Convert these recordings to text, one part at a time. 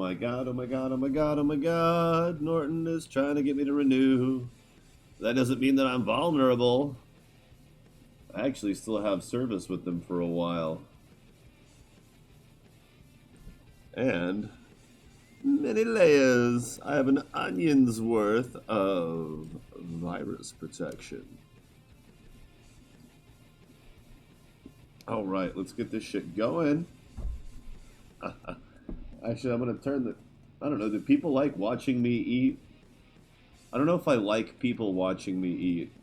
my god, oh my god, oh my god, oh my god. Norton is trying to get me to renew. That doesn't mean that I'm vulnerable. I actually still have service with them for a while. And many layers. I have an onion's worth of virus protection. Alright, let's get this shit going. Actually, I'm going to turn the... I don't know, do people like watching me eat? I don't know if I like people watching me eat.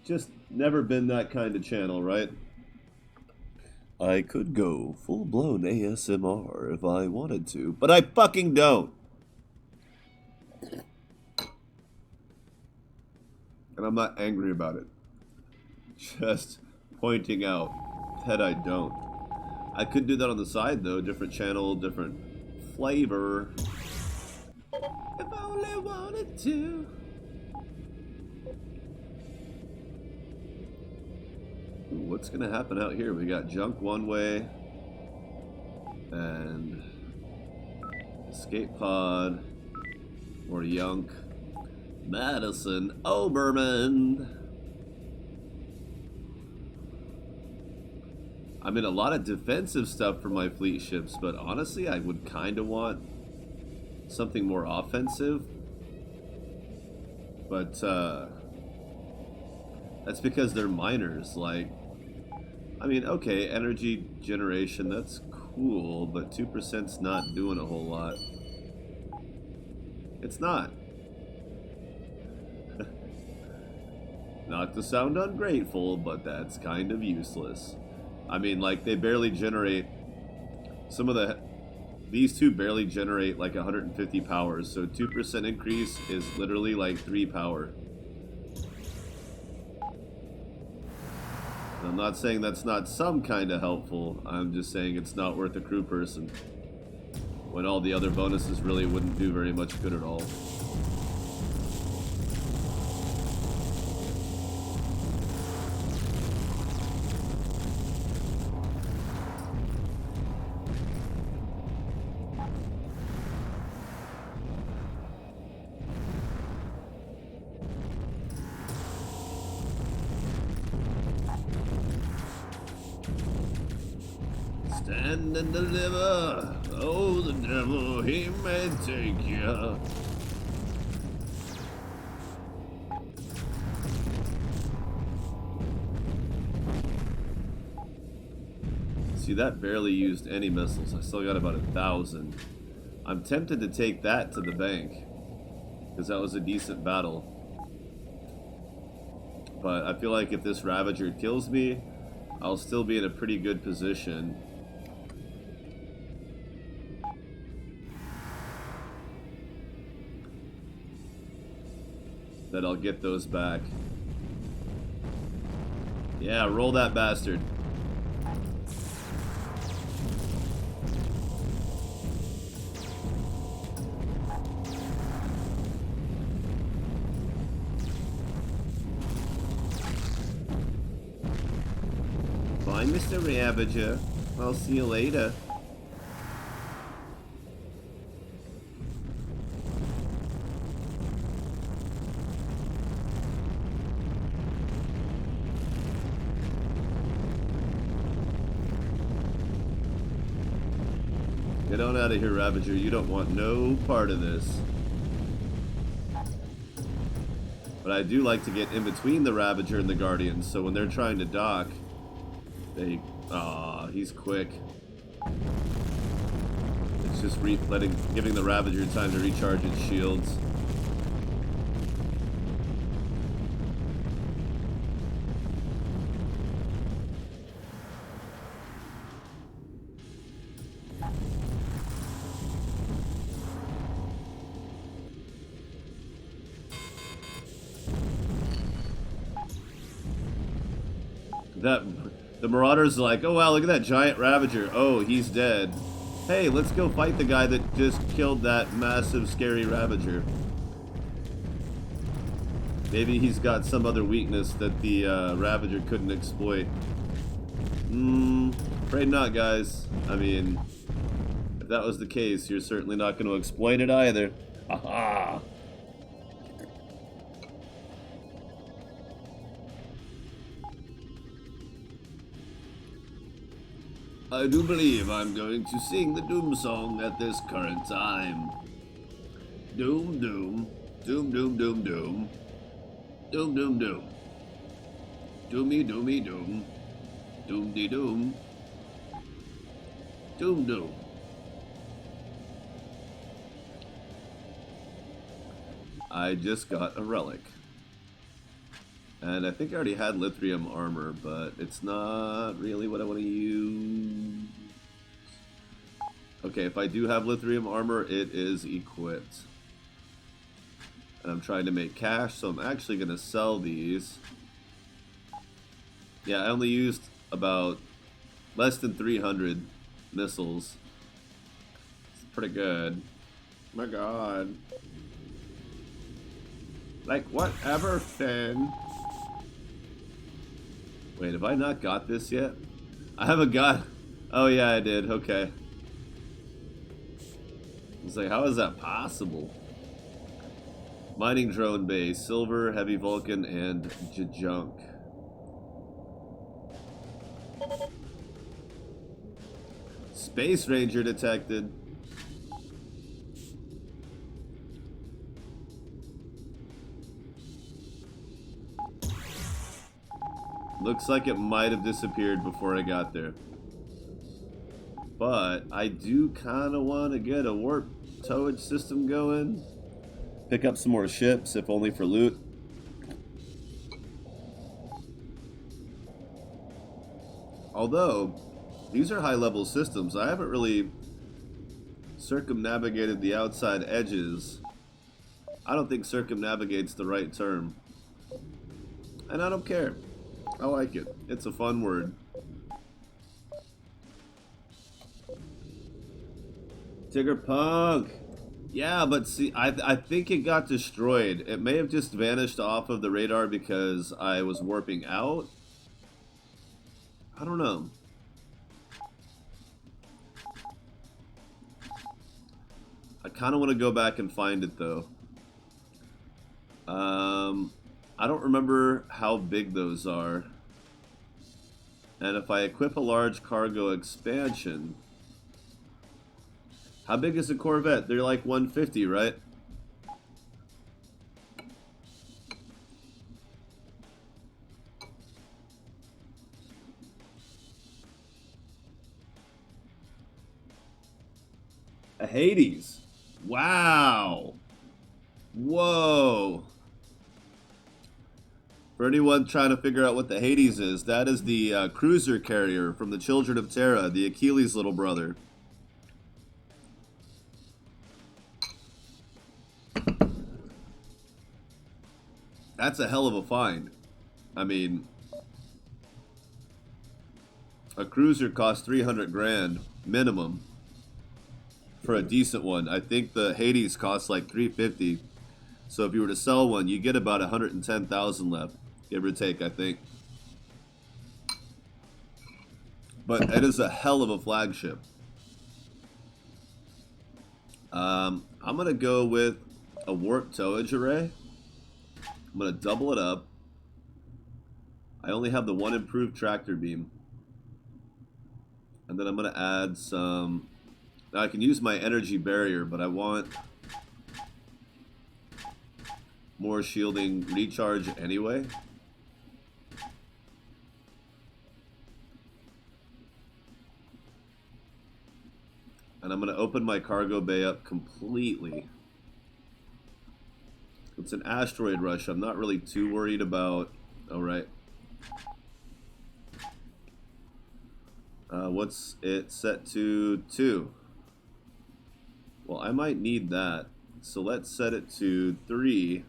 Just never been that kind of channel, right? I could go full-blown ASMR if I wanted to, but I fucking don't. And I'm not angry about it. Just pointing out that I don't. I could do that on the side, though. Different channel, different flavor. If I only wanted to. What's gonna happen out here? We got junk one way and escape pod or Yunk. Madison Oberman. I mean, a lot of defensive stuff for my fleet ships, but honestly, I would kind of want something more offensive. But that's because they're miners. Like, I mean, okay, energy generation, that's cool, but 2%'s not doing a whole lot. It's not. Not to sound ungrateful, but that's kind of useless. I mean, like, they barely generate... These two barely generate, like, 150 powers, so 2% increase is literally, like, 3 power. I'm not saying that's not some kind of helpful. I'm just saying it's not worth a crew person. When all the other bonuses really wouldn't do very much good at all. Stand and deliver. Oh, the devil, he may take you. See, that barely used any missiles. I still got about 1,000. I'm tempted to take that to the bank, because that was a decent battle. But I feel like if this Ravager kills me, I'll still be in a pretty good position. That I'll get those back. Yeah, roll that bastard. Bye, Mr. Ravager. I'll see you later. Get on out of here, Ravager. You don't want no part of this. But I do like to get in between the Ravager and the Guardians, so when they're trying to dock, they... Aw, he's quick. It's just giving the Ravager time to recharge its shields. The Marauder's like, oh wow, look at that giant Ravager. Oh, he's dead. Hey, let's go fight the guy that just killed that massive, scary Ravager. Maybe he's got some other weakness that the Ravager couldn't exploit. Afraid not, guys. I mean, if that was the case, you're certainly not going to exploit it either. Aha! I do believe I'm going to sing the Doom song at this current time. Doom, doom, doom, doom, doom, doom. Doom, doom, doom. Doomy, doomy, doom. Doom, dee, doom. Doom, doom. I just got a relic. And I think I already had lithium armor, but it's not really what I want to use. Okay, if I do have lithium armor, it is equipped. And I'm trying to make cash, so I'm actually going to sell these. Yeah, I only used about less than 300 missiles. It's pretty good. Oh my god. Like, whatever, Finn. Wait, have I not got this yet? I haven't got... Oh, yeah, I did. Okay. I was like, how is that possible? Mining drone base. Silver, heavy Vulcan, and junk. Space Ranger detected. Looks like it might have disappeared before I got there. But I do kind of want to get a warp towage system going. Pick up some more ships, if only for loot. Although, these are high-level systems. I haven't really circumnavigated the outside edges. I don't think circumnavigate's the right term. And I don't care. I like it. It's a fun word. Tigger Punk! Yeah, but see, I think it got destroyed. It may have just vanished off of the radar because I was warping out. I don't know. I kind of want to go back and find it, though. I don't remember how big those are. And if I equip a large cargo expansion... How big is a Corvette? They're like 150, right? A Hades. Wow. Whoa. For anyone trying to figure out what the Hades is, that is the cruiser carrier from the Children of Terra, the Achilles' little brother. That's a hell of a find. I mean, a cruiser costs 300 grand minimum for a decent one. I think the Hades costs like 350. So if you were to sell one, you get about 110,000 left, give or take, I think. But it is a hell of a flagship. I'm gonna go with a warp towage array. I'm going to double it up. I only have the one improved tractor beam. And then I'm going to add some... Now I can use my energy barrier, but I want more shielding recharge anyway. And I'm going to open my cargo bay up completely. It's an asteroid rush. I'm not really too worried about... Oh, right. What's it set to? 2. Well, I might need that. So let's set it to 3.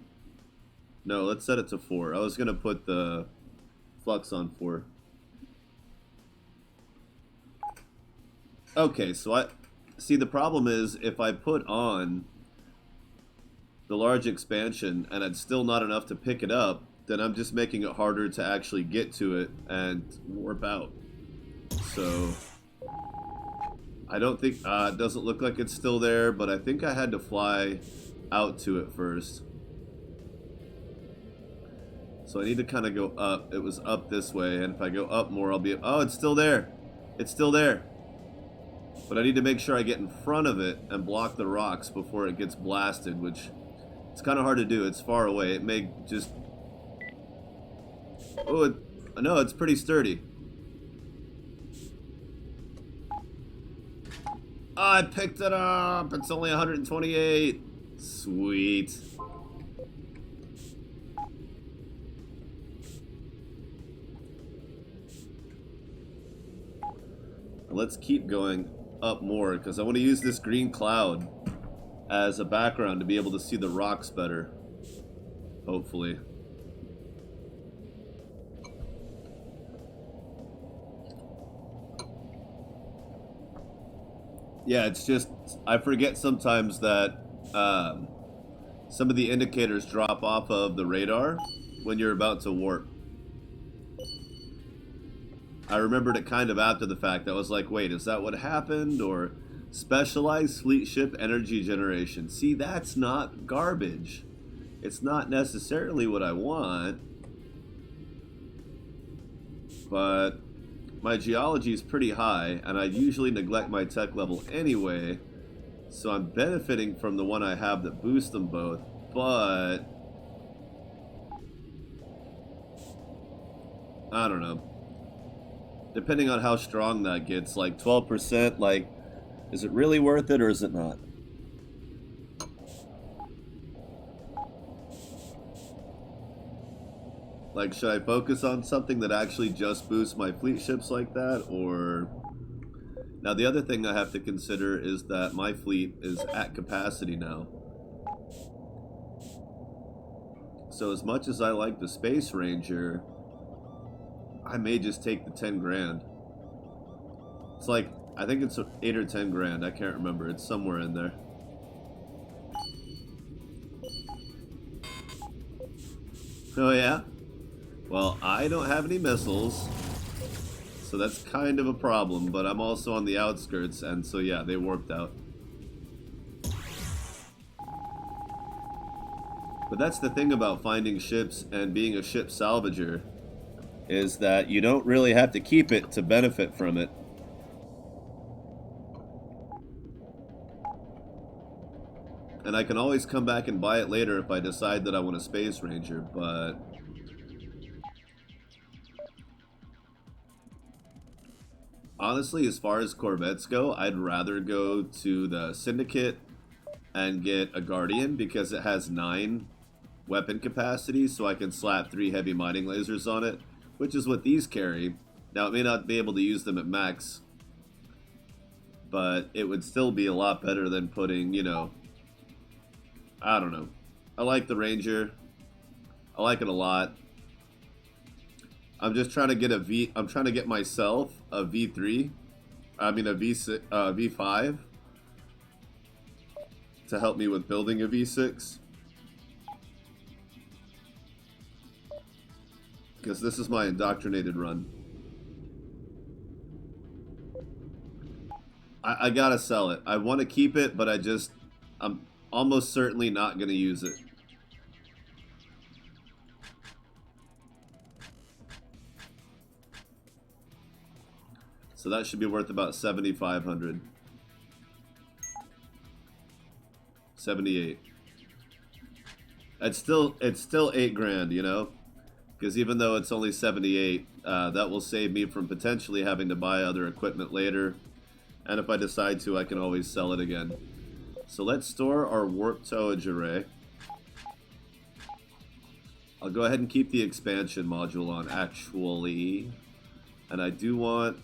No, let's set it to 4. I was going to put the flux on 4. Okay, so I... See, the problem is if I put on the large expansion and it's still not enough to pick it up, then I'm just making it harder to actually get to it and warp out. So I don't think, it doesn't look like it's still there, but I think I had to fly out to it first. So I need to kind of go up. It was up this way, and if I go up more, I'll be... Oh, it's still there. It's still there. But I need to make sure I get in front of it and block the rocks before it gets blasted, which it's kind of hard to do. It's far away. It may just... Oh, no, it's pretty sturdy. Oh, I picked it up. It's only 128. Sweet. Let's keep going up more because I want to use this green cloud as a background to be able to see the rocks better. Hopefully. Yeah, it's just, I forget sometimes that some of the indicators drop off of the radar when you're about to warp. I remembered it kind of after the fact. I was like, wait, is that what happened? Or specialized fleet ship energy generation. See, that's not garbage. It's not necessarily what I want. But my geology is pretty high, and I usually neglect my tech level anyway. So I'm benefiting from the one I have that boosts them both. But I don't know. Depending on how strong that gets, like 12%, like, is it really worth it or is it not? Like, should I focus on something that actually just boosts my fleet ships like that, or... Now, the other thing I have to consider is that my fleet is at capacity now. So as much as I like the Space Ranger, I may just take the 10 grand. It's like, I think it's 8 or 10 grand. I can't remember. It's somewhere in there. Oh, yeah? Well, I don't have any missiles. So that's kind of a problem. But I'm also on the outskirts. And so, yeah, they warped out. But that's the thing about finding ships and being a ship salvager, is that you don't really have to keep it to benefit from it. And I can always come back and buy it later if I decide that I want a Space Ranger, but... honestly, as far as Corvettes go, I'd rather go to the Syndicate and get a Guardian because it has 9 weapon capacity, so I can slap 3 heavy mining lasers on it, which is what these carry. Now, it may not be able to use them at max, but it would still be a lot better than putting, you know, I don't know. I like the Ranger. I like it a lot. I'm just trying to get a V. I'm trying to get myself a V3. I mean a V6, V5 to help me with building a V6. Because this is my indoctrinated run. I gotta sell it. I want to keep it, but I'm almost certainly not gonna use it. So that should be worth about 7,500. 78. It's still 8 grand, you know? Because even though it's only 78, that will save me from potentially having to buy other equipment later. And if I decide to, I can always sell it again. So let's store our warp towage array. I'll go ahead and keep the expansion module on, actually. And I do want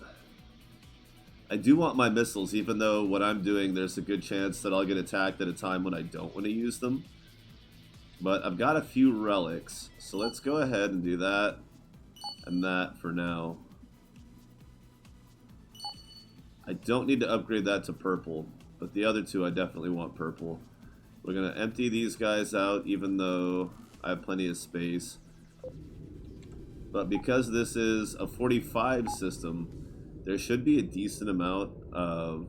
my missiles, even though what I'm doing, there's a good chance that I'll get attacked at a time when I don't want to use them. But I've got a few relics, so let's go ahead and do that and that for now. I don't need to upgrade that to purple, but the other two I definitely want purple. We're going to empty these guys out, even though I have plenty of space. But because this is a 45 system, there should be a decent amount of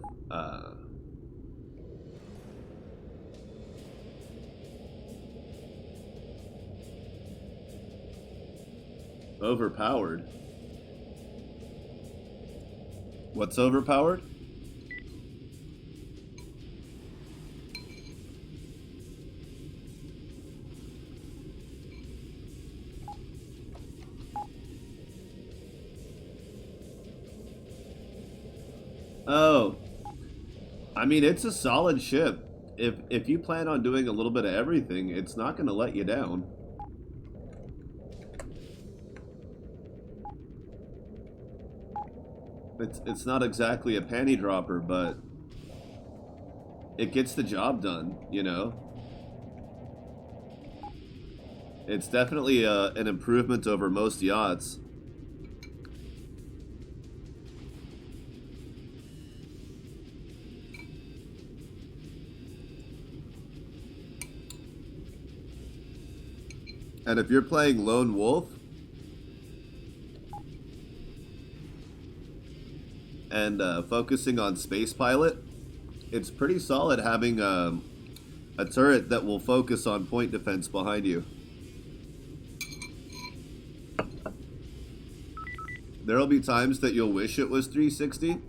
overpowered. What's overpowered? Oh, I mean, it's a solid ship. If you plan on doing a little bit of everything, it's not going to let you down. It's not exactly a panty dropper, but it gets the job done, you know? It's definitely an improvement over most yachts. And if you're playing Lone Wolf and focusing on Space Pilot, it's pretty solid having a turret that will focus on point defense behind you. There will be times that you'll wish it was 360,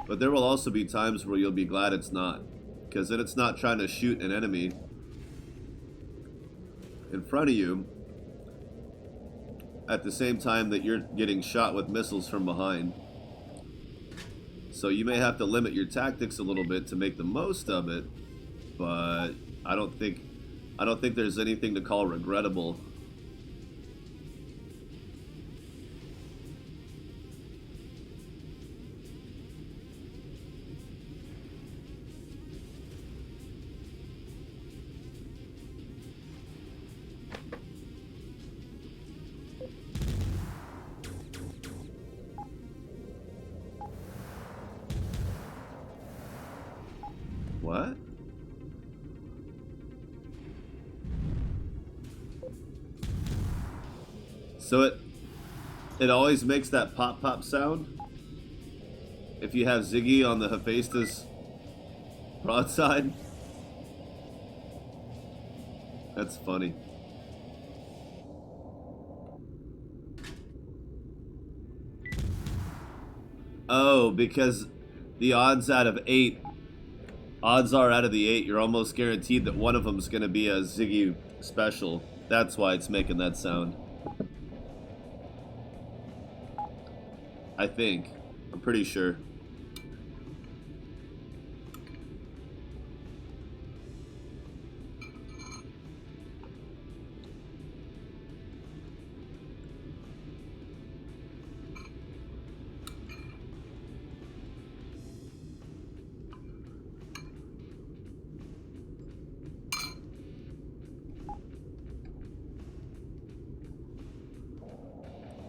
but there will also be times where you'll be glad it's not, because then it's not trying to shoot an enemy in front of you at the same time that you're getting shot with missiles from behind. So you may have to limit your tactics a little bit to make the most of it, but I don't think there's anything to call regrettable. What? So it always makes that pop pop sound if you have Ziggy on the Hephaestus broadside. That's funny. Oh, because the odds out of 8, odds are out of the 8, you're almost guaranteed that one of them is going to be a Ziggy special. That's why it's making that sound. I think. I'm pretty sure.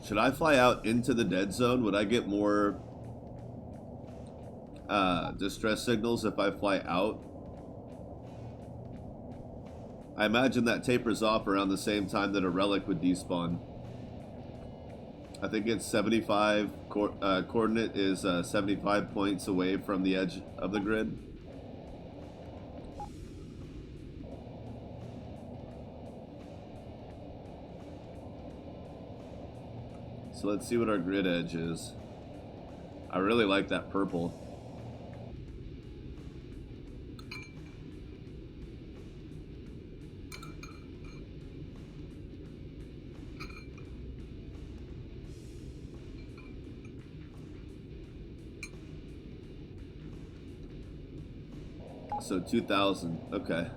Should I fly out into the dead zone? Would I get more distress signals if I fly out? I imagine that tapers off around the same time that a relic would despawn. I think it's 75, coordinate is 75 points away from the edge of the grid. So let's see what our grid edge is. I really like that purple. So 2,000, okay.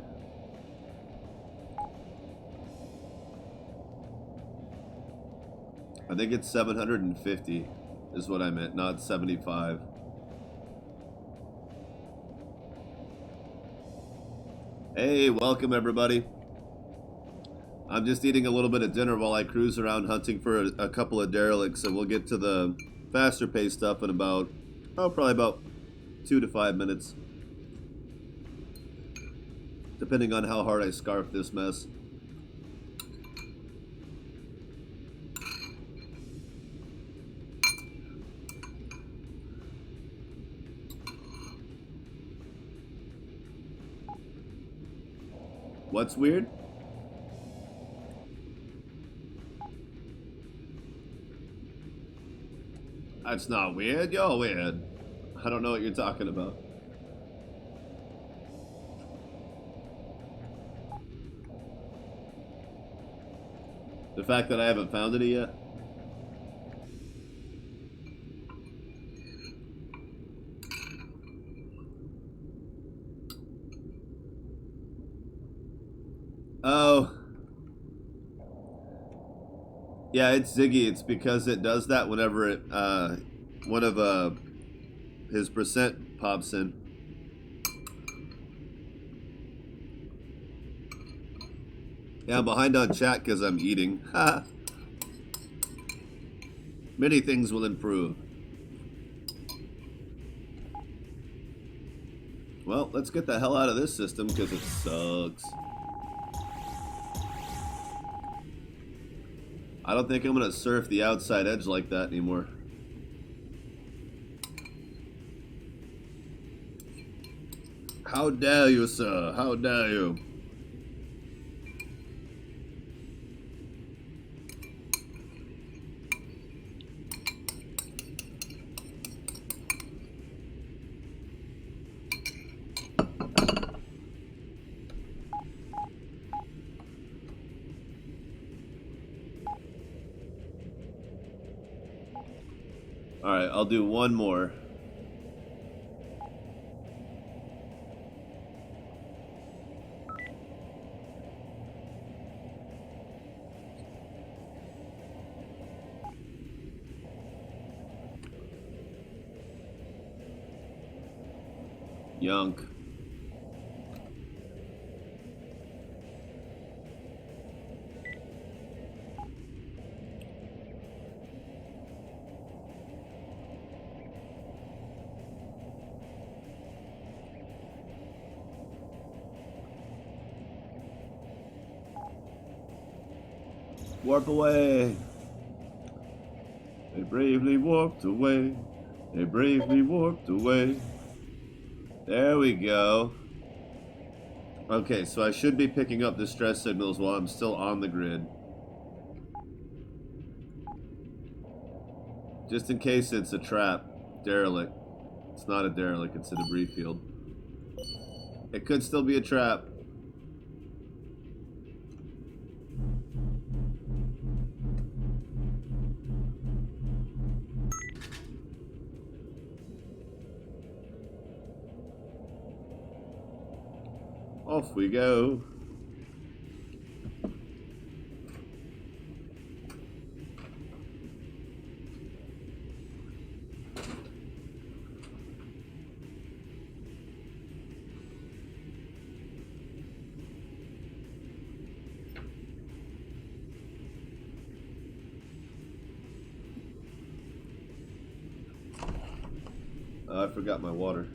I think it's 750 is what I meant, not 75. Hey, welcome everybody. I'm just eating a little bit of dinner while I cruise around hunting for a couple of derelicts, and we'll get to the faster paced stuff in about, probably about 2 to 5 minutes. Depending on how hard I scarf this mess. What's weird? That's not weird. You're weird. I don't know what you're talking about. The fact that I haven't found it yet? Oh. Yeah, it's Ziggy. It's because it does that whenever it, one of, his percent pops in. Yeah, I'm behind on chat because I'm eating. Ha! Many things will improve. Well, let's get the hell out of this system because it sucks. I don't think I'm going to surf the outside edge like that anymore. How dare you, sir? How dare you? Alright, I'll do one more. Yunk. Warp away. They bravely warped away. They bravely warped away. There we go. Okay, so I should be picking up distress signals while I'm still on the grid. Just in case it's a trap. Derelict. It's not a derelict, it's a debris field. It could still be a trap. Off we go. I forgot my water.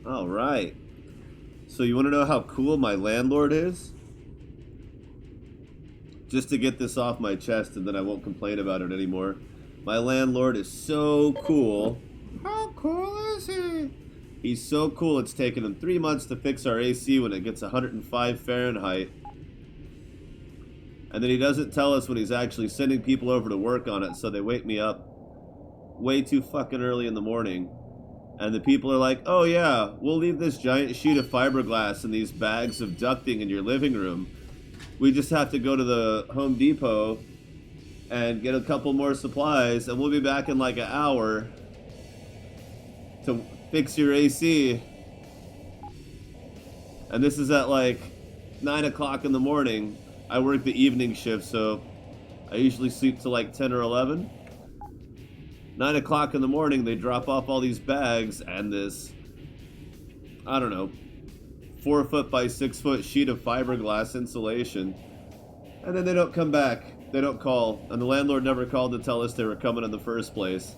All right. So you want to know how cool my landlord is? Just to get this off my chest and then I won't complain about it anymore. My landlord is so cool. How cool is he? He's so cool it's taken him 3 months to fix our AC when it gets 105 Fahrenheit. And then he doesn't tell us when he's actually sending people over to work on it, so they wake me up way too fucking early in the morning. And the people are like, oh yeah, we'll leave this giant sheet of fiberglass and these bags of ducting in your living room. We just have to go to the Home Depot and get a couple more supplies, and we'll be back in like an hour to fix your AC. And this is at like 9 o'clock in the morning. I work the evening shift, so I usually sleep till like 10 or 11. 9 o'clock in the morning, they drop off all these bags and this, I don't know, 4 foot by 6 foot sheet of fiberglass insulation. And then they don't come back. They don't call. And the landlord never called to tell us they were coming in the first place.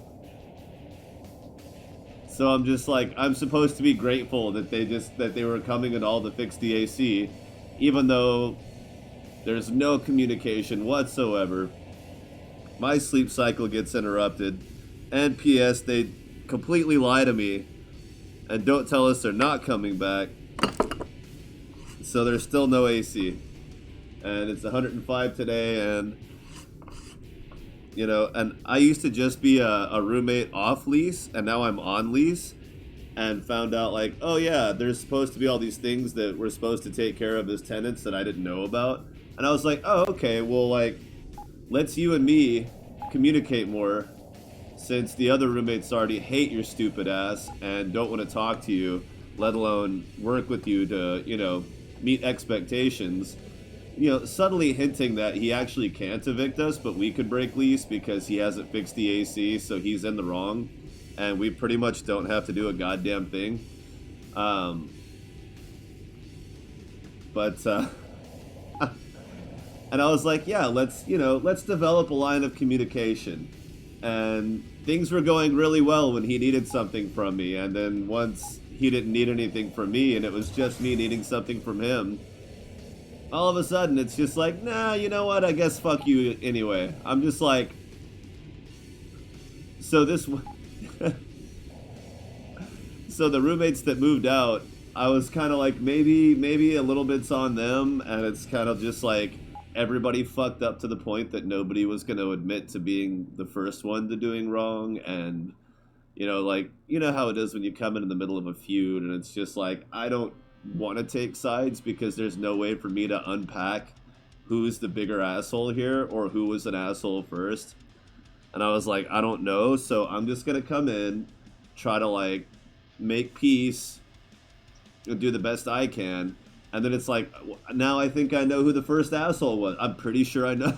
So I'm just like, I'm supposed to be grateful that they were coming at all to fix the AC, even though there's no communication whatsoever. My sleep cycle gets interrupted, and P.S. they completely lie to me and don't tell us they're not coming back. So there's still no AC, and it's 105 today, and you know, and I used to just be a roommate off lease, and now I'm on lease, and found out like, oh yeah, there's supposed to be all these things that we're supposed to take care of as tenants that I didn't know about, and I was like, oh okay, well like, let's you and me communicate more, since the other roommates already hate your stupid ass and don't want to talk to you, let alone work with you to, you know, meet expectations. You know, subtly hinting that he actually can't evict us, but we could break lease because he hasn't fixed the AC, so he's in the wrong, and we pretty much don't have to do a goddamn thing. And I was like, yeah, let's develop a line of communication. And things were going really well when he needed something from me, and then once he didn't need anything from me and it was just me needing something from him, all of a sudden it's just like, nah, you know what, I guess fuck you anyway. I'm just like, so this so the roommates that moved out, I was kind of like, maybe a little bit's on them, and it's kind of just like everybody fucked up to the point that nobody was going to admit to being the first one to doing wrong. And you know, like, you know how it is when you come in the middle of a feud, and it's just like, I don't want to take sides because there's no way for me to unpack who's the bigger asshole here or who was an asshole first. And I was like, I don't know, so I'm just gonna come in, try to like make peace and do the best I can. And then it's like, now I think I know who the first asshole was. I'm pretty sure I know.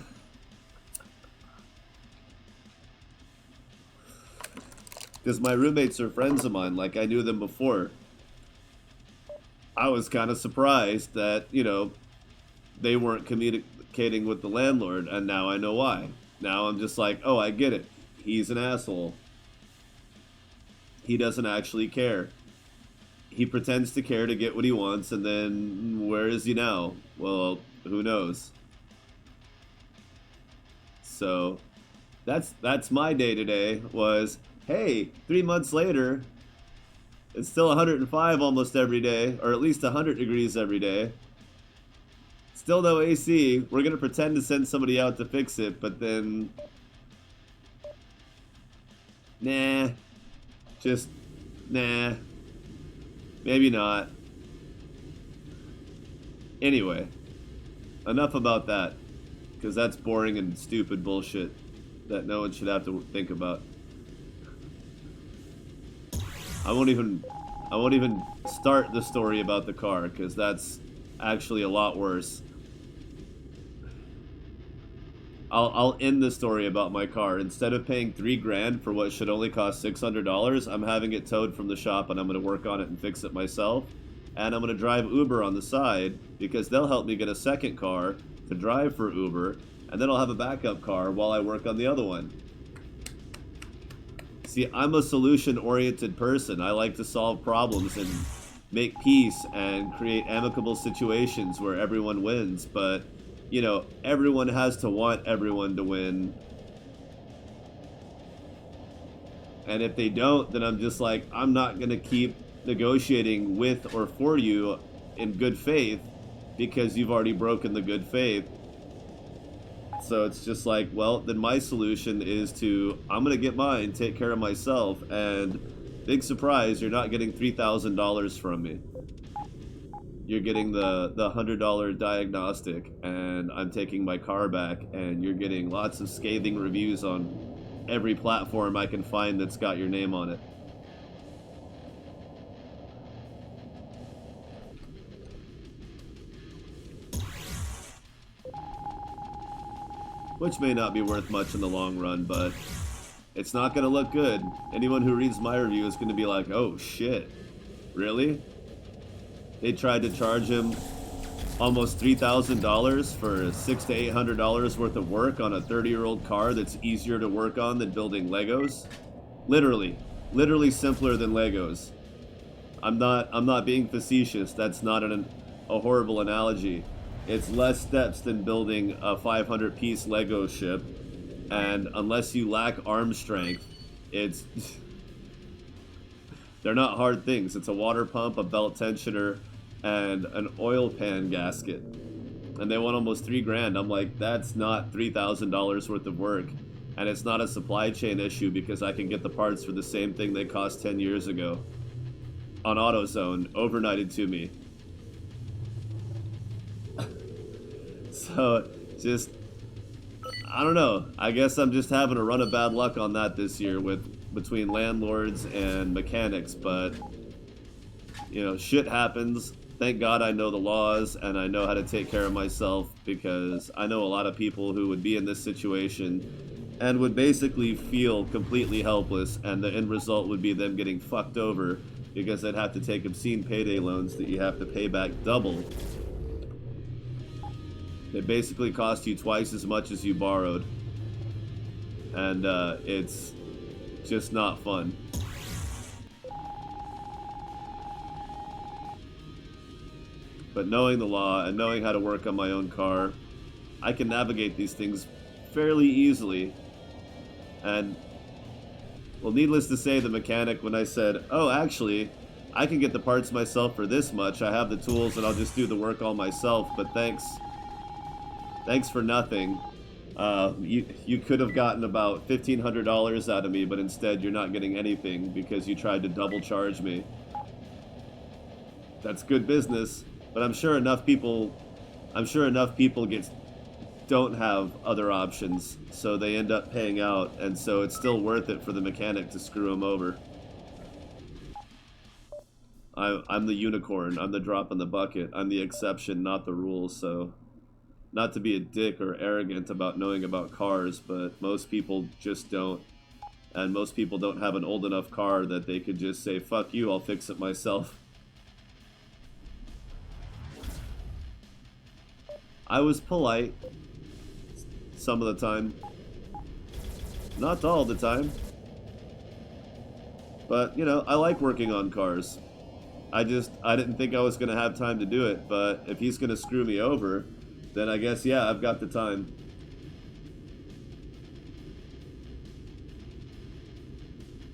Because my roommates are friends of mine, like I knew them before. I was kind of surprised that, you know, they weren't communicating with the landlord, and now I know why. Now I'm just like, oh, I get it. He's an asshole. He doesn't actually care. He pretends to care to get what he wants, and then where is he now? Well, who knows? So that's my day today was, hey, 3 months later, it's still 105 almost every day, or at least 100 degrees every day. Still no AC. We're going to pretend to send somebody out to fix it, but then, nah, just, nah, maybe not. Anyway, enough about that, because that's boring and stupid bullshit that no one should have to think about. I won't even start the story about the car, because that's actually a lot worse. I'll end the story about my car. Instead of paying $3 grand for what should only cost $600, I'm having it towed from the shop, and I'm going to work on it and fix it myself. And I'm going to drive Uber on the side, because they'll help me get a second car to drive for Uber, and then I'll have a backup car while I work on the other one. See, I'm a solution-oriented person. I like to solve problems and make peace and create amicable situations where everyone wins, but you know, everyone has to want everyone to win. And if they don't, then I'm just like, I'm not going to keep negotiating with or for you in good faith because you've already broken the good faith. So it's just like, well, then my solution is to, I'm going to get mine, take care of myself, and big surprise, you're not getting $3,000 from me. You're getting the $100 diagnostic, and I'm taking my car back, and you're getting lots of scathing reviews on every platform I can find that's got your name on it. Which may not be worth much in the long run, but it's not going to look good. Anyone who reads my review is going to be like, oh shit, really? They tried to charge him almost $3,000 for $600 to $800 worth of work on a 30-year-old car that's easier to work on than building Legos. Literally, literally simpler than Legos. I'm not being facetious. That's not a horrible analogy. It's less steps than building a 500 piece Lego ship, and unless you lack arm strength, it's they're not hard things. It's a water pump, a belt tensioner, and an oil pan gasket. And they want almost $3,000. I'm like, that's not $3,000 worth of work. And it's not a supply chain issue because I can get the parts for the same thing they cost 10 years ago on AutoZone, overnighted to me. So, just, I don't know. I guess I'm just having a run of bad luck on that this year between landlords and mechanics, but, you know, shit happens. Thank God I know the laws and I know how to take care of myself, because I know a lot of people who would be in this situation and would basically feel completely helpless, and the end result would be them getting fucked over because they'd have to take obscene payday loans that you have to pay back double. They basically cost you twice as much as you borrowed, and it's just not fun. But knowing the law and knowing how to work on my own car, I can navigate these things fairly easily. And, well, needless to say, the mechanic, when I said, oh, actually, I can get the parts myself for this much, I have the tools and I'll just do the work all myself, but thanks for nothing. You could have gotten about $1,500 out of me, but instead you're not getting anything because you tried to double charge me. That's good business, but I'm sure enough people don't have other options, so they end up paying out, and so it's still worth it for the mechanic to screw them over. I'm the unicorn. I'm the drop in the bucket. I'm the exception, not the rule. So, not to be a dick or arrogant about knowing about cars, but most people just don't. And most people don't have an old enough car that they could just say, fuck you, I'll fix it myself. I was polite some of the time. Not all the time. But, you know, I like working on cars. I didn't think I was going to have time to do it, but if he's going to screw me over, then I guess, yeah, I've got the time.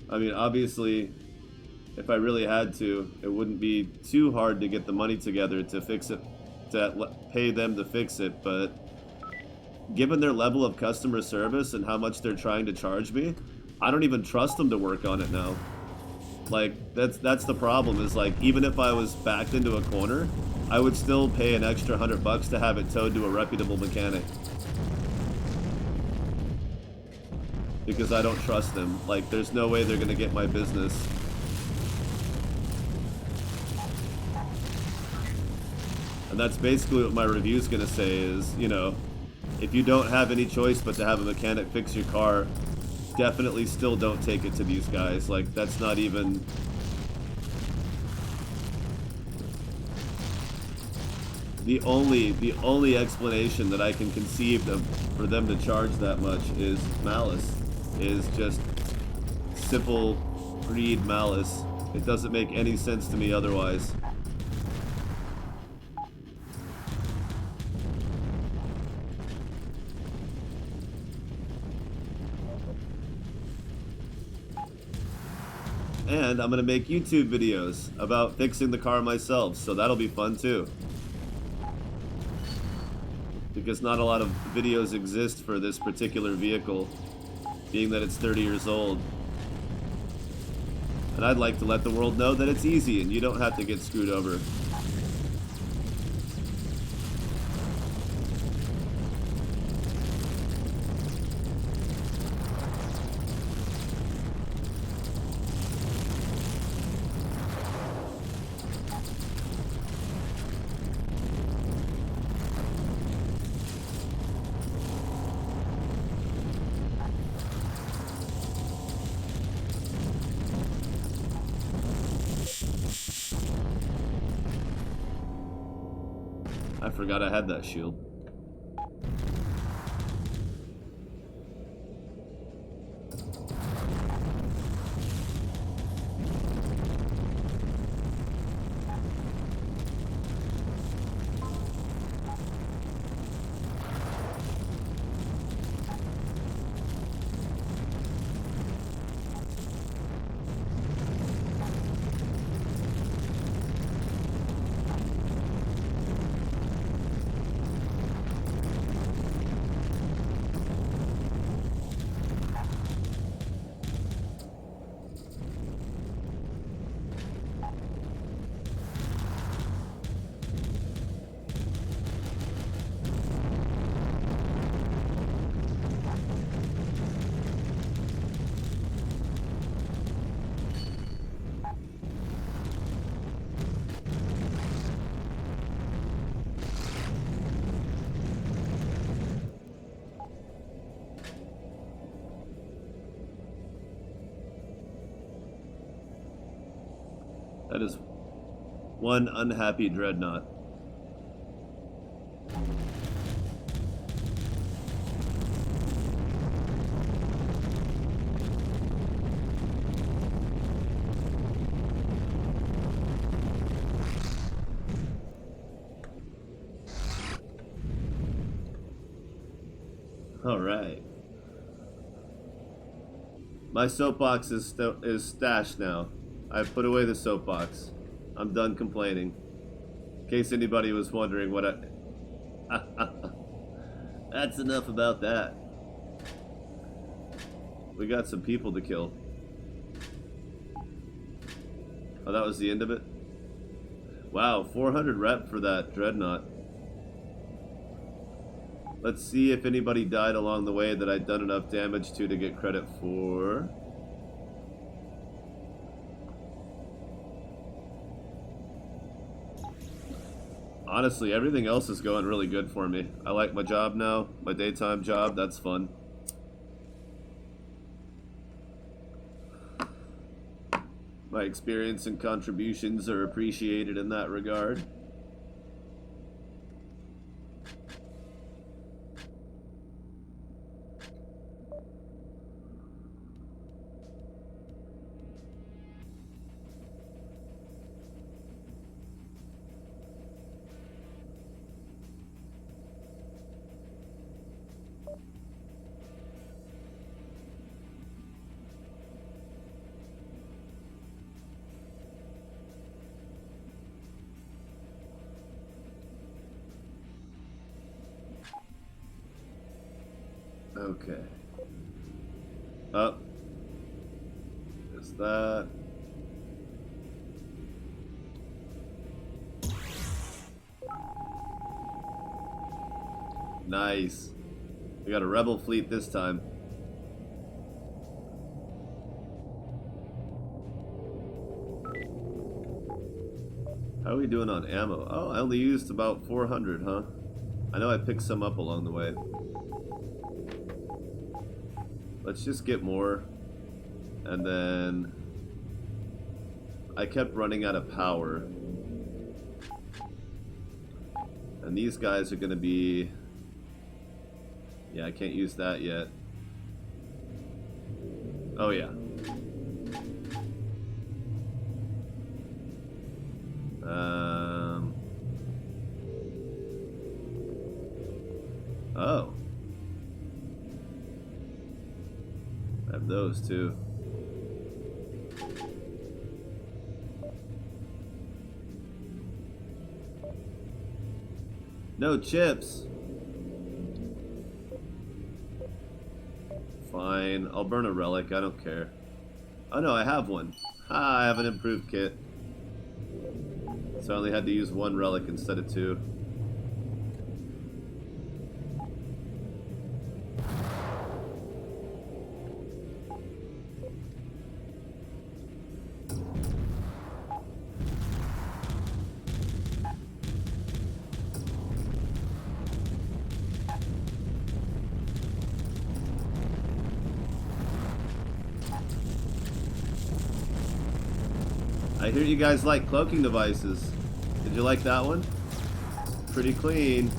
I mean, obviously, if I really had to, it wouldn't be too hard to get the money together to fix it, to pay them to fix it, but given their level of customer service and how much they're trying to charge me, I don't even trust them to work on it now. Like, that's the problem, is like, even if I was backed into a corner, I would still pay an extra $100 to have it towed to a reputable mechanic. Because I don't trust them. Like, there's no way they're gonna get my business. And that's basically what my review's gonna say is, you know, if you don't have any choice but to have a mechanic fix your car, definitely still don't take it to these guys. Like, that's not even... The only explanation that I can conceive of for them to charge that much is malice. Is just simple greed malice. It doesn't make any sense to me otherwise. And I'm gonna make YouTube videos about fixing the car myself, so that'll be fun too. Because not a lot of videos exist for this particular vehicle, being that it's 30 years old. And I'd like to let the world know that it's easy and you don't have to get screwed over. I forgot I had that shield. That is one unhappy dreadnought. All right. My soapbox is stashed now. I've put away the soapbox. I'm done complaining. In case anybody was wondering what I... That's enough about that. We got some people to kill. Oh, that was the end of it? Wow, 400 rep for that dreadnought. Let's see if anybody died along the way that I'd done enough damage to get credit for. Honestly, everything else is going really good for me. I like my job now, my daytime job, that's fun. My experience and contributions are appreciated in that regard. Okay. Up. Is that. Nice. We got a rebel fleet this time. How are we doing on ammo? Oh, I only used about 400, huh? I know I picked some up along the way. Let's just get more. And then I kept running out of power. And these guys are going to be... Yeah, I can't use that yet. Oh, yeah. Oh. I have those too. No chips. Fine, I'll burn a relic, I don't care. Oh no, I have one. Ah, I have an improved kit. So I only had to use one relic instead of two. I hear you guys like cloaking devices. Did you like that one? Pretty clean.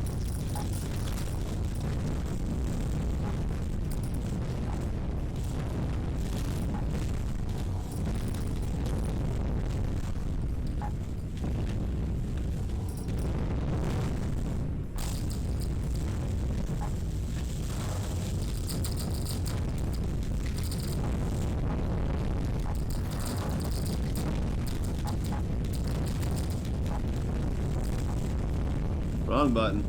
Wrong button.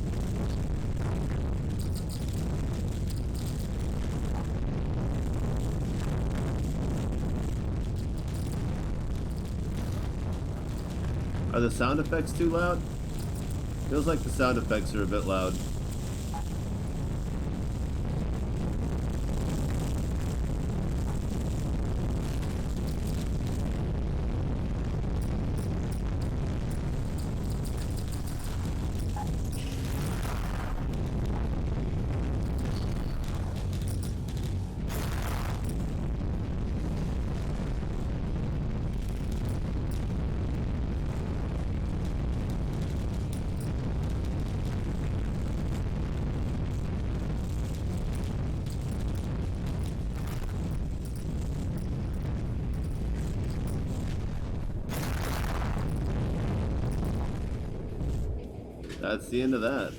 Are the sound effects too loud? Feels like the sound effects are a bit loud. That's the end of that.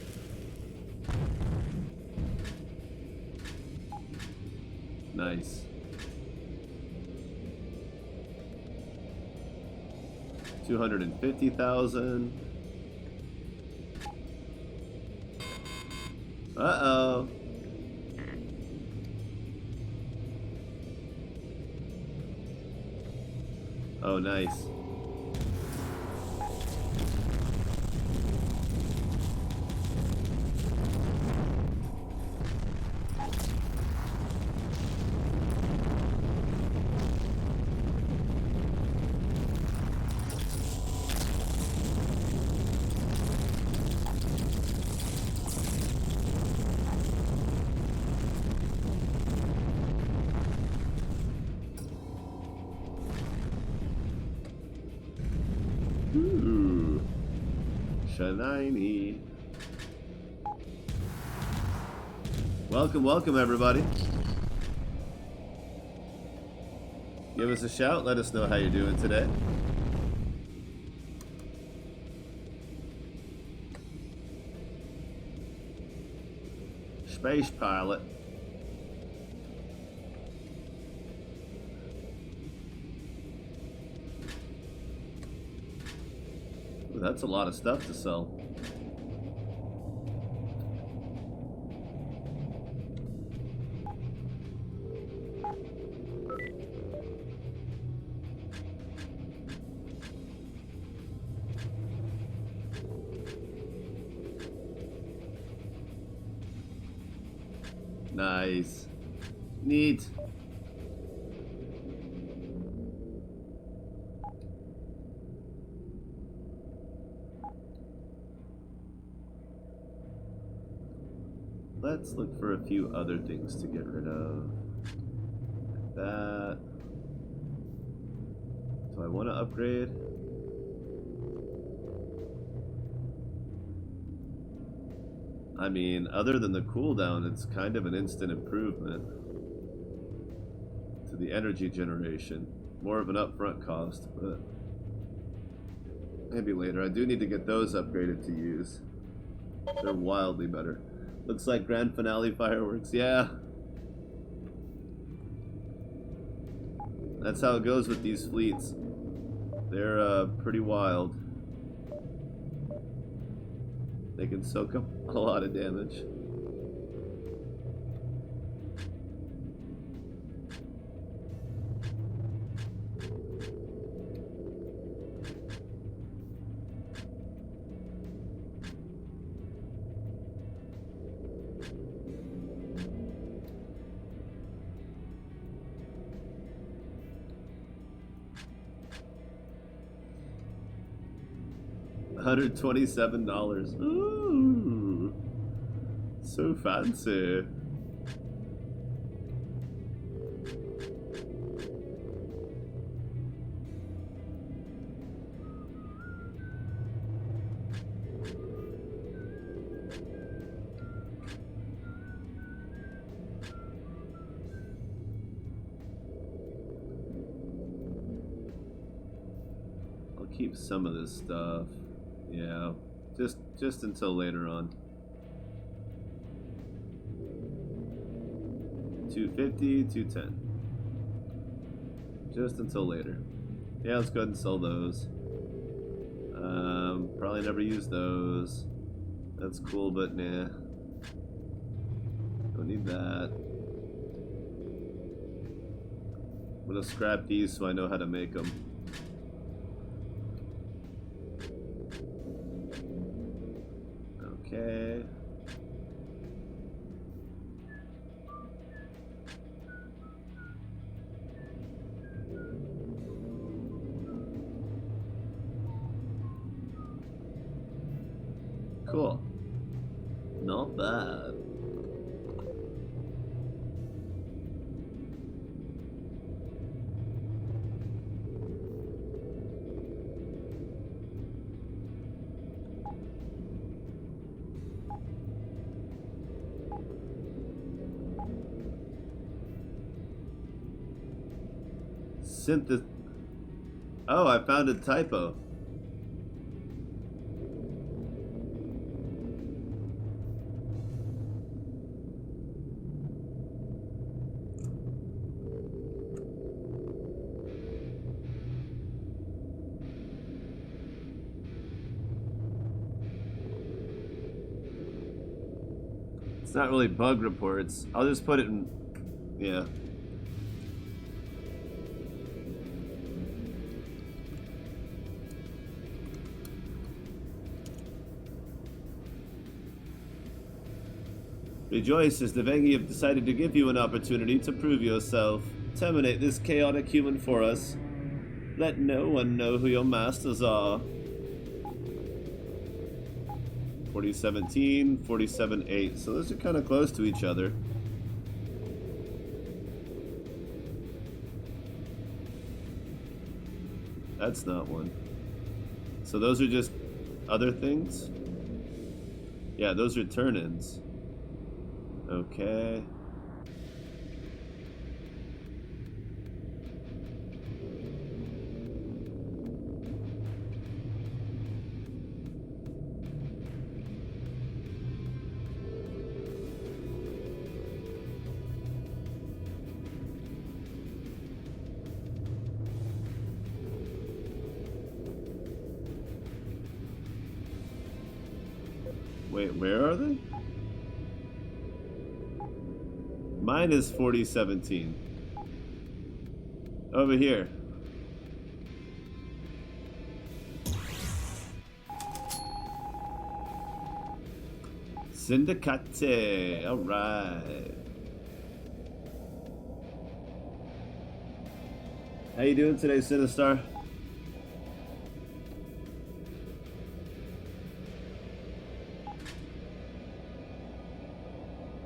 Nice. 250,000. Uh-oh. Oh, nice. Ooh. Shiny. Welcome, welcome everybody. Give us a shout, let us know how you're doing today. Space pilot. Ooh, that's a lot of stuff to sell. Nice. Neat. Let's look for a few other things to get rid of. Like that. Do I want to upgrade? I mean, other than the cooldown, it's kind of an instant improvement to the energy generation. More of an upfront cost, but maybe later. I do need to get those upgraded to use. They're wildly better. Looks like grand finale fireworks. Yeah. That's how it goes with these fleets. They're pretty wild. They can soak up a lot of damage. $127. Ooh, so fancy. I'll keep some of this stuff. Yeah, just until later on. 250, 210. Just until later. Yeah, let's go ahead and sell those. Probably never use those. That's cool, but nah. Don't need that. I'm gonna scrap these so I know how to make them. Okay. Cool. Not bad. Oh, I found a typo. It's not really bug reports. I'll just put it in... Yeah. Rejoice as the Venghi have decided to give you an opportunity to prove yourself. Terminate this chaotic human for us. Let no one know who your masters are. 4017, 47-8. So those are kind of close to each other. That's not one. So those are just other things? Yeah, those are turn-ins. Okay. Wait, where are they? Mine is 4017. Over here. Syndicate. Alright. How you doing today, Sinistar?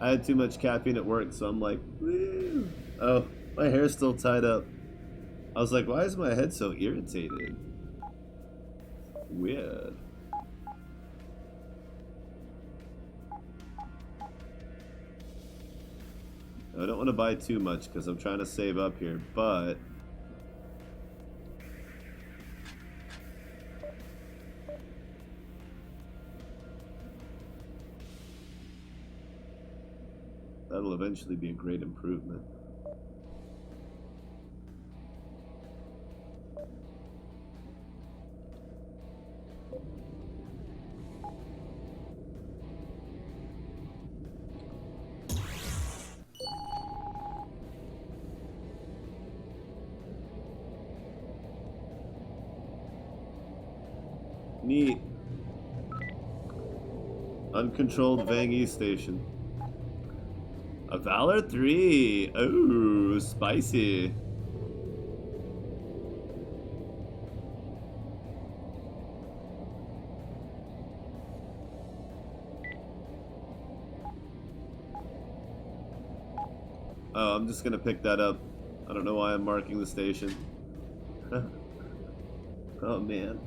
I had too much caffeine at work, so I'm like, woo. Oh, my hair's still tied up. I was like, why is my head so irritated? Weird. I don't want to buy too much because I'm trying to save up here, but... that'll eventually be a great improvement. Neat. Uncontrolled Venghi station. A Valor 3. Oh, spicy. Oh, I'm just gonna pick that up. I don't know why I'm marking the station. Oh man.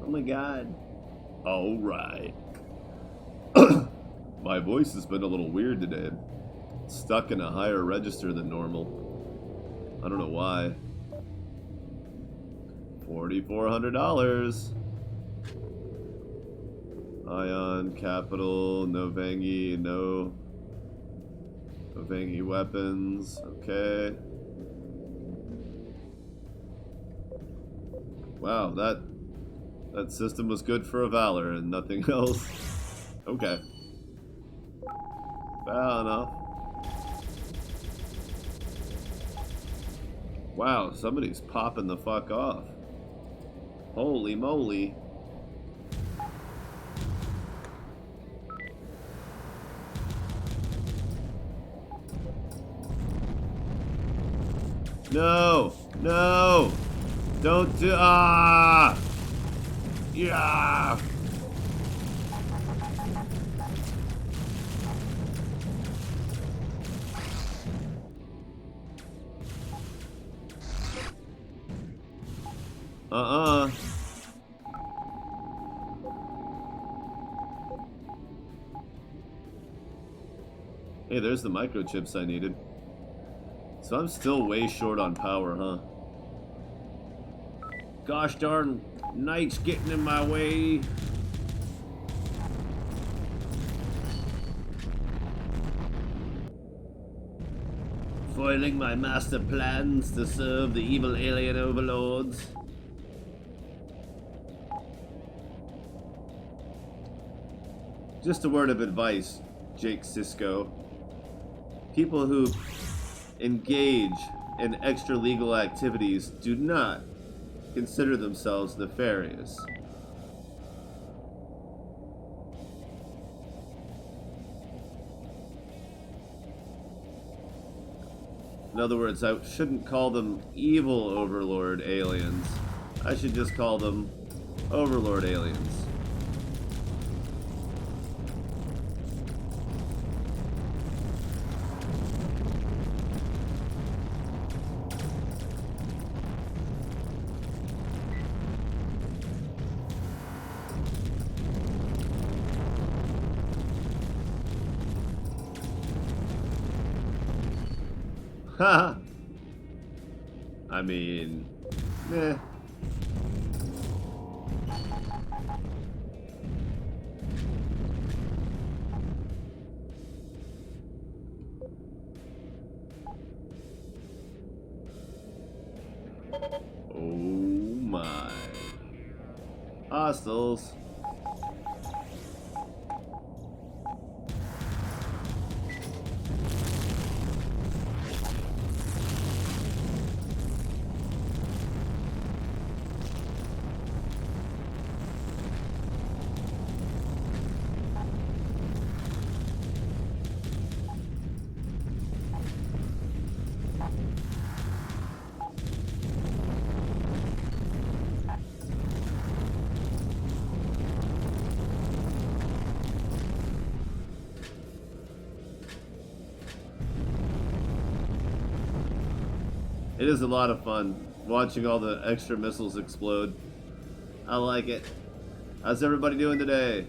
Oh my god. Alright. My voice has been a little weird today. Stuck in a higher register than normal. I don't know why. $4,400. Ion, Capital, no Venghi, no Venghi weapons. Okay. Wow, that system was good for a Valor and nothing else. Okay. Fair enough. Wow, somebody's popping the fuck off. Holy moly. No! No! Don't do... Ah! Yeah! Hey, there's the microchips I needed. So I'm still way short on power, huh? Gosh darn, night's getting in my way. Foiling my master plans to serve the evil alien overlords. Just a word of advice. Jake Sisko. People who engage in extra-legal activities do not consider themselves nefarious. In other words, I shouldn't call them evil overlord aliens. I should just call them overlord aliens. Haha. I mean, eh. Oh my. Hostiles. It is a lot of fun watching all the extra missiles explode. I like it. How's everybody doing today?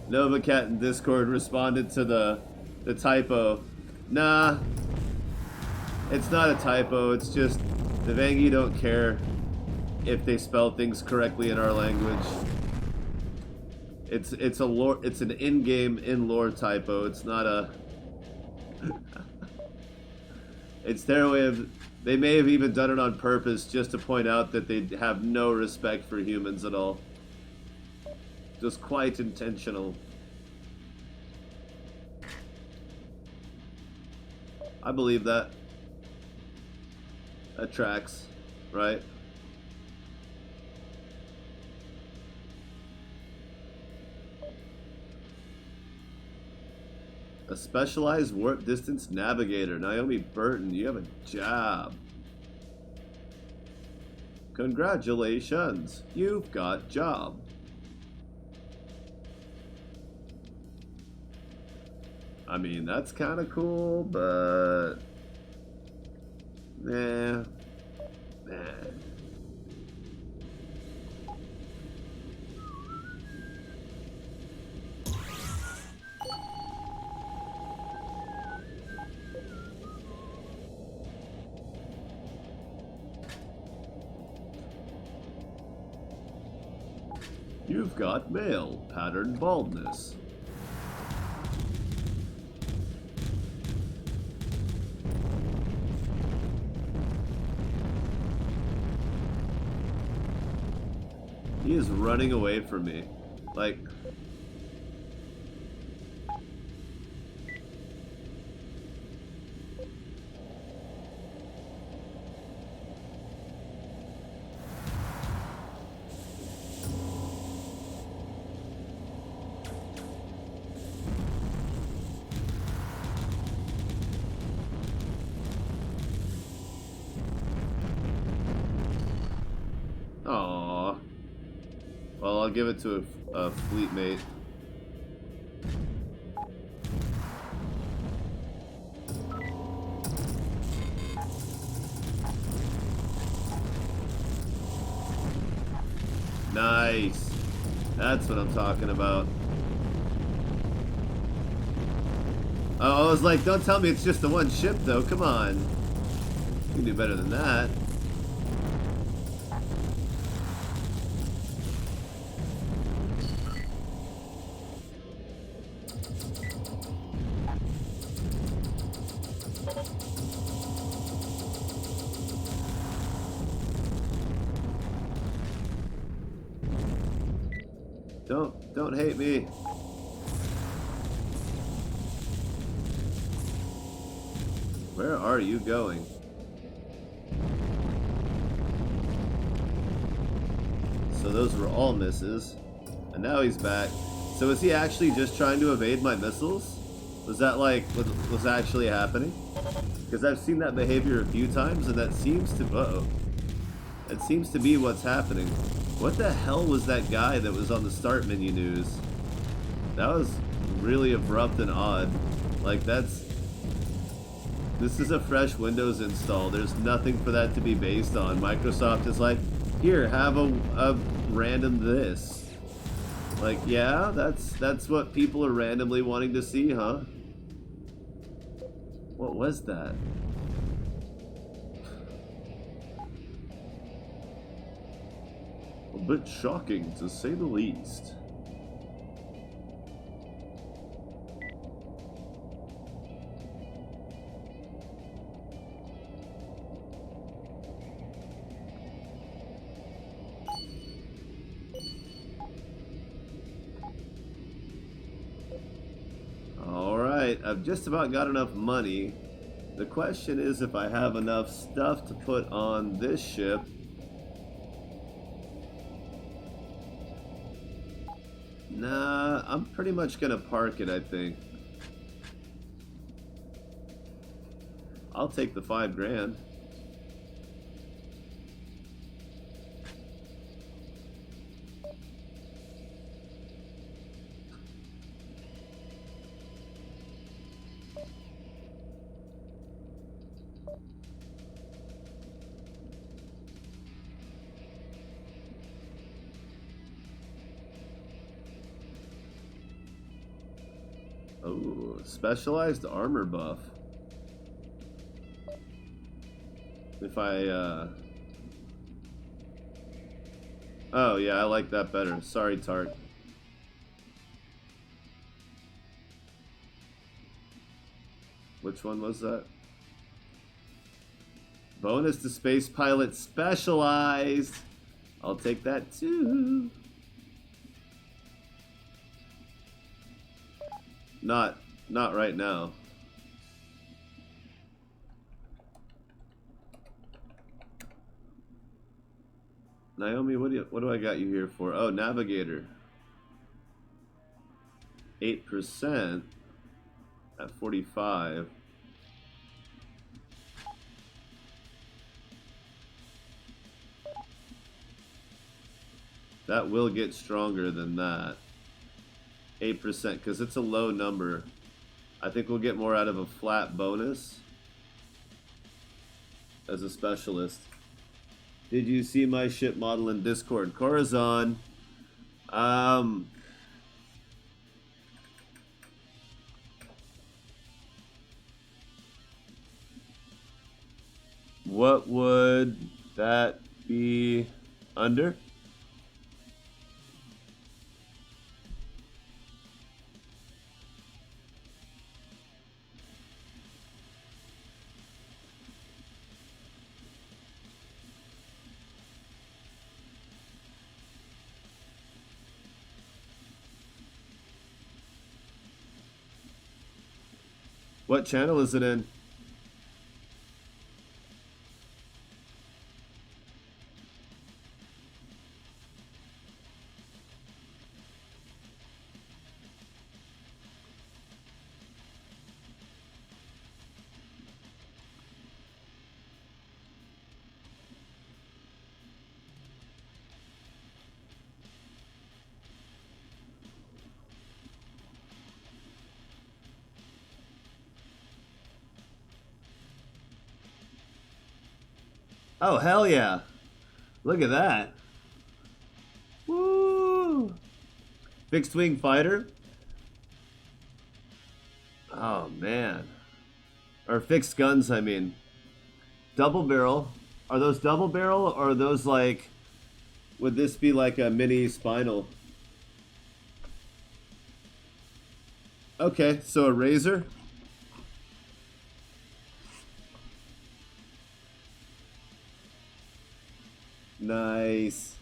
Nova Cat in Discord responded to the typo. Nah, it's not a typo. It's just the Venghi don't care if they spell things correctly in our language. It's a lore. It's an in-game in-lore typo. It's not a. It's their way of. They may have even done it on purpose just to point out that they have no respect for humans at all. Just quite intentional. I believe that. That tracks, right? A specialized warp distance navigator. Naomi Burton, you have a job. Congratulations, you've got job. I mean, that's kind of cool, but nah. You've got male pattern baldness. He is running away from me. Like... Aww. Well, I'll give it to a fleet mate. Nice. That's what I'm talking about. Oh, I was like, don't tell me it's just the one ship, though. Come on. You can do better than that. Don't hate me. Where are you going? So those were all misses. And now he's back. So is he actually just trying to evade my missiles? Was that like, was actually happening? Because I've seen that behavior a few times and that seems to, uh-oh. That seems to be what's happening. What the hell was that guy that was on the start menu news? That was really abrupt and odd. Like this is a fresh Windows install. There's nothing for that to be based on. Microsoft is like, here, have a random this. Like, yeah, that's what people are randomly wanting to see, huh? What was that? A bit shocking, to say the least. I've just about got enough money. The question is if I have enough stuff to put on this ship. Nah, I'm pretty much gonna park it, I think. I'll take the 5 grand. Oh, specialized armor buff. If I, oh, yeah, I like that better. Sorry, Tart. Which one was that? Bonus to space pilot specialized. I'll take that too. Not right now. Naomi, what do I got you here for? Oh, navigator. 8% at 45. That will get stronger than that. 8%, because it's a low number. I think we'll get more out of a flat bonus as a specialist. Did you see my ship model in Discord? Corazon. What would that be under? What channel is it in? Oh, hell yeah. Look at that. Woo! Fixed wing fighter? Oh, man. Or fixed guns, I mean. Double barrel. Are those double barrel or are those like... Would this be like a mini spinal? Okay, so a razor? Nice.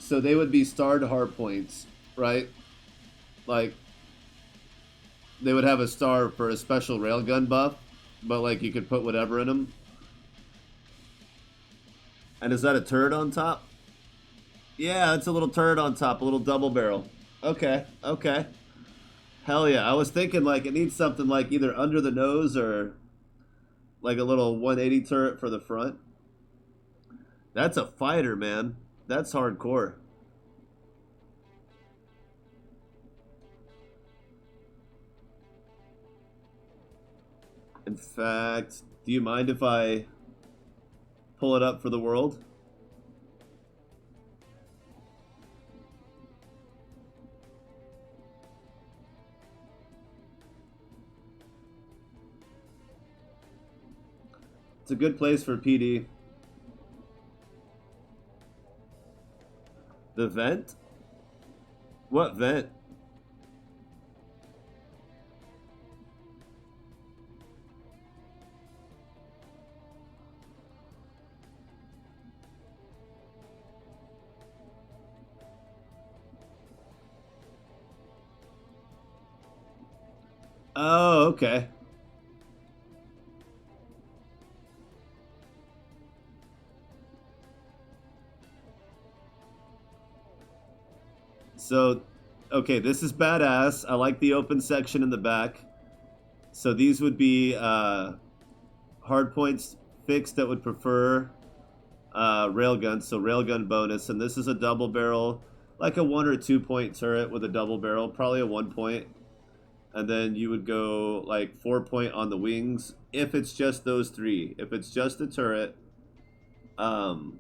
So they would be starred hardpoints, right? Like, they would have a star for a special railgun buff, but like you could put whatever in them. And is that a turret on top? Yeah, it's a little turret on top, a little double barrel. Okay, okay. Hell yeah. I was thinking like it needs something like either under the nose or like a little 180 turret for the front. That's a fighter, man. That's hardcore. In fact, do you mind if I pull it up for the world? It's a good place for PD. The vent? What vent? Oh, okay. So, okay, this is badass. I like the open section in the back. So these would be hard points fixed that would prefer railgun, so railgun bonus. And this is a double barrel, like a 1 or 2 point turret with a double barrel, probably a 1 point. And then you would go like 4 point on the wings if it's just those three. If it's just a turret, no,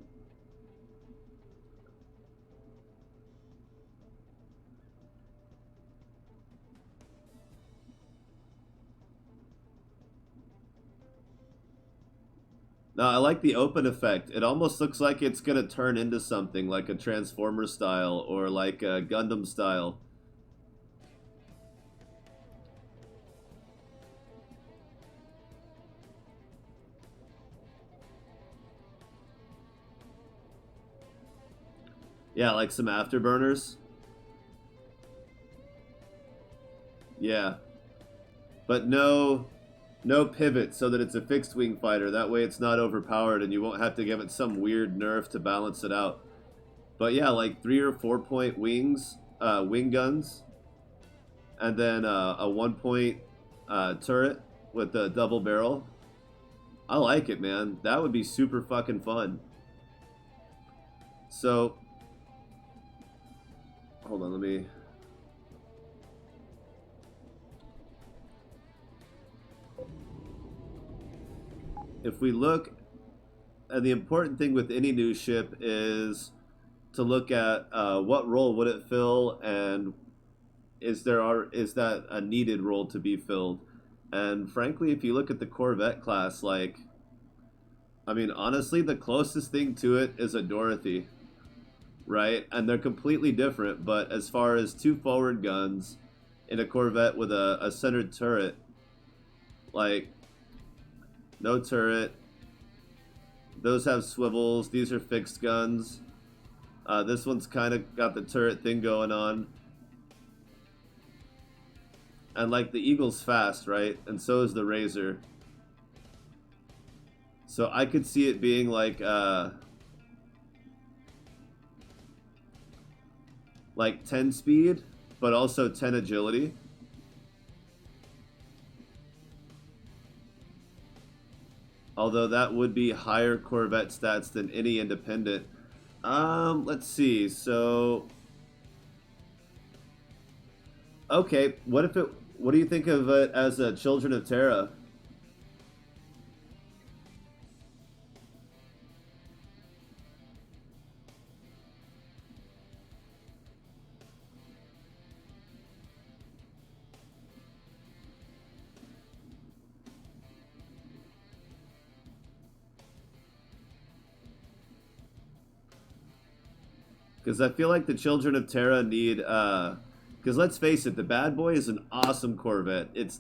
I like the open effect. It almost looks like it's gonna turn into something like a Transformer style or like a Gundam style. Yeah, like some afterburners. Yeah, but no pivot so that it's a fixed wing fighter. That way it's not overpowered and you won't have to give it some weird nerf to balance it out. But yeah, like 3 or 4 point wings, wing guns, and then a 1 point turret with a double barrel. I like it, man. That would be super fucking fun. So, hold on, let me... If we look, and the important thing with any new ship is to look at what role would it fill, and is that a needed role to be filled? And frankly, if you look at the Corvette class, like, I mean, honestly, the closest thing to it is a Dorothy, right? And they're completely different, but as far as 2 forward guns in a Corvette with a centered turret, like, no turret. Those have swivels. These are fixed guns. This one's kind of got the turret thing going on. And like the Eagle's fast, right? And so is the Razor. So I could see it being like 10 speed, but also 10 agility. Although that would be higher Corvette stats than any independent. Let's see. So, okay, what do you think of it as a Children of Terra? Because I feel like the Children of Terra need, because let's face it, the Bad Boy is an awesome Corvette. It's,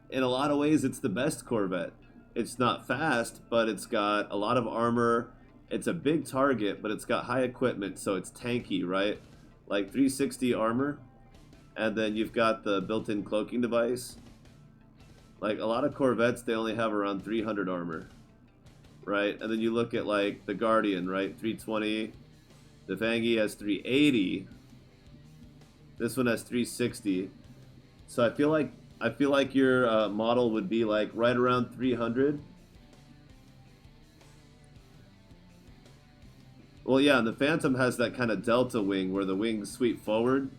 in a lot of ways, it's the best Corvette. It's not fast, but it's got a lot of armor. it's a big target, but it's got high equipment, so it's tanky, right? Like 360 armor, and then you've got the built-in cloaking device. Like a lot of Corvettes, they only have around 300 armor, right? And then you look at like the Guardian, right? 320. The Venghi has 380. This one has 360. So I feel like your model would be like right around 300. Well, yeah, and the Phantom has that kind of delta wing where the wings sweep forward.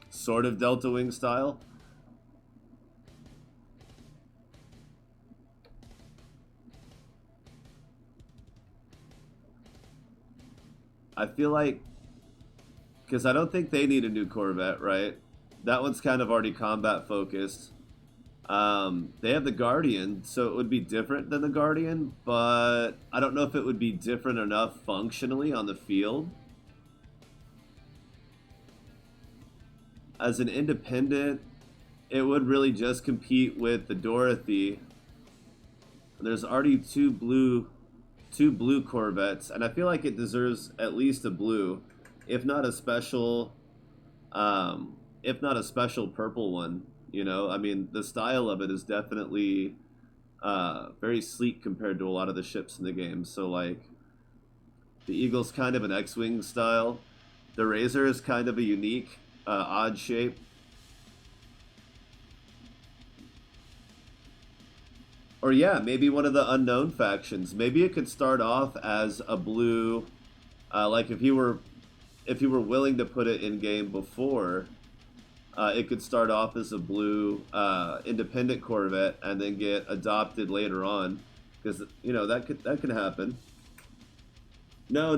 Sort of delta wing style. I feel like, because I don't think they need a new Corvette, right? That one's kind of already combat focused. They have the Guardian, so it would be different than the Guardian, but I don't know if it would be different enough functionally on the field. As an independent, it would really just compete with the Dorothy. There's already two blue Corvettes, and I feel like it deserves at least a blue, if not a special purple one. You know, I mean, the style of it is definitely very sleek compared to a lot of the ships in the game. So like, the Eagle's kind of an X-wing style. The Razor is kind of a unique, odd shape. Or yeah, maybe one of the unknown factions. Maybe it could start off as a blue, like if you were willing to put it in game before, it could start off as a blue independent Corvette and then get adopted later on, because you know that could happen. No.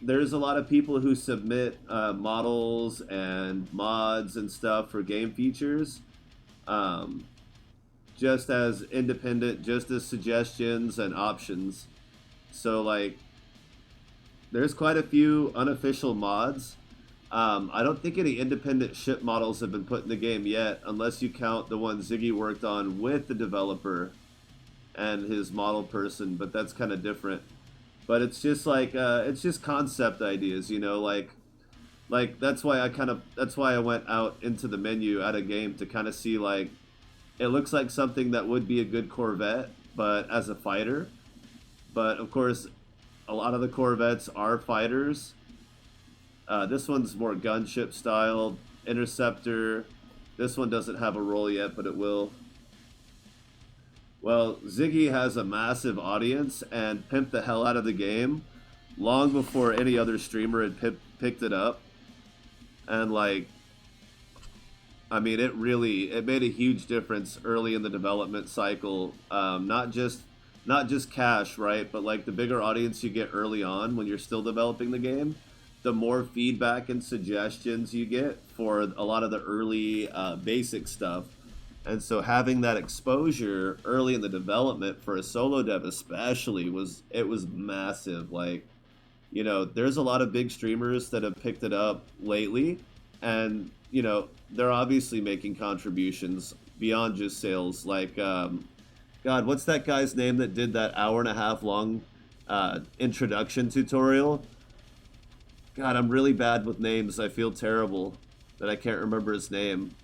There's a lot of people who submit models and mods and stuff for game features. Just as independent, just as suggestions and options. So like, there's quite a few unofficial mods. I don't think any independent ship models have been put in the game yet, unless you count the one Ziggy worked on with the developer and his model person, but that's kind of different. But it's just like, it's just concept ideas, you know, like that's why I went out into the menu at a game to kind of see like, it looks like something that would be a good Corvette, but as a fighter. But of course, a lot of the Corvettes are fighters. This one's more gunship style, interceptor. This one doesn't have a role yet, but it will. Well, Ziggy has a massive audience and pimped the hell out of the game long before any other streamer had picked it up. And like, I mean, it made a huge difference early in the development cycle. Not just cash, right? But like the bigger audience you get early on when you're still developing the game, the more feedback and suggestions you get for a lot of the early basic stuff. And so having that exposure early in the development for a solo dev especially was massive. Like, you know, there's a lot of big streamers that have picked it up lately, and you know, they're obviously making contributions beyond just sales. Like, God, what's that guy's name that did that hour-and-a-half long introduction tutorial? God, I'm really bad with names. I feel terrible that I can't remember his name.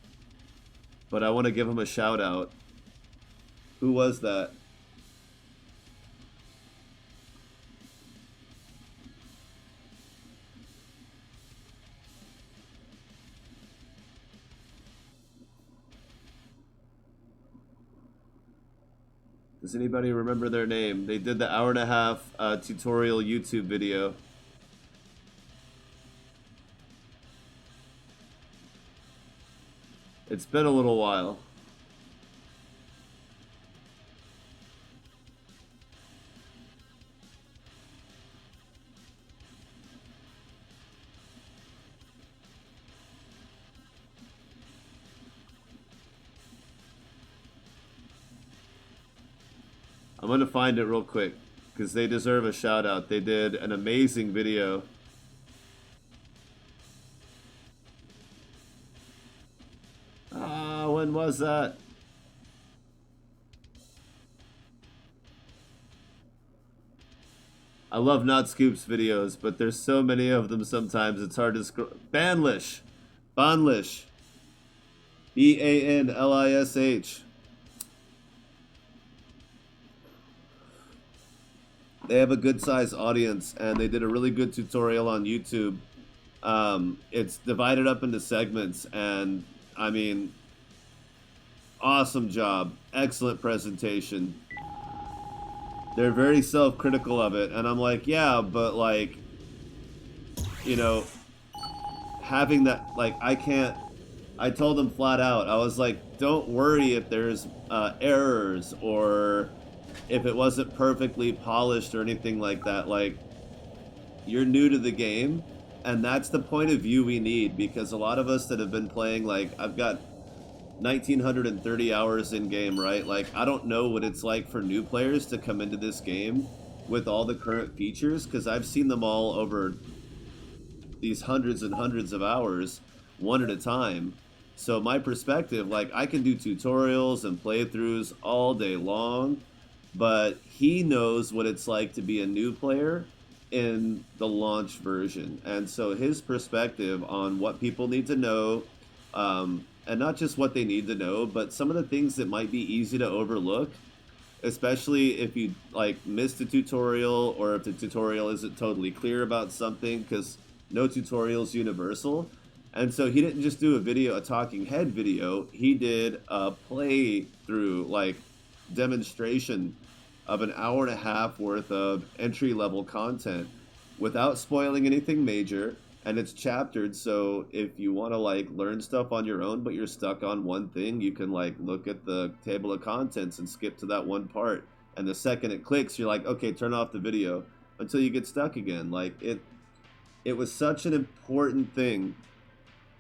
But I want to give him a shout out. Who was that? Does anybody remember their name? They did the hour-and-a-half tutorial YouTube video. It's been a little while. I'm going to find it real quick because they deserve a shout out. They did an amazing video. When was that? I love Not Scoop's videos, but there's so many of them sometimes it's hard to scroll. Banlish. Banlish. Banlish. They have a good sized audience and they did a really good tutorial on YouTube. It's divided up into segments and I mean, awesome job. Excellent presentation. They're very self-critical of it and I'm like, yeah, but like, you know, having that, like, I told them flat out, I was like, don't worry if there's errors or if it wasn't perfectly polished or anything like that. Like, you're new to the game and that's the point of view we need, because a lot of us that have been playing, like, I've got 1930 hours in game, right? Like, I don't know what it's like for new players to come into this game with all the current features, because I've seen them all over these hundreds and hundreds of hours, one at a time. So my perspective, like, I can do tutorials and playthroughs all day long, but he knows what it's like to be a new player in the launch version. And so his perspective on what people need to know, and not just what they need to know, but some of the things that might be easy to overlook, especially if you like missed a tutorial or if the tutorial isn't totally clear about something, because no tutorial is universal. And so he didn't just do a talking head video, he did a playthrough, like demonstration of an hour and a half worth of entry level content without spoiling anything major. And it's chaptered, so if you want to like learn stuff on your own but you're stuck on one thing, you can like look at the table of contents and skip to that one part, and the second it clicks you're like, okay, turn off the video until you get stuck again. Like, it was such an important thing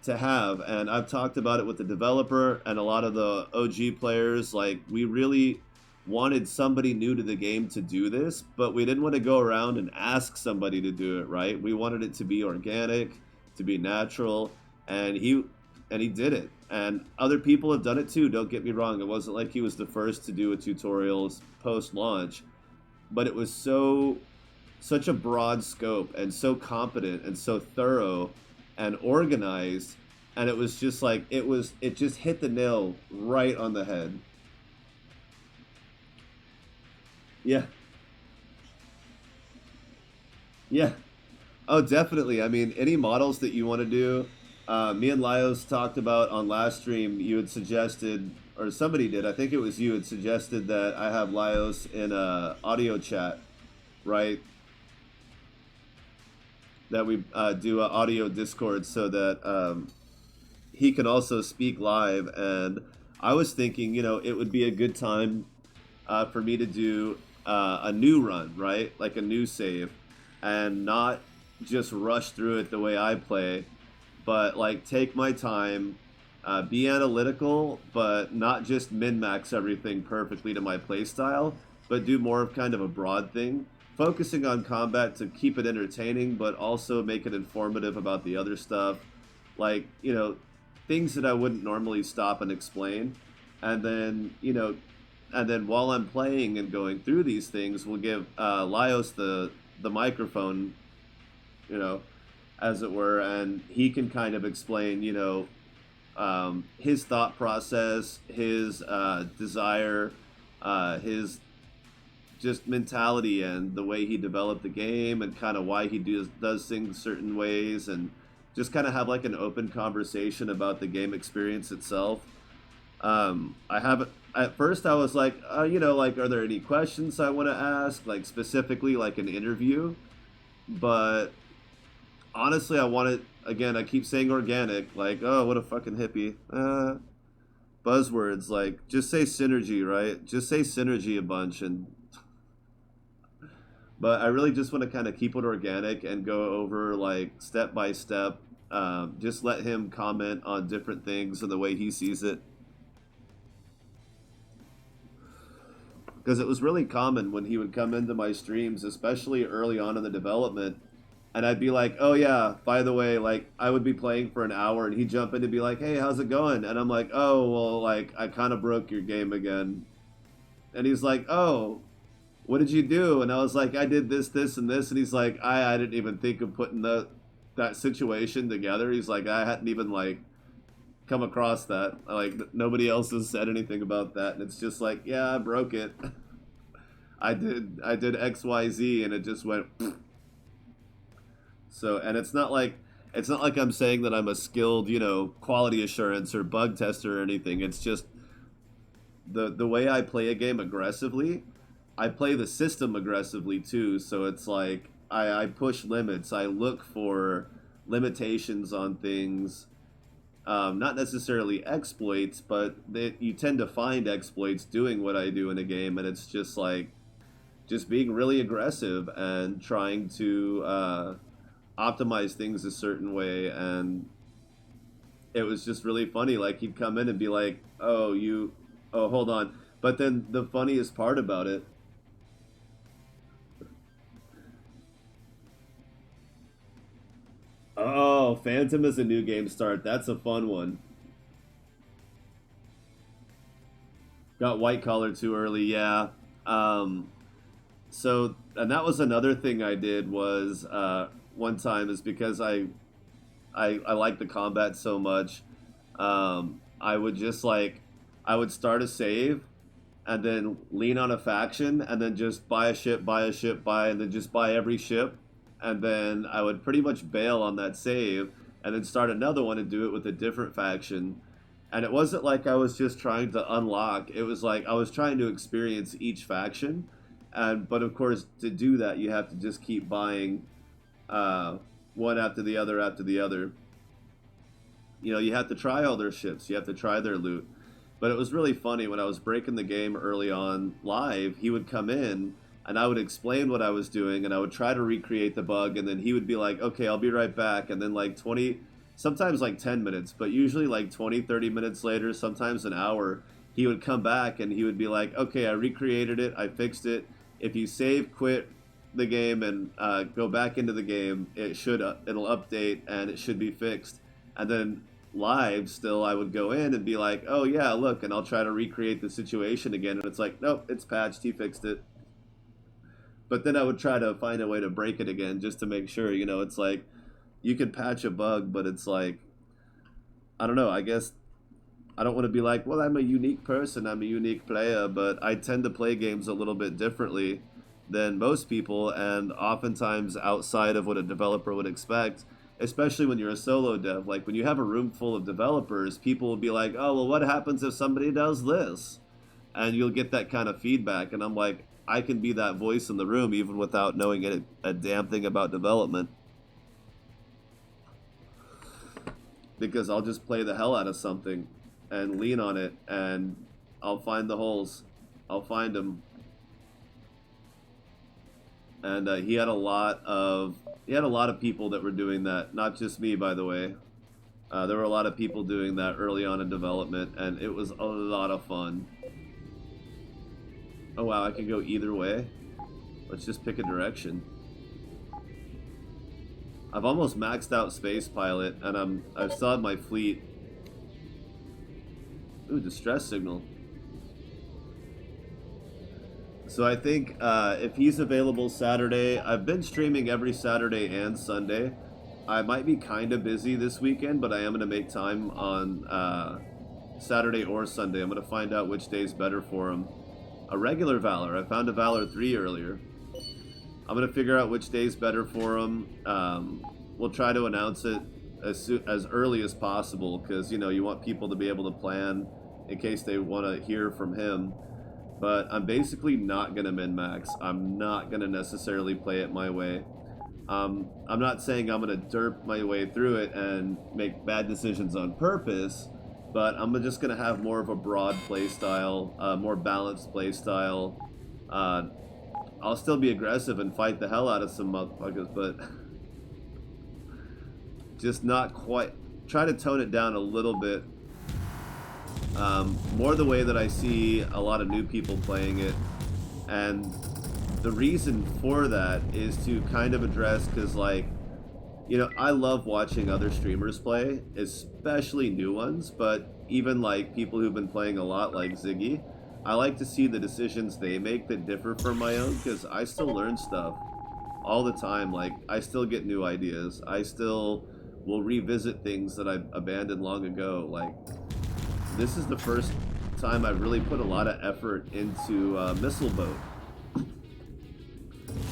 to have, and I've talked about it with the developer and a lot of the OG players. Like, we really wanted somebody new to the game to do this, but we didn't want to go around and ask somebody to do it, right? We wanted it to be organic, to be natural, and he did it. And other people have done it too, don't get me wrong. It wasn't like he was the first to do a tutorials post-launch, but it was such a broad scope and so competent and so thorough and organized, and it was just like, it just hit the nail right on the head. Yeah. Yeah. Oh, definitely. I mean, any models that you want to do. Me and Lyos talked about on last stream, you had suggested, or somebody did, I think it was you, had suggested that I have Lyos in a audio chat, right? That we do an audio Discord so that he can also speak live. And I was thinking, it would be a good time for me to do a new run, right? Like a new save, and not just rush through it the way I play, but like take my time, be analytical, but not just min-max everything perfectly to my playstyle, but do more of kind of a broad thing, focusing on combat to keep it entertaining, but also make it informative about the other stuff, like, things that I wouldn't normally stop and explain. And then, while I'm playing and going through these things, we'll give Lyos the microphone, as it were, and he can kind of explain, his thought process, his desire, his just mentality and the way he developed the game and kind of why he does things certain ways, and just kind of have like an open conversation about the game experience itself. At first I was like, like, are there any questions I want to ask, like specifically like an interview? But honestly, I wanted, again, I keep saying organic, like, oh, what a fucking hippie. Buzzwords, like, just say synergy, right? Just say synergy a bunch. But I really just want to kind of keep it organic and go over like step by step. Just let him comment on different things and the way he sees it. Because it was really common when he would come into my streams, especially early on in the development, and I'd be like, oh yeah, by the way, like, I would be playing for an hour and he'd jump in and be like, hey, how's it going? And I'm like, oh, well, like, I kind of broke your game again. And he's like, oh, what did you do? And I was like, I did this, this, and this. And he's like, I didn't even think of putting that situation together. He's like, I hadn't even like come across that. Like nobody else has said anything about that. And it's just like, yeah, I broke it. I did X, Y, Z, and it just went. So, and it's not like I'm saying that I'm a skilled, quality assurance or bug tester or anything. It's just the way I play a game aggressively. I play the system aggressively too. So it's like I push limits. I look for limitations on things. Not necessarily exploits, but you tend to find exploits doing what I do in a game, and it's just like just being really aggressive and trying to optimize things a certain way. And it was just really funny. Like he'd come in and be like, oh, hold on. But then the funniest part about it, oh, Phantom is a new game start. That's a fun one. Got white collar too early, yeah. So, and that was another thing I did was one time is because I like the combat so much. I would just like I would start a save and then lean on a faction and then just buy a ship, and then just buy every ship, and then I would pretty much bail on that save and then start another one and do it with a different faction. And it wasn't like I was just trying to unlock. It was like I was trying to experience each faction. But of course, to do that, you have to just keep buying one after the other after the other. You have to try all their ships. You have to try their loot. But it was really funny when I was breaking the game early on live. He would come in and I would explain what I was doing and I would try to recreate the bug, and then he would be like, okay, I'll be right back. And then like 20, sometimes like 10 minutes, but usually like 20, 30 minutes later, sometimes an hour, he would come back and he would be like, okay, I recreated it, I fixed it. If you save, quit the game, and go back into the game, it'll update and it should be fixed. And then live still, I would go in and be like, oh yeah, look, and I'll try to recreate the situation again, and it's like, nope, it's patched, he fixed it. But then I would try to find a way to break it again just to make sure. It's like you can patch a bug, but it's like, I don't know, I guess I don't want to be like, well, I'm a unique person, I'm a unique player, but I tend to play games a little bit differently than most people, and oftentimes outside of what a developer would expect, especially when you're a solo dev. Like when you have a room full of developers, people will be like, oh, well, what happens if somebody does this? And you'll get that kind of feedback, and I'm like, I can be that voice in the room even without knowing a damn thing about development. Because I'll just play the hell out of something and lean on it, and I'll find the holes. I'll find them. And he had a lot of people that were doing that. Not just me, by the way. There were a lot of people doing that early on in development, and it was a lot of fun. Oh wow, I can go either way. Let's just pick a direction. I've almost maxed out Space Pilot, and I've still had my fleet. Ooh, distress signal. So I think if he's available Saturday, I've been streaming every Saturday and Sunday. I might be kind of busy this weekend, but I am going to make time on Saturday or Sunday. I'm going to find out which day's better for him. A regular Valor. I found a Valor 3 earlier. I'm going to figure out which day's better for him. We'll try to announce it as early as possible, because, you want people to be able to plan in case they want to hear from him. But I'm basically not going to min-max. I'm not going to necessarily play it my way. I'm not saying I'm going to derp my way through it and make bad decisions on purpose, but I'm just going to have more of a broad playstyle, more balanced playstyle. I'll still be aggressive and fight the hell out of some motherfuckers, but just not quite. Try to tone it down a little bit. More the way that I see a lot of new people playing it. And the reason for that is to kind of address, because I love watching other streamers play, especially new ones, but even like people who've been playing a lot like Ziggy. I like to see the decisions they make that differ from my own, because I still learn stuff all the time. Like, I still get new ideas. I still will revisit things that I abandoned long ago. Like, this is the first time I've really put a lot of effort into missile boat.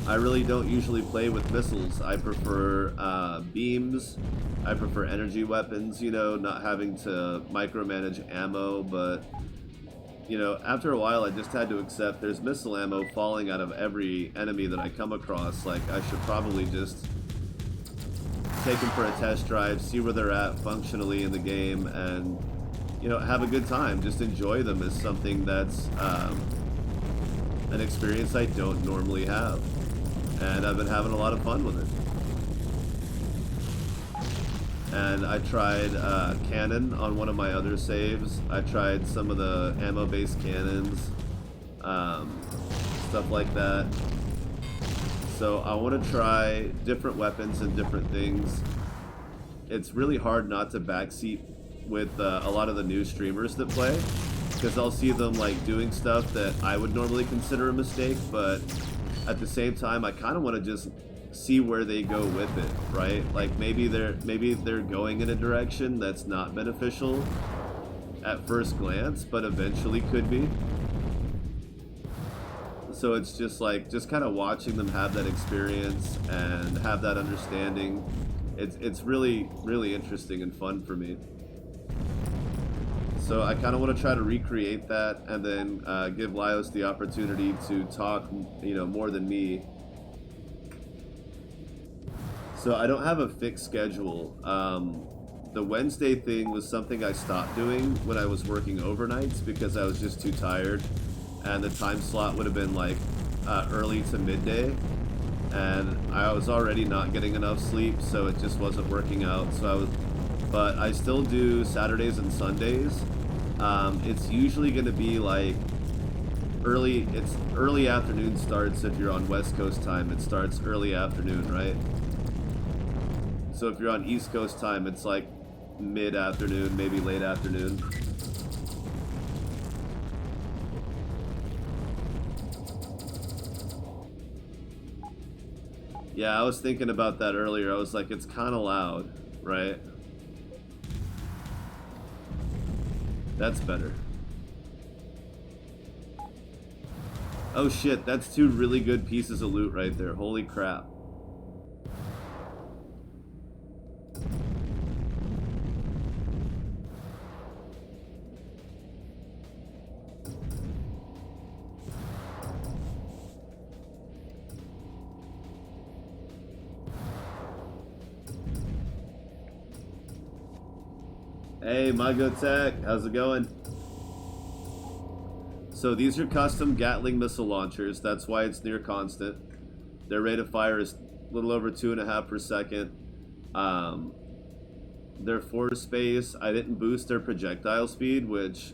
I really don't usually play with missiles. I prefer beams. I prefer energy weapons, you know, not having to micromanage ammo, but, you know, after a while I just had to accept there's missile ammo falling out of every enemy that I come across. Like, I should probably just take them for a test drive, see where they're at functionally in the game, and, you know, have a good time. Just enjoy them as something that's an experience I don't normally have. And I've been having a lot of fun with it. And I tried cannon on one of my other saves. I tried some of the ammo-based cannons, stuff like that. So I want to try different weapons and different things. It's really hard not to backseat with a lot of the new streamers that play, because I'll see them like doing stuff that I would normally consider a mistake, but at the same time, I kind of want to just see where they go with it, right? Like, maybe they're going in a direction that's not beneficial at first glance, but eventually could be. So it's just like, just kind of watching them have that experience and have that understanding. It's really, really interesting and fun for me. So I kind of want to try to recreate that, and then give Laios the opportunity to talk, you know, more than me. So I don't have a fixed schedule. The Wednesday thing was something I stopped doing when I was working overnights because I was just too tired, and the time slot would have been like early to midday, and I was already not getting enough sleep, so it just wasn't working out. But I still do Saturdays and Sundays. It's usually going to be like early afternoon starts. If you're on West Coast time, it starts early afternoon, right? So if you're on East Coast time, it's like mid-afternoon, maybe late afternoon. Yeah, I was thinking about that earlier. I was like, it's kind of loud, right? That's better. Oh shit, that's two really good pieces of loot right there. Holy crap. Hey, Magotech, how's it going? So these are custom Gatling missile launchers. That's why it's near constant. Their rate of fire is a little over 2.5 per second. Their force space, I didn't boost their projectile speed, which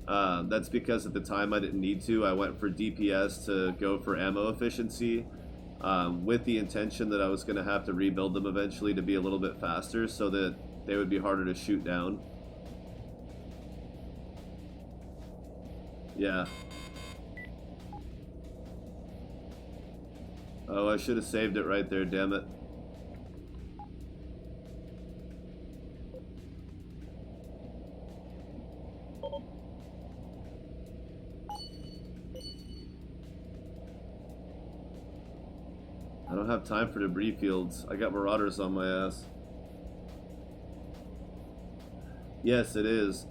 that's because at the time I didn't need to. I went for DPS to go for ammo efficiency, with the intention that I was going to have to rebuild them eventually to be a little bit faster so that they would be harder to shoot down. Yeah. Oh, I should have saved it right there, damn it. I don't have time for debris fields. I got marauders on my ass. Yes, it is.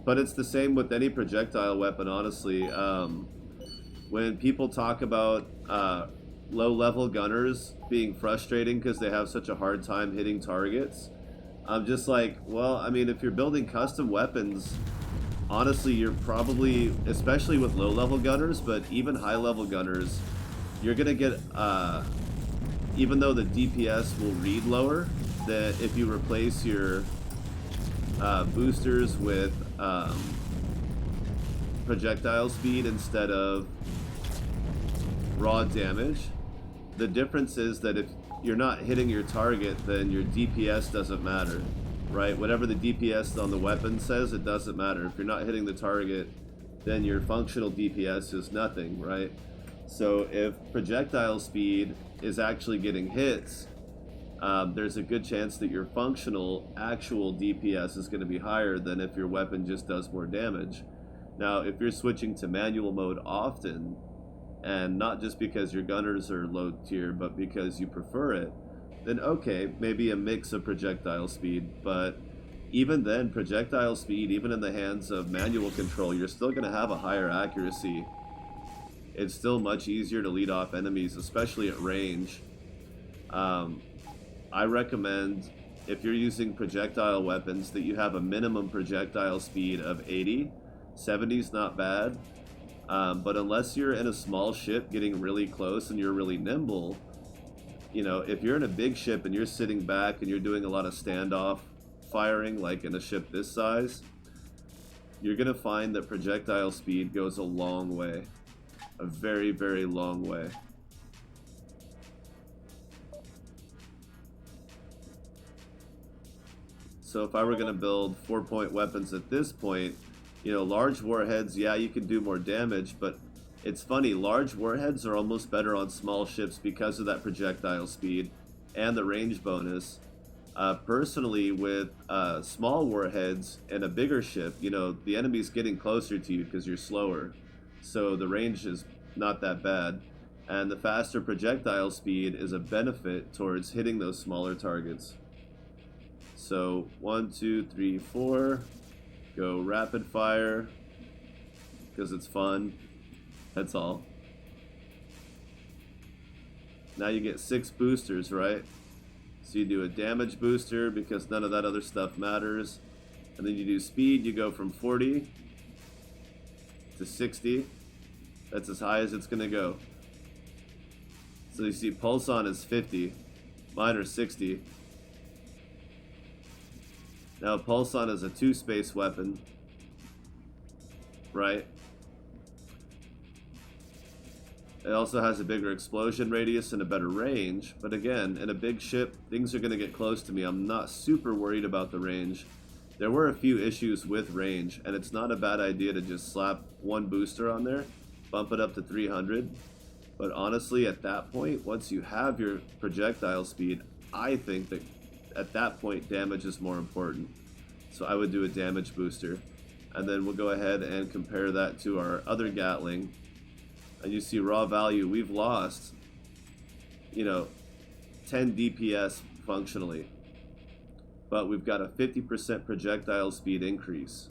But it's the same with any projectile weapon, honestly. When people talk about low-level gunners being frustrating because they have such a hard time hitting targets, I'm just like, well, I mean, if you're building custom weapons, honestly, you're probably, especially with low-level gunners, but even high-level gunners, you're going to get, even though the DPS will read lower, that if you replace your boosters with projectile speed instead of raw damage, the difference is that if you're not hitting your target, then your DPS doesn't matter, right? Whatever the DPS on the weapon says, it doesn't matter. If you're not hitting the target, then your functional DPS is nothing, right? So if projectile speed is actually getting hits, there's a good chance that your functional actual DPS is going to be higher than if your weapon just does more damage. Now, if you're switching to manual mode often, and not just because your gunners are low tier, but because you prefer it, then okay, maybe a mix of projectile speed, but even then, projectile speed, even in the hands of manual control, you're still going to have a higher accuracy. It's still much easier to lead off enemies, especially at range. I recommend, if you're using projectile weapons, that you have a minimum projectile speed of 80. 70 is not bad, but unless you're in a small ship getting really close and you're really nimble, you know, if you're in a big ship and you're sitting back and you're doing a lot of standoff firing, like in a ship this size, you're going to find that projectile speed goes a long way. A very, very long way. So if I were going to build 4-point weapons at this point, you know, large warheads, yeah, you can do more damage, but it's funny, large warheads are almost better on small ships because of that projectile speed and the range bonus. Personally, with small warheads and a bigger ship, you know, the enemy's getting closer to you because you're slower, so the range is not that bad, and the faster projectile speed is a benefit towards hitting those smaller targets. So 1, 2, 3, 4, go rapid fire because it's fun. That's all. Now you get 6 boosters, right? So you do a damage booster because none of that other stuff matters, and then you do speed. You go from 40 to 60. That's as high as it's gonna go. So you see pulse on is 50, mine are 60. Now pulse on is a 2-space weapon, right? It also has a bigger explosion radius and a better range, but again, in a big ship, things are going to get close to me. I'm not super worried about the range. There were a few issues with range, and it's not a bad idea to just slap 1 booster on there, bump it up to 300, but honestly, at that point, once you have your projectile speed, I think that at that point, damage is more important. So I would do a damage booster, and then we'll go ahead and compare that to our other Gatling. And you see raw value, we've lost, you know, 10 DPS functionally, but we've got a 50% projectile speed increase.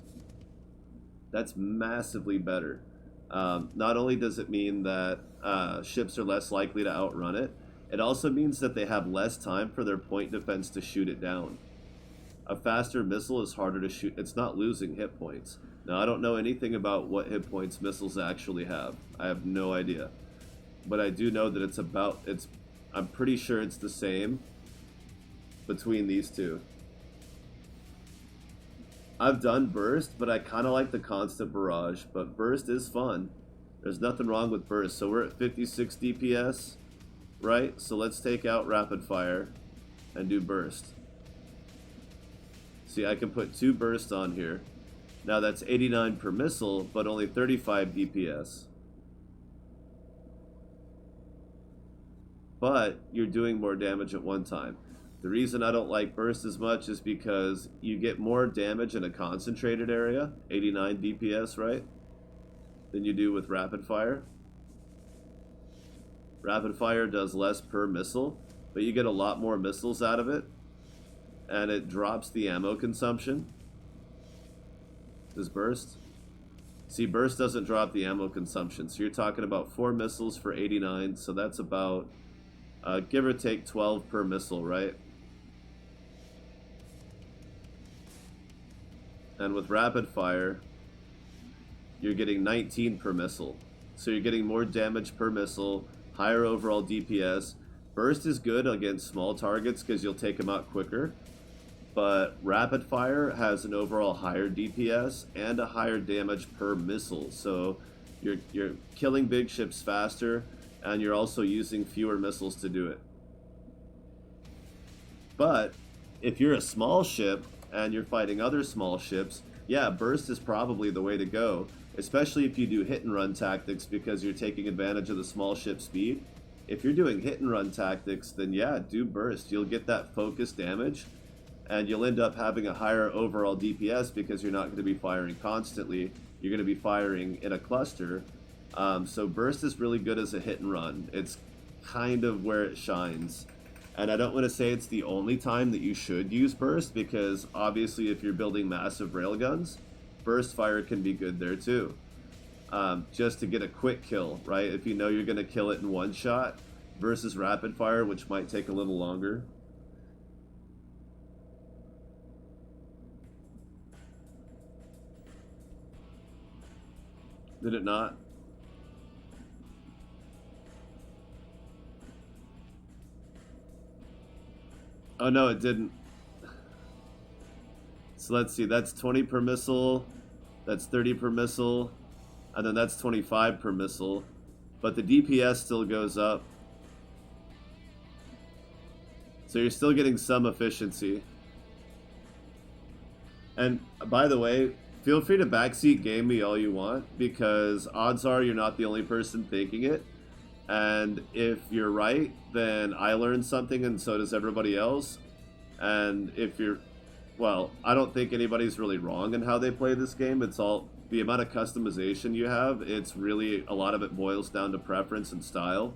That's massively better. Not only does it mean that ships are less likely to outrun it, it also means that they have less time for their point defense to shoot it down. A faster missile is harder to shoot. It's not losing hit points. Now, I don't know anything about what hit points missiles actually have. I have no idea. But I do know that I'm pretty sure it's the same between these two. I've done burst, but I kind of like the constant barrage, but burst is fun. There's nothing wrong with burst. So we're at 56 DPS, right? So let's take out rapid fire and do burst. See, I can put 2 bursts on here. Now that's 89 per missile, but only 35 DPS. But you're doing more damage at one time. The reason I don't like burst as much is because you get more damage in a concentrated area, 89 DPS, right? Than you do with rapid fire. Rapid fire does less per missile, but you get a lot more missiles out of it, and it drops the ammo consumption. Does burst? See, burst doesn't drop the ammo consumption, so you're talking about 4 missiles for 89, so that's about, give or take 12 per missile, right? And with rapid fire, you're getting 19 per missile. So you're getting more damage per missile, higher overall DPS. Burst is good against small targets because you'll take them out quicker. But rapid fire has an overall higher DPS and a higher damage per missile. So you're killing big ships faster, and you're also using fewer missiles to do it. But if you're a small ship and you're fighting other small ships, yeah, burst is probably the way to go. especially if you do hit and run tactics because you're taking advantage of the small ship speed. If you're doing hit and run tactics, then yeah, do burst. You'll get that focus damage, and you'll end up having a higher overall DPS because you're not going to be firing constantly. You're going to be firing in a cluster. So burst is really good as a hit and run. It's kind of where it shines. And I don't want to say it's the only time that you should use burst, because obviously if you're building massive railguns, burst fire can be good there too. Just to get a quick kill, right? If you know you're going to kill it in one shot versus rapid fire, which might take a little longer. Did it not? Oh no, it didn't. So let's see, that's 20 per missile, that's 30 per missile, and then that's 25 per missile. But the DPS still goes up. So you're still getting some efficiency. And by the way, feel free to backseat game me all you want, because odds are you're not the only person thinking it. And if you're right, then I learned something and so does everybody else. And if you're, well, I don't think anybody's really wrong in how they play this game. It's all the amount of customization you have. It's really, a lot of it boils down to preference and style.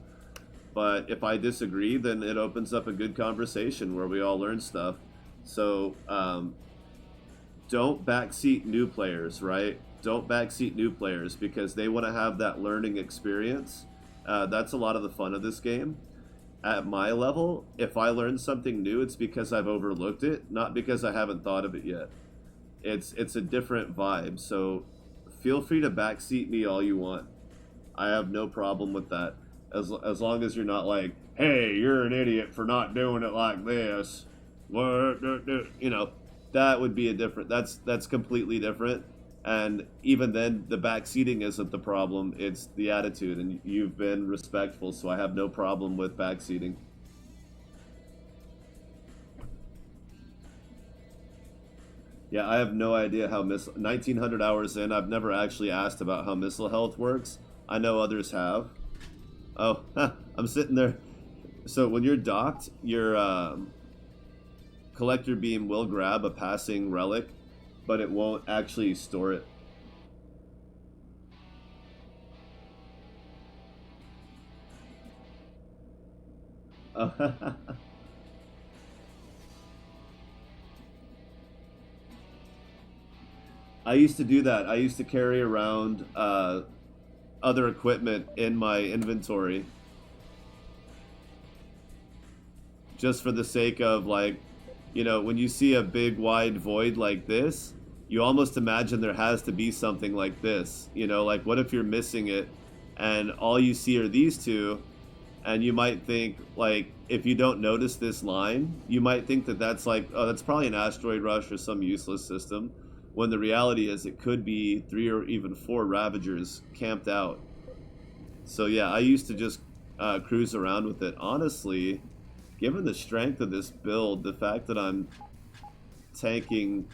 But if I disagree, then it opens up a good conversation where we all learn stuff. So don't backseat new players, right? Don't backseat new players, because they want to have that learning experience. That's a lot of the fun of this game. At my level, if I learn something new, it's because I've overlooked it, not because I haven't thought of it yet. It's a different vibe, so feel free to backseat me all you want. I have no problem with that, as long as you're not like, hey, you're an idiot for not doing it like this. What? You know, that would be a different. That's completely different. And even then, the backseating isn't the problem, it's the attitude, and you've been respectful, so I have no problem with backseating. Yeah, I have no idea how 1900 hours in, I've never actually asked about how missile health works. I know others have. Oh, I'm sitting there. So when you're docked, your collector beam will grab a passing relic, but it won't actually store it. I used to do that. I used to carry around other equipment in my inventory just for the sake of, like, you know, when you see a big wide void like this, you almost imagine there has to be something like this. You know, like, what if you're missing it and all you see are these two, and you might think, like, if you don't notice this line, you might think that that's like, oh, that's probably an asteroid rush or some useless system, when the reality is it could be 3 or even 4 Ravagers camped out. So yeah, I used to just cruise around with it. Honestly, given the strength of this build, the fact that I'm tanking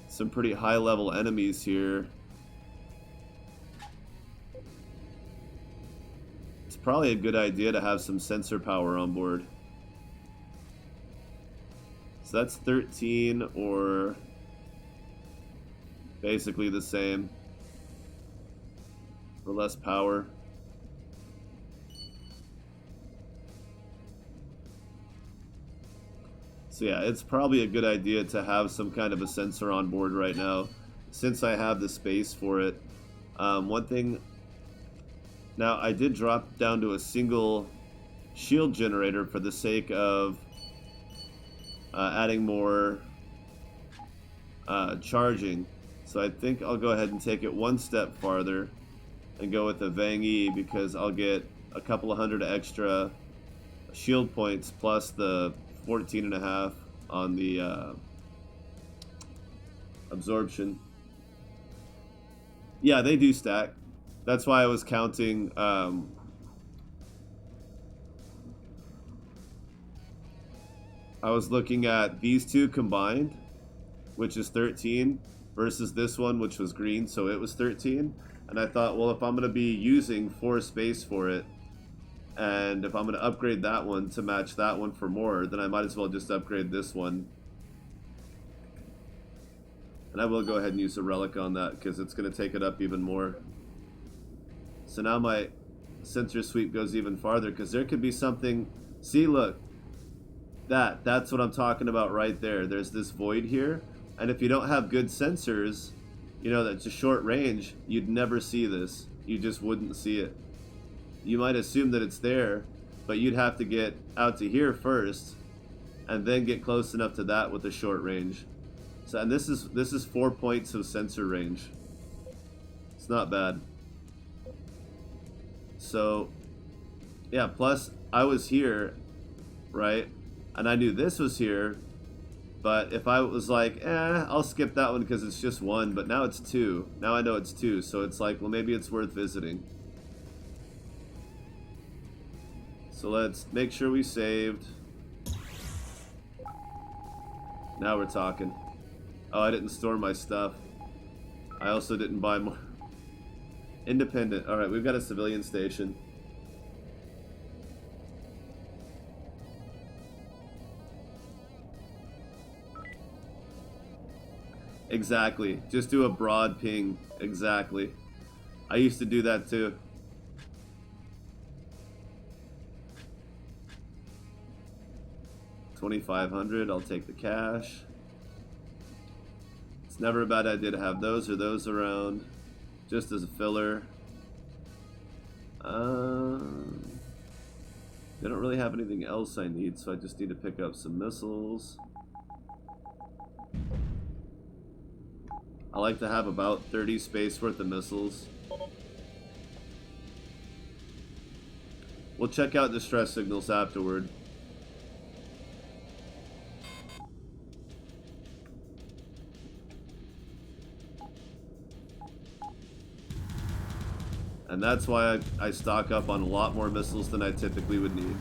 some pretty high level enemies here, it's probably a good idea to have some sensor power on board. So that's 13, or basically the same for less power. So yeah, it's probably a good idea to have some kind of a sensor on board right now, since I have the space for it. One thing, now I did drop down to a single shield generator for the sake of adding more charging. So I think I'll go ahead and take it one step farther and go with the Venghi, because I'll get a couple of hundred extra shield points plus the 14.5 on the absorption. Yeah, they do stack. That's why I was counting. I was looking at these two combined, which is 13 versus this one, which was green, so it was 13. And I thought, well, if I'm going to be using 4 space for it, and if I'm going to upgrade that one to match that one for more, then I might as well just upgrade this one. And I will go ahead and use a relic on that, because it's going to take it up even more. So now my sensor sweep goes even farther, because there could be something... See, look. That's what I'm talking about right there. There's this void here. And if you don't have good sensors, you know, that's a short range, you'd never see this. You just wouldn't see it. You might assume that it's there, but you'd have to get out to here first, and then get close enough to that with a short range. So, and this is 4 points of sensor range. It's not bad. So, yeah, plus I was here, right? And I knew this was here, but if I was like, I'll skip that one because it's just 1, but now it's 2. Now I know it's 2, so it's like, well, maybe it's worth visiting. So let's make sure we saved. Now we're talking. Oh, I didn't store my stuff. I also didn't buy more. Independent. Alright, we've got a civilian station. Exactly. Just do a broad ping. Exactly. I used to do that too. $2,500. I'll take the cash. It's never a bad idea to have those or those around, just as a filler. They don't really have anything else I need, so I just need to pick up some missiles. I like to have about 30 space worth of missiles. We'll check out distress signals afterward. And that's why I stock up on a lot more missiles than I typically would need.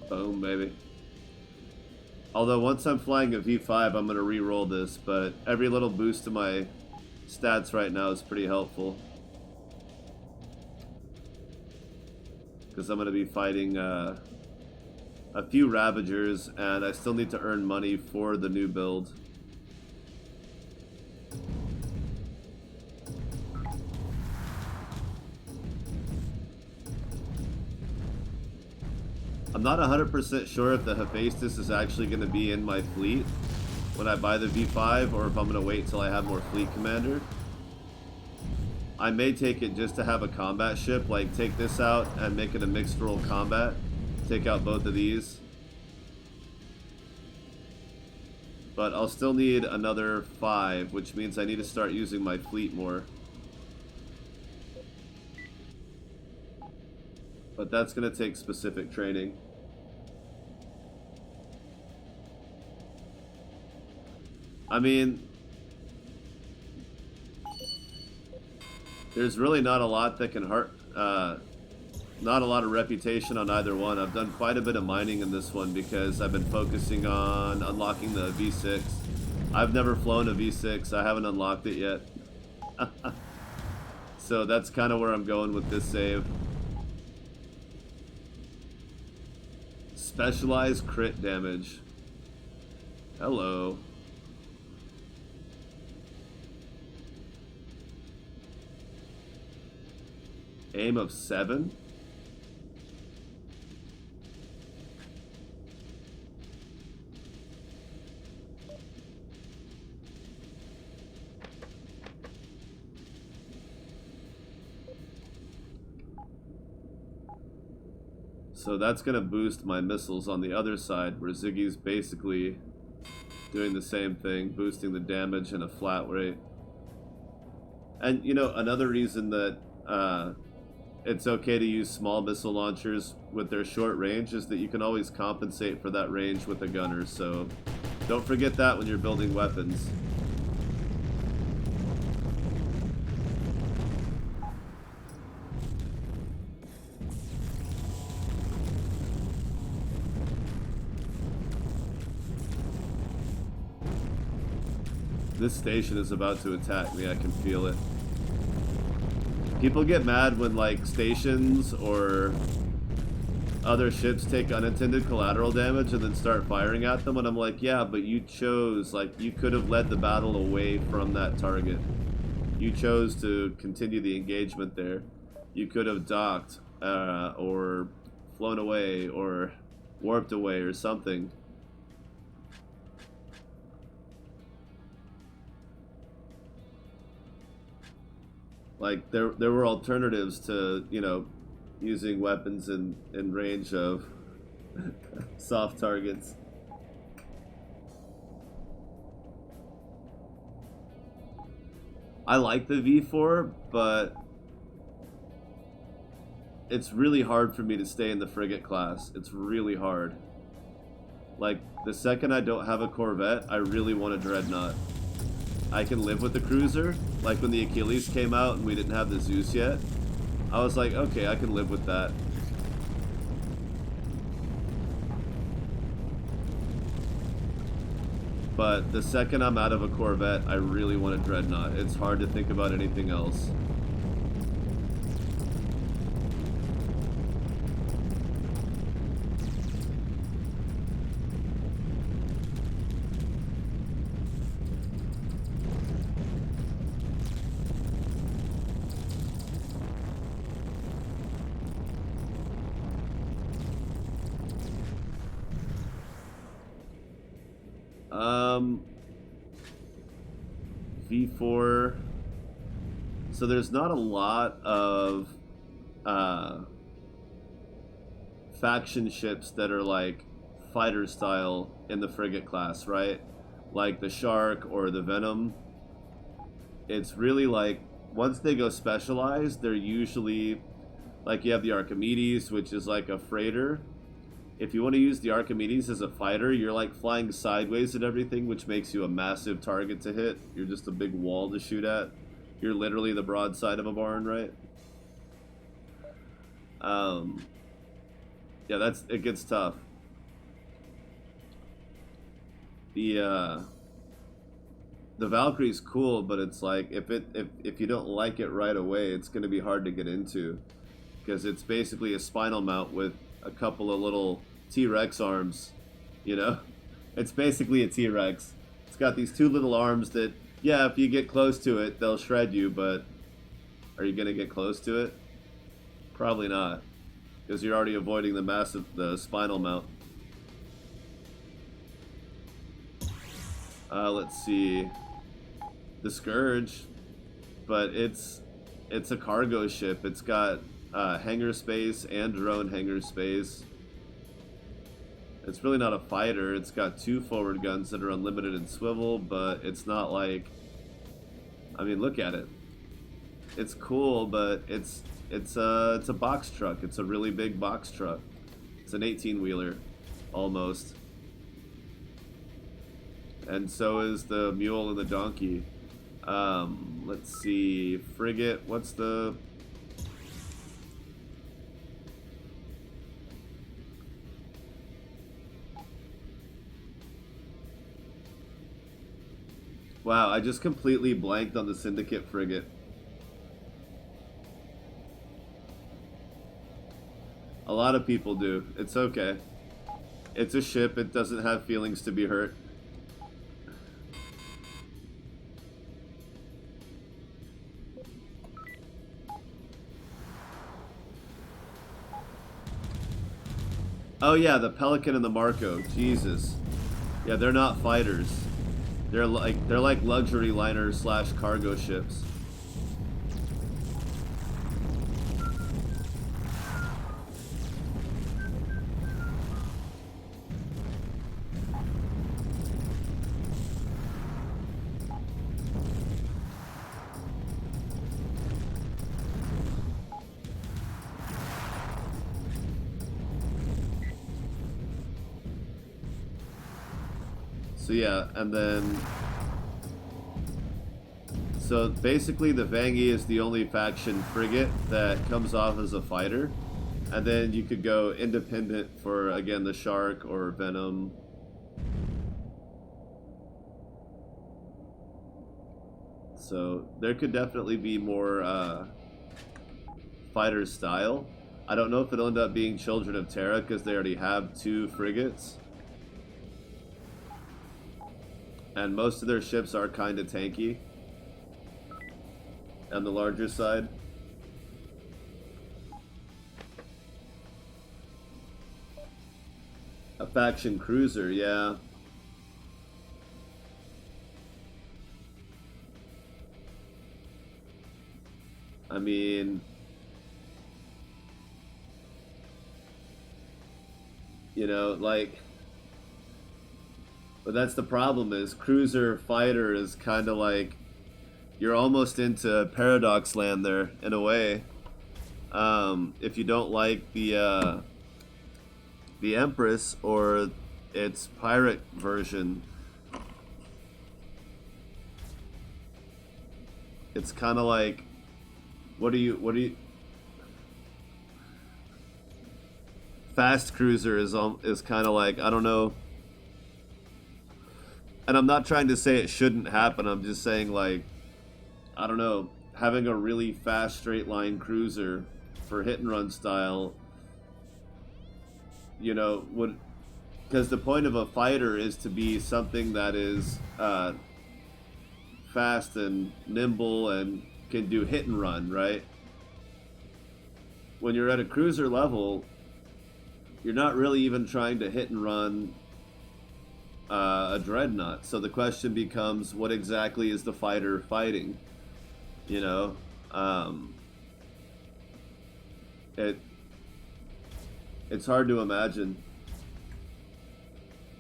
Boom, baby. Although once I'm flying a V5, I'm going to re-roll this, but every little boost to my stats right now is pretty helpful. Because I'm going to be fighting a few Ravagers, and I still need to earn money for the new build. I'm not 100% sure if the Hephaestus is actually going to be in my fleet when I buy the V5, or if I'm going to wait till I have more fleet commander. I may take it just to have a combat ship, like take this out and make it a mixed role combat. Take out both of these. But I'll still need another 5, which means I need to start using my fleet more. But that's going to take specific training. I mean, there's really not a lot that can hurt, not a lot of reputation on either one. I've done quite a bit of mining in this one because I've been focusing on unlocking the V6. I've never flown a V6. I haven't unlocked it yet. So that's kind of where I'm going with this save. Specialized crit damage. Hello. Aim of 7. So that's going to boost my missiles on the other side, where Ziggy's basically doing the same thing, boosting the damage in a flat rate. And, you know, another reason that it's okay to use small missile launchers with their short range is that you can always compensate for that range with a gunner, so don't forget that when you're building weapons. This station is about to attack me, I can feel it. People get mad when, like, stations or other ships take unintended collateral damage and then start firing at them, and I'm like, yeah, but you chose, like, you could have led the battle away from that target. You chose to continue the engagement there. You could have docked, or flown away, or warped away, or something. Like, there were alternatives to, you know, using weapons in range of soft targets. I like the V4, but it's really hard for me to stay in the frigate class. It's really hard. Like, the second I don't have a Corvette, I really want a Dreadnought. I can live with the cruiser. Like when the Achilles came out and we didn't have the Zeus yet, I was like, okay, I can live with that. But the second I'm out of a Corvette, I really want a Dreadnought. It's hard to think about anything else. V4. So there's not a lot of faction ships that are like fighter style in the frigate class, right? Like the Shark or the Venom. It's really like, once they go specialized, they're usually like, you have the Archimedes, which is like a freighter. If you want to use the Archimedes as a fighter, you're like flying sideways at everything, which makes you a massive target to hit. You're just a big wall to shoot at. You're literally the broadside of a barn, right? Yeah, it gets tough. The Valkyrie's cool, but it's like, if you don't like it right away, it's going to be hard to get into, because it's basically a spinal mount with a couple of little T-Rex arms, you know? It's basically a T-Rex. It's got these two little arms that, yeah, if you get close to it, they'll shred you, but are you gonna get close to it? Probably not, because you're already avoiding the spinal mount. Let's see. The Scourge, but it's a cargo ship. It's got hangar space and drone hangar space. It's really not a fighter. It's got 2 forward guns that are unlimited in swivel, but it's not like, I mean, look at it. It's cool, but it's a box truck. It's a really big box truck. It's an 18-wheeler, almost. And so is the mule and the donkey. Let's see, frigate. What's the... Wow, I just completely blanked on the Syndicate frigate. A lot of people do. It's okay. It's a ship. It doesn't have feelings to be hurt. Oh yeah, the Pelican and the Marco. Jesus. Yeah, they're not fighters. They're like luxury liner / cargo ships. So yeah, and then... So basically the Venghi is the only faction frigate that comes off as a fighter. And then you could go independent for, again, the Shark or Venom. So there could definitely be more fighter style. I don't know if it'll end up being Children of Terra because they already have 2 frigates. And most of their ships are kind of tanky on the larger side. A faction cruiser, yeah. I mean, you know, like, but that's the problem is cruiser fighter is kind of like, you're almost into paradox land there in a way. If you don't like the Empress or its pirate version, it's kind of like, what do you? Fast cruiser is kind of like, I don't know. And I'm not trying to say it shouldn't happen. I'm just saying, like, I don't know, having a really fast straight line cruiser for hit and run style, you know, would, because the point of a fighter is to be something that is fast and nimble and can do hit and run, right? When you're at a cruiser level, you're not really even trying to hit and run a dreadnought. So the question becomes, what exactly is the fighter fighting? You know, it's hard to imagine.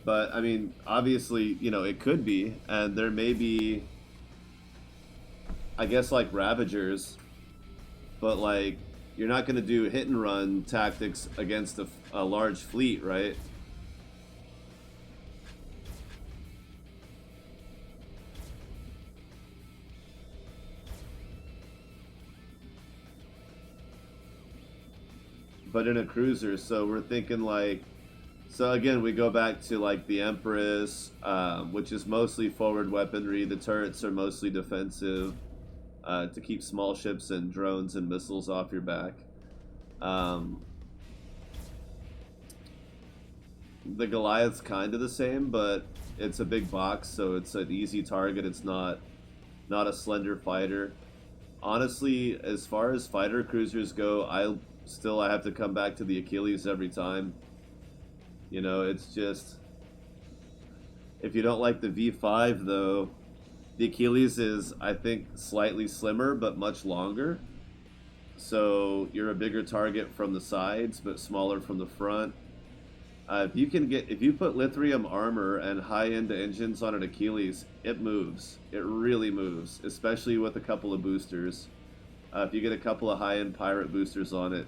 But I mean, obviously, you know, it could be, and there may be, I guess, like Ravagers, but like, you're not going to do hit and run tactics against a large fleet, right? But in a cruiser, so we're thinking like, so again, we go back to like the Empress, which is mostly forward weaponry. The turrets are mostly defensive, to keep small ships and drones and missiles off your back. The Goliath's kind of the same, but it's a big box, so it's an easy target. It's not a slender fighter. Honestly, as far as fighter cruisers go, I have to come back to the Achilles every time. You know, it's just, if you don't like the V5 though, the Achilles is, I think, slightly slimmer but much longer. So you're a bigger target from the sides but smaller from the front. If you put lithium armor and high-end engines on an Achilles, it moves. It really moves, especially with a couple of boosters. If you get a couple of high-end pirate boosters on it,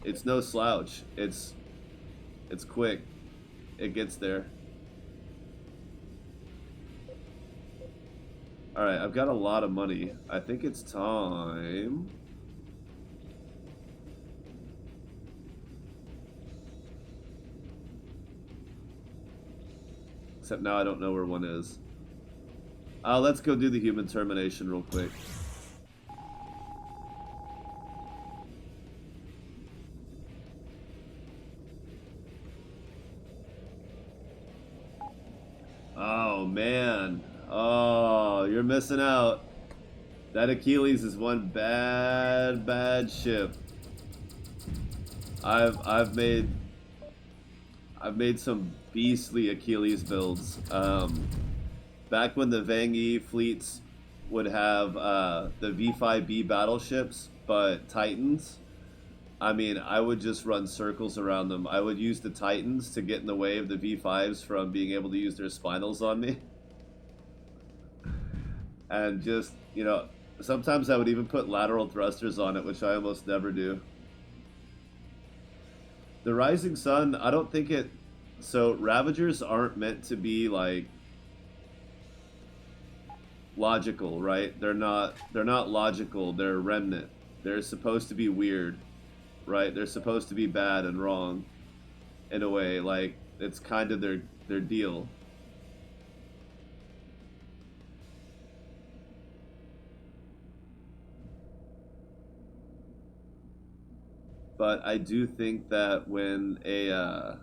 it's no slouch. It's quick. It gets there. Alright, I've got a lot of money. I think it's time. Except now I don't know where one is. Let's go do the human termination real quick. Oh, man. Oh, you're missing out. That Achilles is one bad ship. I've made some beastly Achilles builds. Back when the Venghi fleets would have the V5B battleships, but Titans, I mean, I would just run circles around them. I would use the Titans to get in the way of the V5s from being able to use their spinals on me. And just, you know, sometimes I would even put lateral thrusters on it, which I almost never do. The Rising Sun, I don't think it... So, Ravagers aren't meant to be, like, logical, right? They're not logical. They're remnant. They're supposed to be weird, right? They're supposed to be bad and wrong in a way. Like it's kind of their deal. But I do think that when a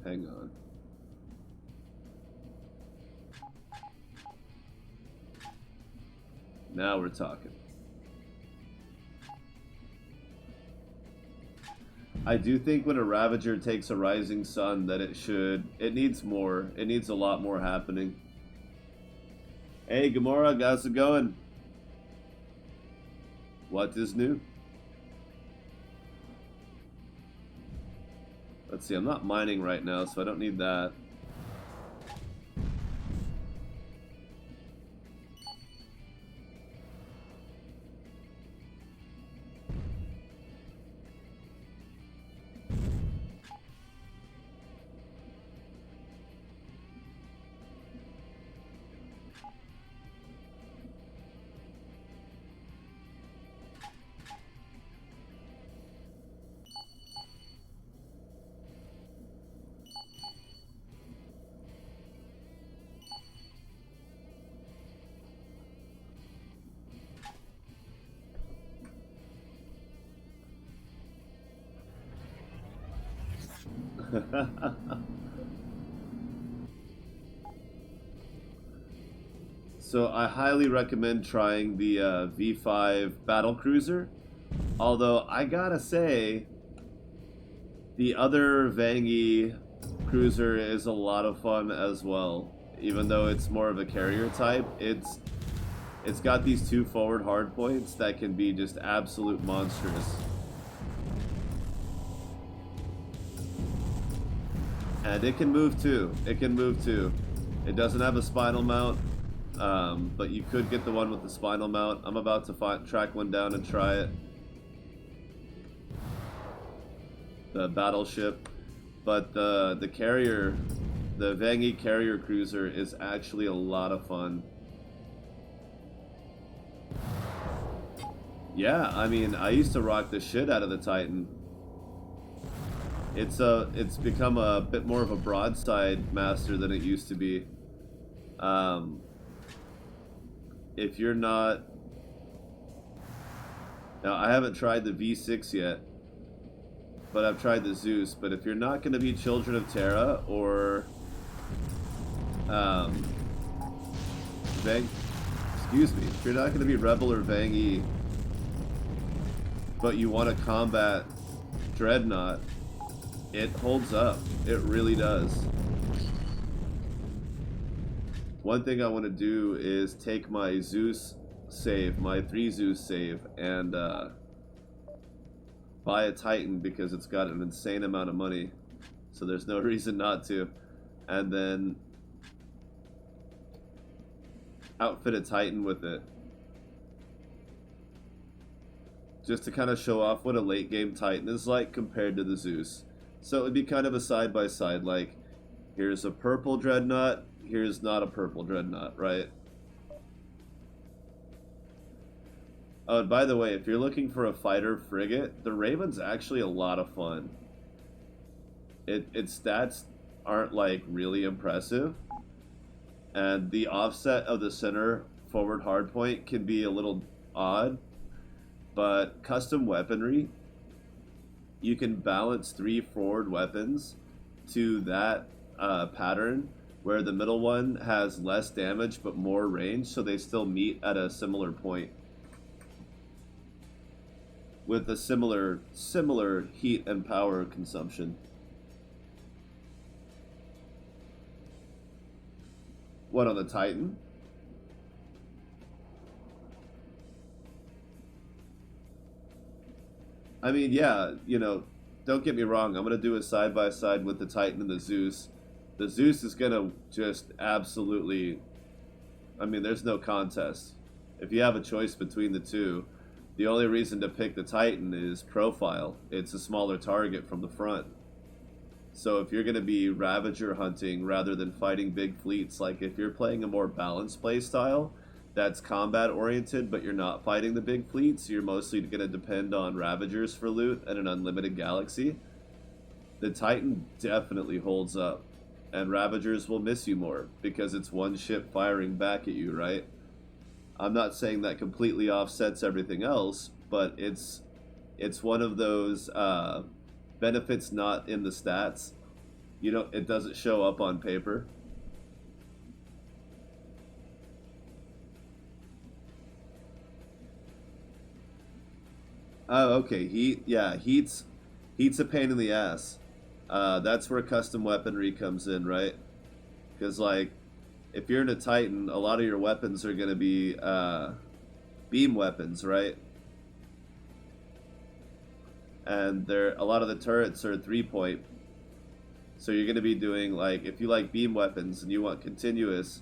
hang on. Now we're talking. I do think when a Ravager takes a Rising Sun that it needs more. It needs a lot more happening. Hey, Gamora, how's it going? What is new? Let's see, I'm not mining right now, so I don't need that. So I highly recommend trying the V5 battle cruiser. Although I gotta say, the other Venghi cruiser is a lot of fun as well. Even though it's more of a carrier type, it's got these two forward hardpoints that can be just absolute monstrous. And it can move too. It can move too. It doesn't have a spinal mount, but you could get the one with the spinal mount. I'm about to track one down and try it. The battleship. But the carrier, the Venghi carrier cruiser is actually a lot of fun. Yeah, I mean, I used to rock the shit out of the Titan. It's become a bit more of a broadside master than it used to be. If you're not... Now, I haven't tried the V6 yet, but I've tried the Zeus. But if you're not going to be Children of Terra or... excuse me. If you're not going to be Rebel or Venghi, but you want to combat Dreadnought, it holds up. It really does. One thing I want to do is take my Zeus save, my 3 Zeus save, and buy a Titan because it's got an insane amount of money. So there's no reason not to. And then outfit a Titan with it. Just to kind of show off what a late game Titan is like compared to the Zeus. So it would be kind of a side-by-side, like, here's a purple Dreadnought, here's not a purple Dreadnought, right? Oh, and by the way, if you're looking for a fighter frigate, the Raven's actually a lot of fun. Its stats aren't, like, really impressive, and the offset of the center forward hardpoint can be a little odd, but custom weaponry, you can balance 3 forward weapons to that pattern where the middle one has less damage but more range, so they still meet at a similar point with a similar heat and power consumption. What, on the Titan? I mean, yeah, you know, don't get me wrong. I'm going to do a side-by-side with the Titan and the Zeus. The Zeus is going to just absolutely... I mean, there's no contest. If you have a choice between the two, the only reason to pick the Titan is profile. It's a smaller target from the front. So if you're going to be Ravager hunting rather than fighting big fleets, like if you're playing a more balanced play style that's combat oriented, but you're not fighting the big fleets, you're mostly going to depend on Ravagers for loot and an unlimited galaxy, the Titan definitely holds up. And Ravagers will miss you more because it's one ship firing back at you, right? I'm not saying that completely offsets everything else, but it's one of those benefits not in the stats. You know, it doesn't show up on paper. Oh, okay. Heat's a pain in the ass. That's where custom weaponry comes in, right? Because like, if you're in a Titan, a lot of your weapons are going to be beam weapons, right? And a lot of the turrets are 3-point. So you're going to be doing, like, if you like beam weapons and you want continuous,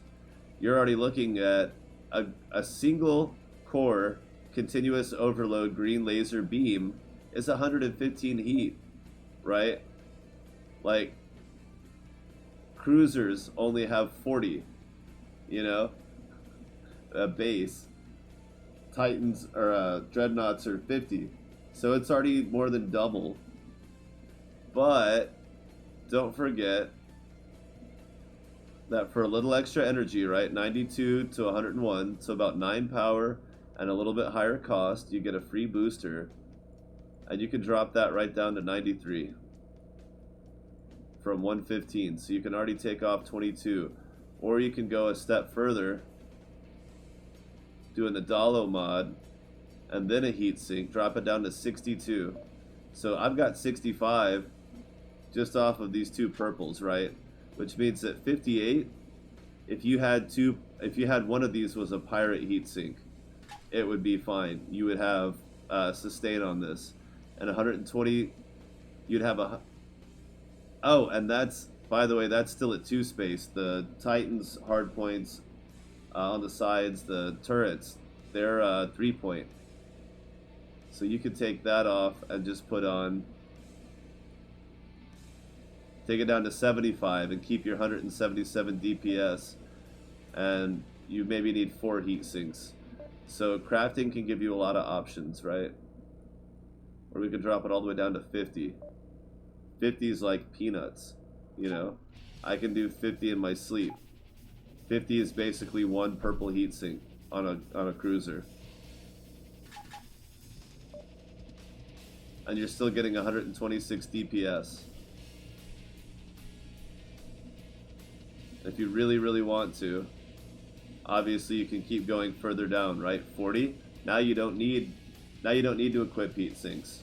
you're already looking at a single core continuous overload green laser beam is 115 heat, right? Like, cruisers only have 40, you know, a base. Titans or dreadnoughts are 50, so it's already more than double. But don't forget that for a little extra energy, right, 92 to 101, so about 9 power and a little bit higher cost, you get a free booster, and you can drop that right down to 93 from 115, so you can already take off 22. Or you can go a step further, do an Adalo mod, and then a heatsink, drop it down to 62. So I've got 65 just off of these two purples, right? Which means that 58, if you had one of these was a pirate heatsink, it would be fine. You would have sustain on this. And 120, you'd have a... Oh, and that's, by the way, that's still at 2 space. The Titans hard points on the sides, the turrets, they're 3-point. So you could take that off and just put on, take it down to 75 and keep your 177 DPS, and you maybe need 4 heat sinks. So crafting can give you a lot of options, right? Or we could drop it all the way down to 50. 50 is like peanuts, you know? I can do 50 in my sleep. 50 is basically 1 purple heatsink on a cruiser. And you're still getting 126 DPS. If you really, really want to, obviously you can keep going further down, right? 40. Now you don't need to equip heat sinks.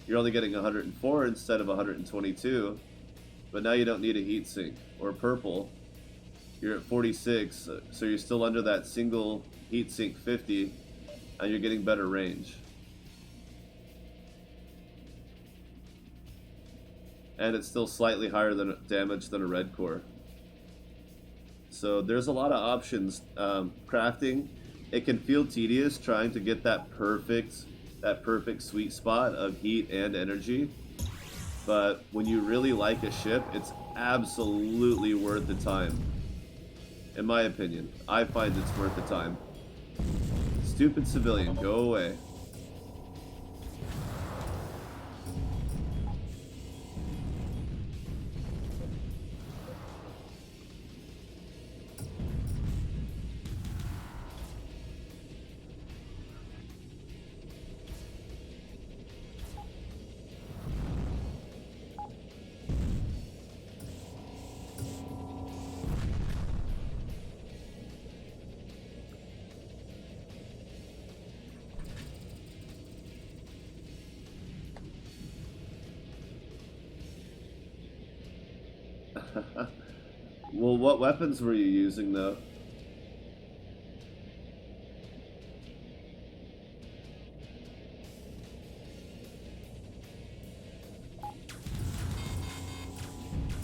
You're only getting 104 instead of 122, but now you don't need a heat sink. Or purple, you're at 46, so you're still under that single heat sink 50, and you're getting better range. And it's still slightly higher than damage than a red core. So there's a lot of options. Crafting, it can feel tedious trying to get that perfect sweet spot of heat and energy. But when you really like a ship, it's absolutely worth the time. In my opinion, I find it's worth the time. Stupid civilian, go away. Well, what weapons were you using, though?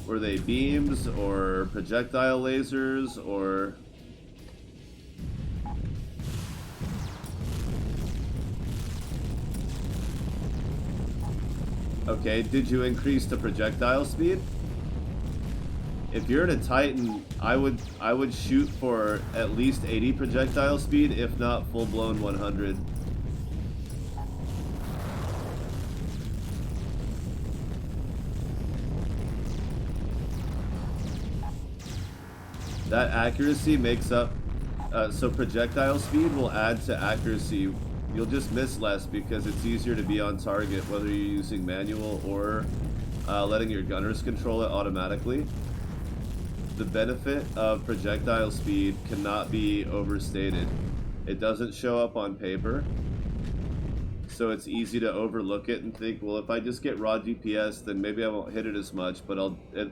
Were they beams or projectile lasers or... Okay, did you increase the projectile speed? If you're in a Titan, I would shoot for at least 80 projectile speed, if not full-blown 100. That accuracy makes up, so projectile speed will add to accuracy. You'll just miss less because it's easier to be on target, whether you're using manual or letting your gunners control it automatically. The benefit of projectile speed cannot be overstated. It doesn't show up on paper, so it's easy to overlook it and think, well, if I just get raw DPS, then maybe I won't hit it as much, but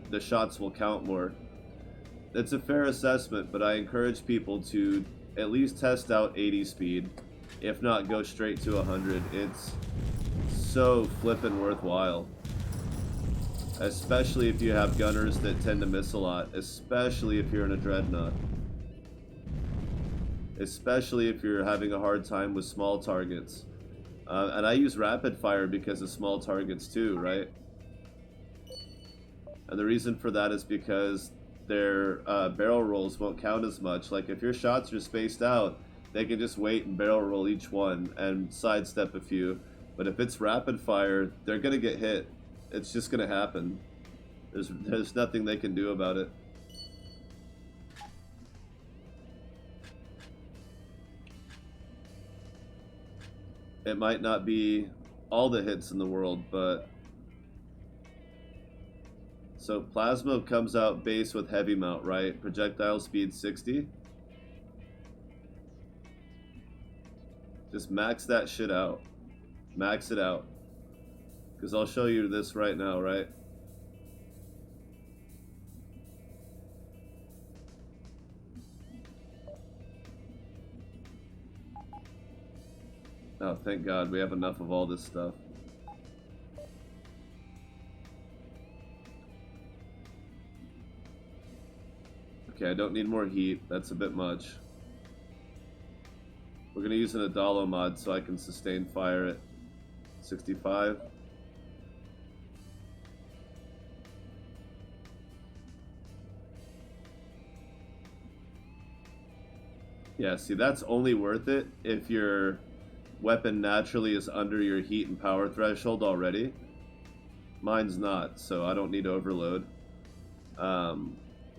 the shots will count more. It's a fair assessment, but I encourage people to at least test out 80 speed, if not go straight to 100. It's so flippin' worthwhile. Especially if you have gunners that tend to miss a lot, especially if you're in a Dreadnought. Especially if you're having a hard time with small targets. And I use rapid fire because of small targets too, right? And the reason for that is because their barrel rolls won't count as much. Like if your shots are spaced out, they can just wait and barrel roll each one and sidestep a few. But if it's rapid fire, they're gonna get hit. It's just gonna happen. There's nothing they can do about it. It might not be all the hits in the world, but so plasma comes out base with heavy mount, right? Projectile speed 60. Just max that shit out. Max it out. Because I'll show you this right now, right? Oh, thank God we have enough of all this stuff. Okay, I don't need more heat. That's a bit much. We're going to use an Adalo mod so I can sustain fire at 65. Yeah, see, that's only worth it if your weapon naturally is under your heat and power threshold already. Mine's not, so I don't need overload.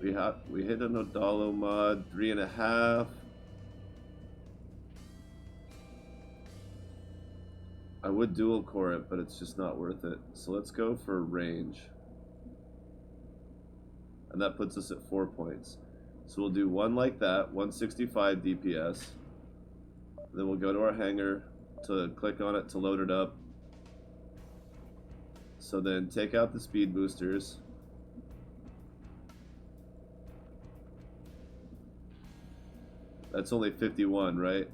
We hit an Odalo mod, 3.5. I would dual core it, but it's just not worth it. So let's go for range. And that puts us at 4 points. So we'll do one like that, 165 DPS. Then we'll go to our hangar to click on it to load it up. So then take out the speed boosters. That's only 51, right?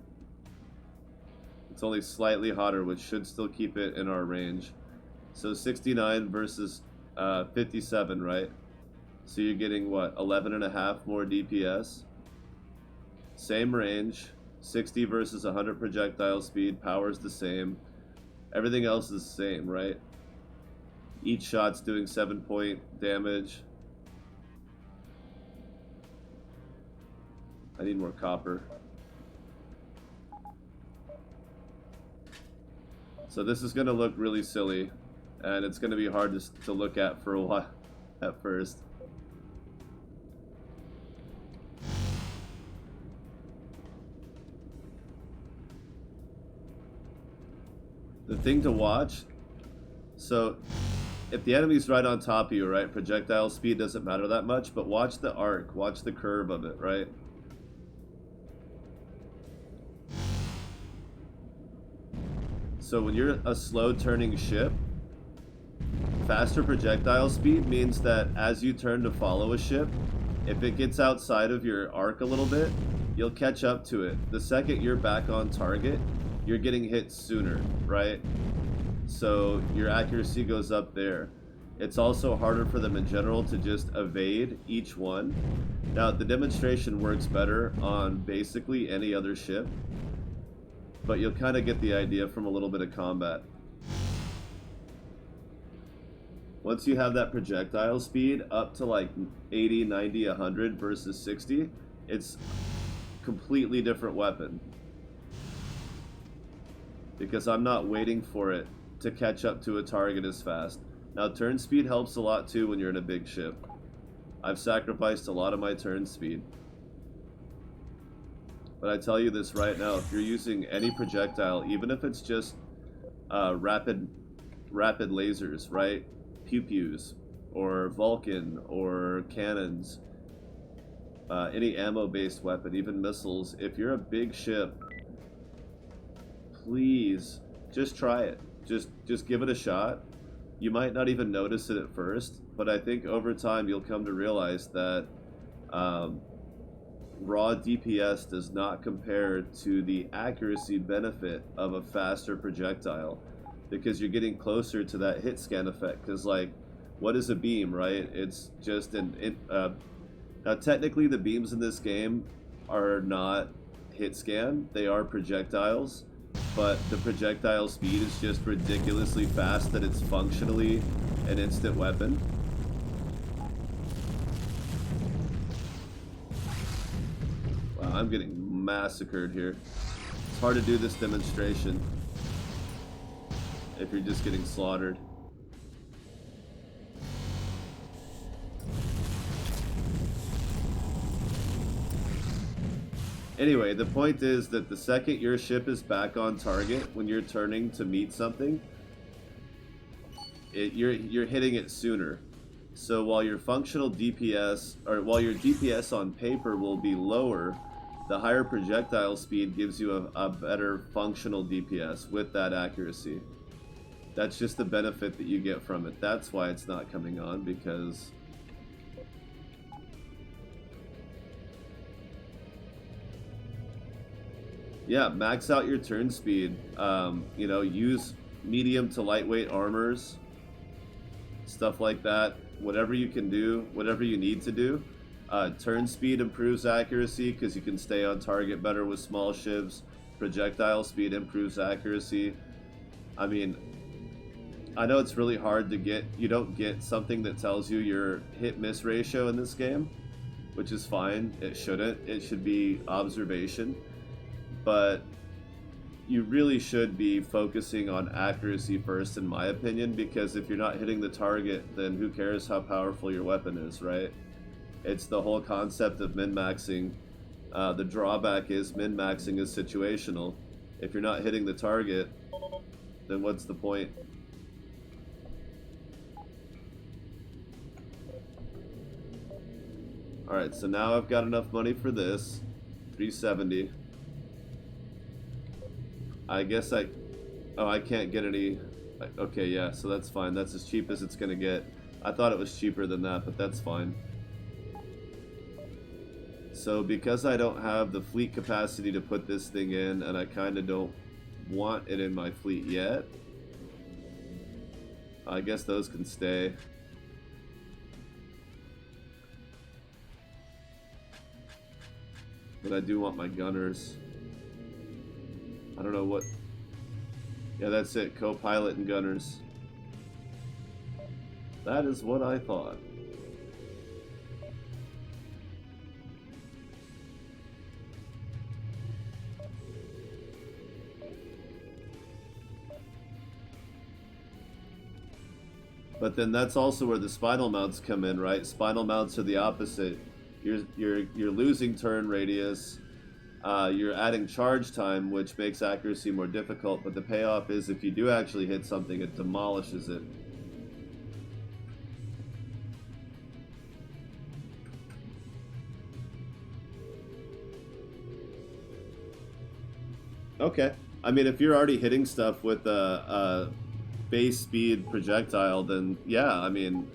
It's only slightly hotter, which should still keep it in our range. So 69 versus 57, right? So you're getting, what, 11.5 more DPS? Same range. 60 versus 100 projectile speed. Power's the same. Everything else is the same, right? Each shot's doing 7-point damage. I need more copper. So this is going to look really silly, and it's going to be hard to look at for a while at first. The thing to watch, so if the enemy's right on top of you, right, projectile speed doesn't matter that much, but watch the arc, watch the curve of it, right? So when you're a slow turning ship, faster projectile speed means that as you turn to follow a ship, if it gets outside of your arc a little bit, you'll catch up to it. The second you're back on target, you're getting hit sooner, right? So your accuracy goes up there. It's also harder for them in general to just evade each one. Now, the demonstration works better on basically any other ship, but you'll kind of get the idea from a little bit of combat. Once you have that projectile speed up to like 80, 90, 100 versus 60, it's completely different weapon. Because I'm not waiting for it to catch up to a target as fast. Now turn speed helps a lot too when you're in a big ship. I've sacrificed a lot of my turn speed. But I tell you this right now, if you're using any projectile, even if it's just rapid lasers, right? Pew-pews, or Vulcan, or cannons, any ammo-based weapon, even missiles, if you're a big ship, please, just try it. Just give it a shot. You might not even notice it at first, but I think over time you'll come to realize that raw DPS does not compare to the accuracy benefit of a faster projectile, because you're getting closer to that hit scan effect. Because like, what is a beam, right? It's just now technically the beams in this game are not hit scan, they are projectiles, but the projectile speed is just ridiculously fast that it's functionally an instant weapon. Wow, I'm getting massacred here. It's hard to do this demonstration if you're just getting slaughtered. Anyway, the point is that the second your ship is back on target, when you're turning to meet something, you're hitting it sooner. So while your functional DPS, or while your DPS on paper will be lower, the higher projectile speed gives you a better functional DPS with that accuracy. That's just the benefit that you get from it. That's why it's not coming on, because yeah, max out your turn speed. You know, use medium to lightweight armors, stuff like that. Whatever you can do, whatever you need to do. Turn speed improves accuracy because you can stay on target better with small shivs. Projectile speed improves accuracy. I mean, I know it's really hard to get. You don't get something that tells you your hit-miss ratio in this game, which is fine. It shouldn't. It should be observation. But you really should be focusing on accuracy first, in my opinion, because if you're not hitting the target, then who cares how powerful your weapon is, right? It's the whole concept of min-maxing. The drawback is min-maxing is situational. If you're not hitting the target, then what's the point? Alright, so now I've got enough money for this. 370. I guess I can't get any. Okay, yeah, so that's fine. That's as cheap as it's gonna get. I thought it was cheaper than that, but that's fine. So because I don't have the fleet capacity to put this thing in, and I kind of don't want it in my fleet yet, I guess those can stay. But I do want my gunners. I don't know what. Yeah, that's it. Co-pilot and gunners. That is what I thought. But then that's also where the spinal mounts come in, right? Spinal mounts are the opposite. You're losing turn radius. You're adding charge time, which makes accuracy more difficult, but the payoff is if you do actually hit something, it demolishes it. Okay. I mean, if you're already hitting stuff with a base speed projectile, then yeah, I mean,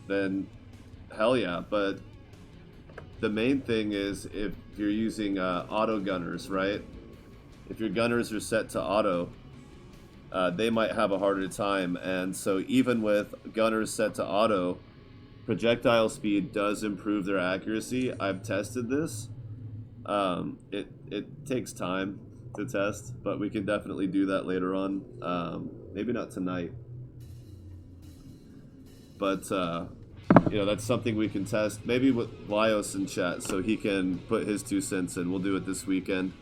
then hell yeah. But the main thing is if you're using auto gunners, right? If your gunners are set to auto, they might have a harder time. And so even with gunners set to auto, projectile speed does improve their accuracy. I've tested this. It takes time to test, but we can definitely do that later on. Maybe not tonight. But you know, that's something we can test. Maybe with Lyos in chat, so he can put his 2 cents in. We'll do it this weekend.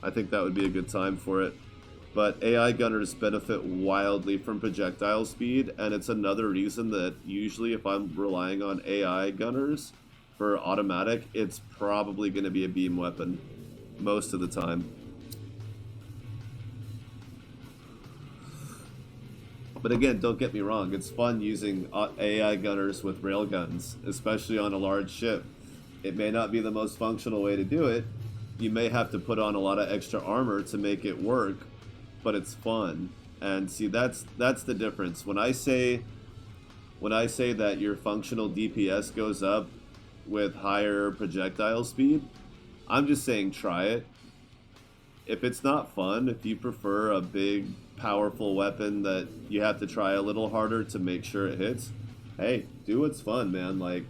I think that would be a good time for it. But AI gunners benefit wildly from projectile speed, and it's another reason that usually if I'm relying on AI gunners for automatic, it's probably going to be a beam weapon most of the time. But again, don't get me wrong, it's fun using AI gunners with railguns, especially on a large ship. It may not be the most functional way to do it. You may have to put on a lot of extra armor to make it work, but it's fun. And see, that's the difference. When I say that your functional DPS goes up with higher projectile speed, I'm just saying try it. If it's not fun, if you prefer a big, powerful weapon that you have to try a little harder to make sure it hits, hey, do what's fun, man. Like,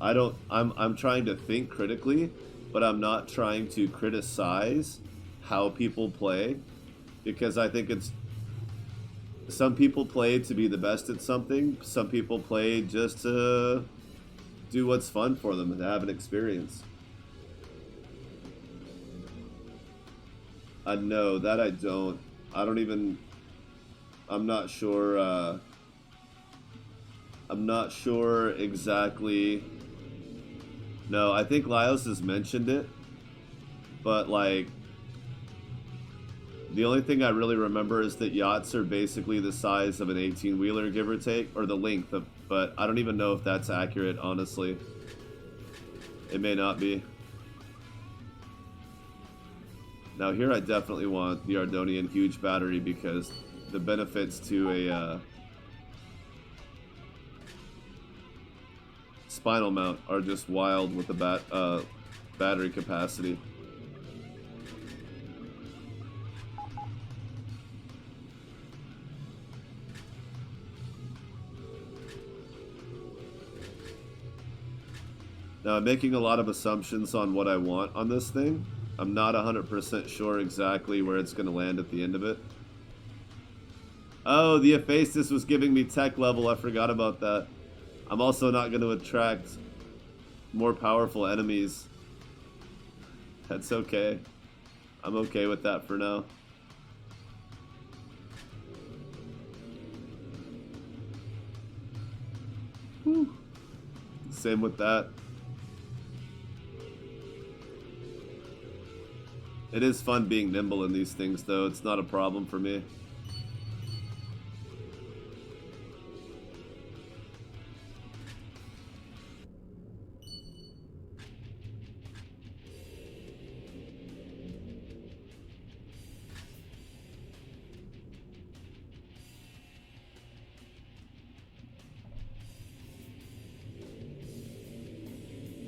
I'm trying to think critically, but I'm not trying to criticize how people play, because I think it's, some people play to be the best at something, some people play just to do what's fun for them and have an experience. No, that I don't. I'm not sure, I'm not sure exactly. No, I think Lyos has mentioned it, but like, the only thing I really remember is that yachts are basically the size of an 18-wheeler, give or take, or the length of, but I don't even know if that's accurate, honestly. It may not be. Now here I definitely want the Ardonian huge battery because the benefits to a spinal mount are just wild with the battery capacity. Now I'm making a lot of assumptions on what I want on this thing. I'm not 100% sure exactly where it's going to land at the end of it. Oh, the Hephaestus was giving me tech level. I forgot about that. I'm also not going to attract more powerful enemies. That's okay. I'm okay with that for now. Whew. Same with that. It is fun being nimble in these things, though. It's not a problem for me.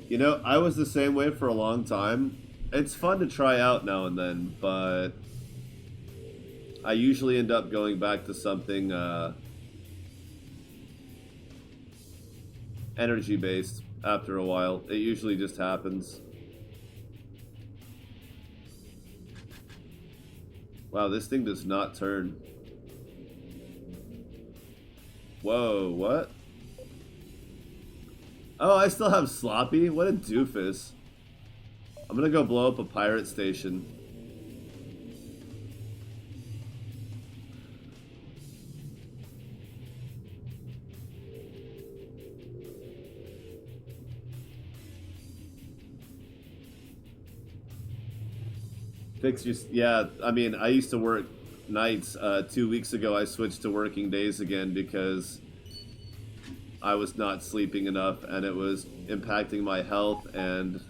You know, I was the same way for a long time. It's fun to try out now and then, but I usually end up going back to something energy-based after a while. It usually just happens. Wow, this thing does not turn. Whoa, what? Oh, I still have Sloppy? What a doofus. I'm gonna go blow up a pirate station. Fix your... Yeah, I mean, I used to work nights. 2 weeks ago, I switched to working days again because I was not sleeping enough, and it was impacting my health and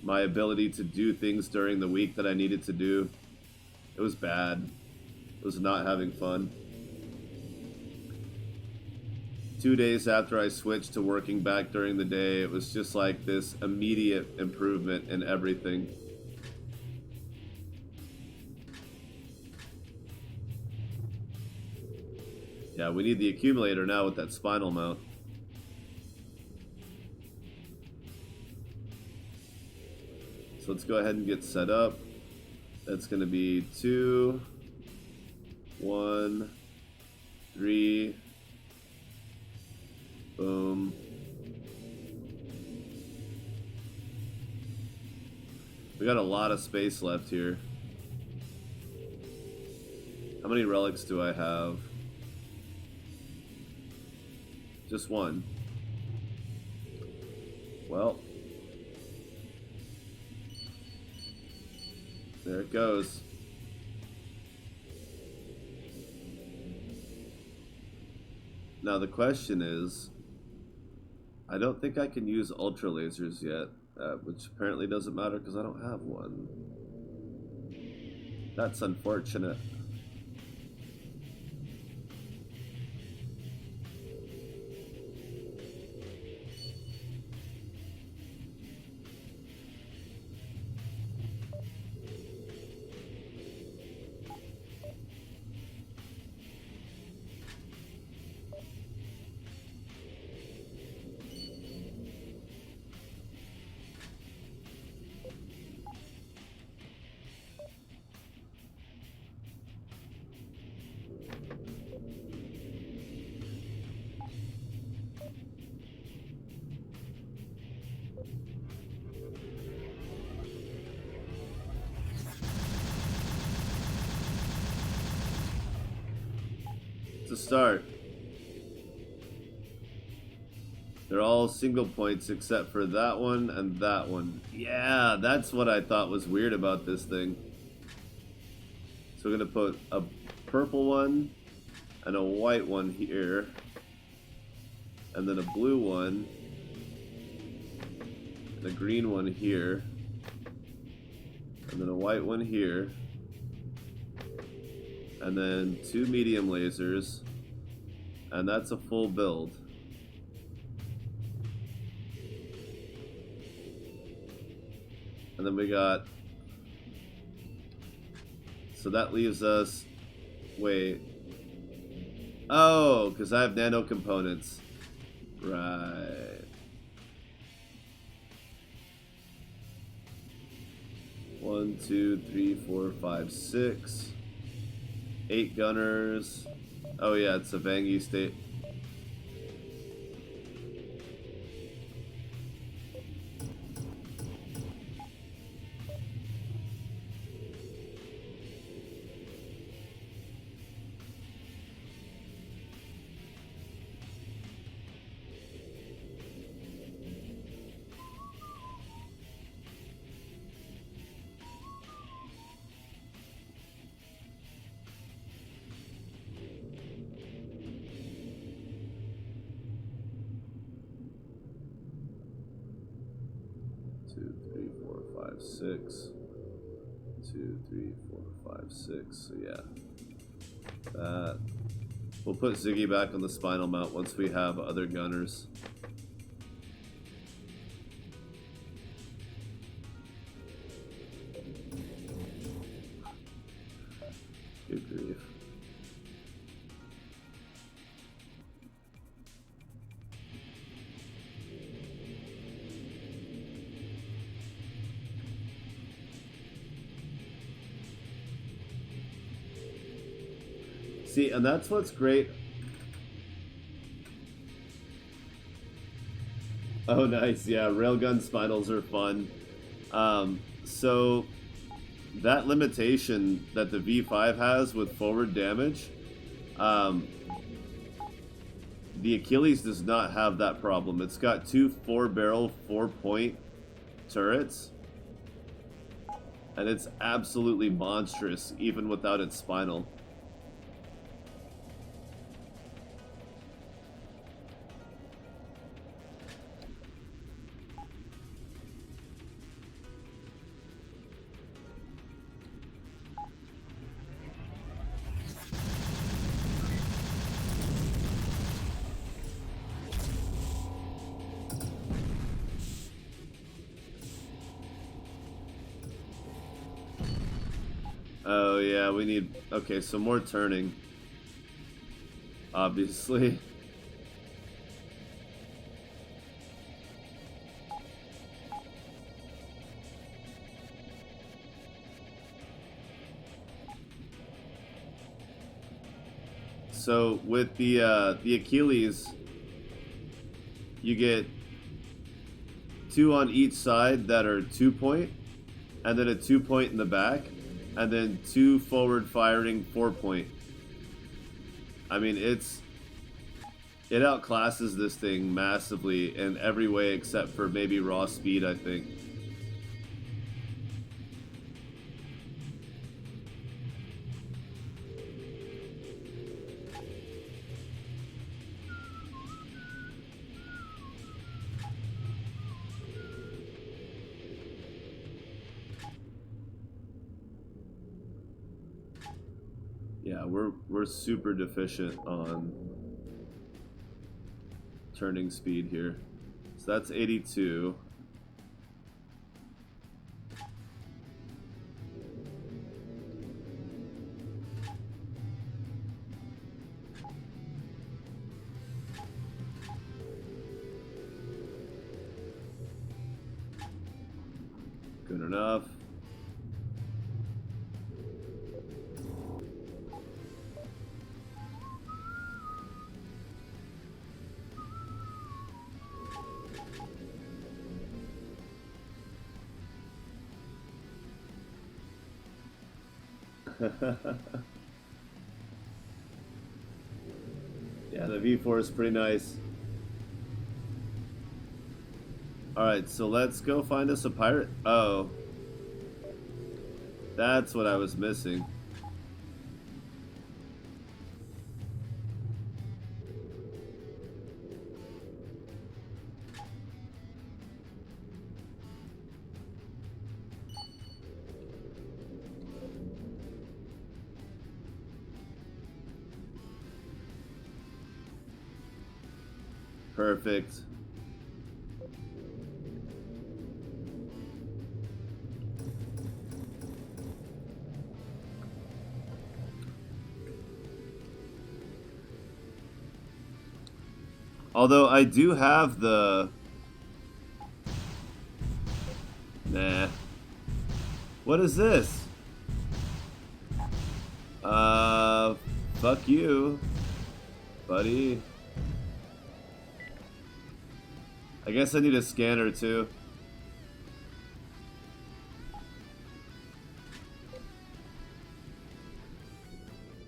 my ability to do things during the week that I needed to do. It was bad. It was not having fun. 2 days after I switched to working back during the day, it was just like this immediate improvement in everything. Yeah, we need the accumulator now with that spinal mount. So let's go ahead and get set up. That's going to be 2, 1, 3. Boom. We got a lot of space left here. How many relics do I have? Just one. Well. There it goes. Now the question is, I don't think I can use ultra lasers yet, which apparently doesn't matter because I don't have one. That's unfortunate. To start, they're all single points except for that one and that one. Yeah, that's what I thought was weird about this thing. So we're gonna put a purple one and a white one here, and then a blue one and a green one here, and then a white one here, and then 2 medium lasers, and that's a full build. And then we got, so that leaves us, wait, oh, because I have nano components, right. One, 2, 3, 4, 5, 6, 8 gunners. Oh yeah, it's a Venghi state. Six. 2, 3, 4, 5, 6. So yeah, that. We'll put Ziggy back on the spinal mount once we have other gunners. Good grief. See, and that's what's great. Oh, nice. Yeah, railgun spinals are fun. So that limitation that the V5 has with forward damage, the Achilles does not have that problem. It's got 2 4-barrel, 4-point turrets, and it's absolutely monstrous even without its spinal. Oh yeah, we need, okay, so more turning, obviously. So with the Achilles, you get 2 on each side that are 2-point, and then a 2-point in the back, and then 2 forward firing 4-point. I mean, it outclasses this thing massively in every way except for maybe raw speed, I think. Yeah, we're super deficient on turning speed here. So that's 82. Good enough. Yeah, the V4 is pretty nice. Alright, so let's go find us a pirate. Oh. That's what I was missing. Perfect. Although I do have the... Nah. What is this? Fuck you, buddy. I guess I need a scanner too.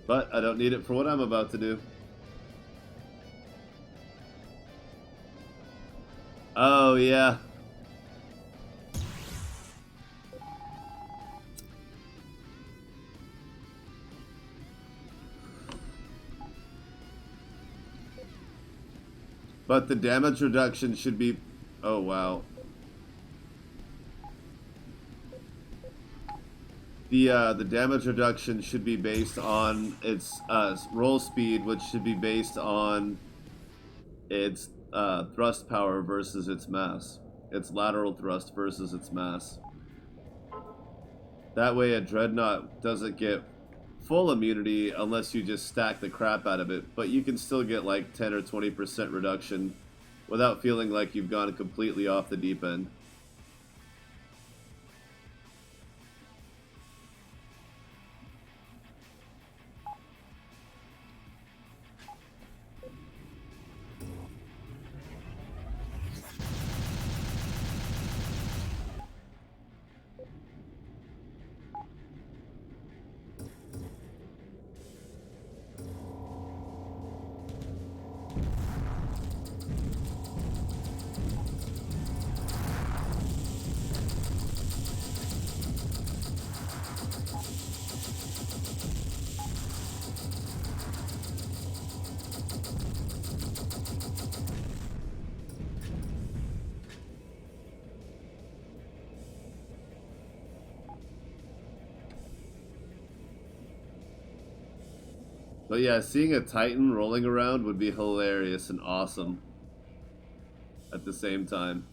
But I don't need it for what I'm about to do. Oh, yeah. But the damage reduction should be... Oh, wow. The damage reduction should be based on its roll speed, which should be based on its thrust power versus its mass. Its lateral thrust versus its mass. That way a Dreadnought doesn't get full immunity unless you just stack the crap out of it, but you can still get like 10 or 20% reduction without feeling like you've gone completely off the deep end. But yeah, seeing a Titan rolling around would be hilarious and awesome at the same time.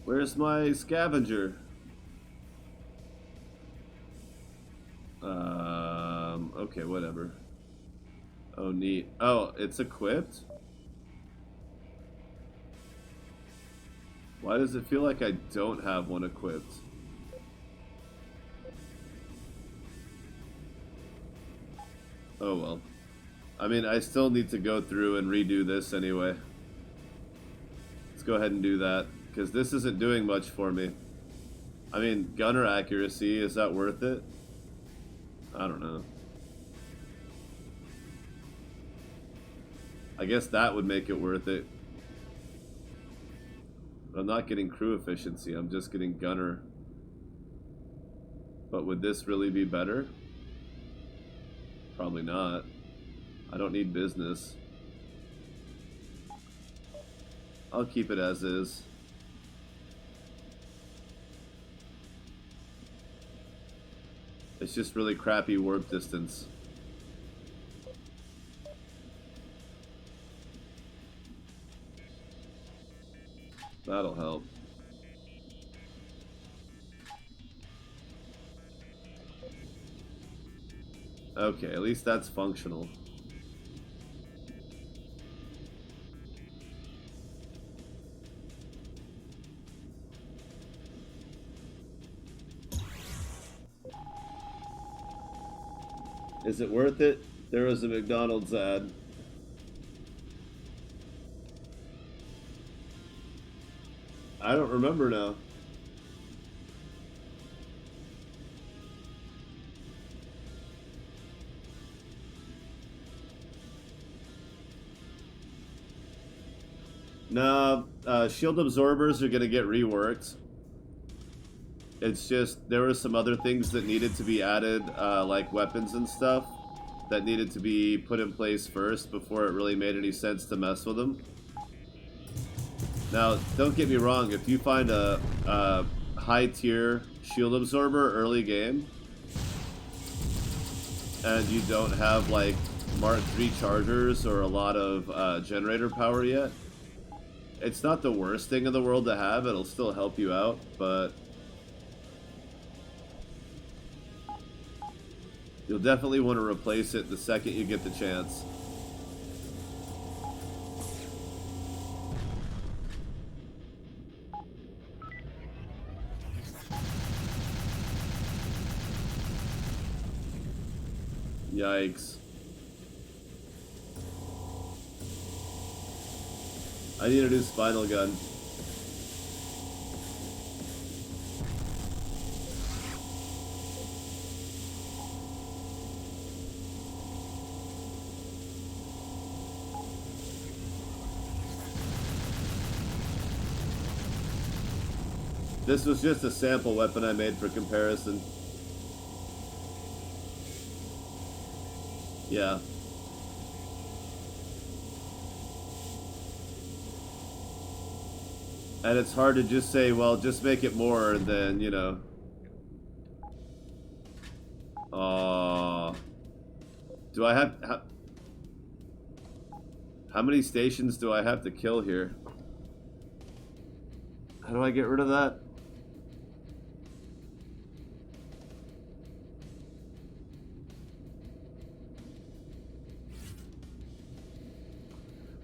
Where's my scavenger? Okay, whatever. Oh, neat. Oh, it's equipped? Why does it feel like I don't have one equipped? Oh well. I mean, I still need to go through and redo this anyway. Let's go ahead and do that, because this isn't doing much for me. I mean, gunner accuracy, is that worth it? I don't know. I guess that would make it worth it. I'm not getting crew efficiency, I'm just getting gunner. But would this really be better? Probably not. I don't need business. I'll keep it as is. It's just really crappy warp distance. That'll help. Okay, at least that's functional. Is it worth it? There was a McDonald's ad. I don't remember now. No, shield absorbers are gonna get reworked. It's just, there were some other things that needed to be added, like weapons and stuff, that needed to be put in place first before it really made any sense to mess with them. Now, don't get me wrong, if you find a high-tier shield absorber early game, and you don't have, like, Mark III chargers or a lot of generator power yet, it's not the worst thing in the world to have. It'll still help you out, but you'll definitely want to replace it the second you get the chance. Yikes. I need a new spinal gun. This was just a sample weapon I made for comparison. Yeah. And it's hard to just say, well, just make it more, and then, you know. Do I have... How many stations do I have to kill here? How do I get rid of that?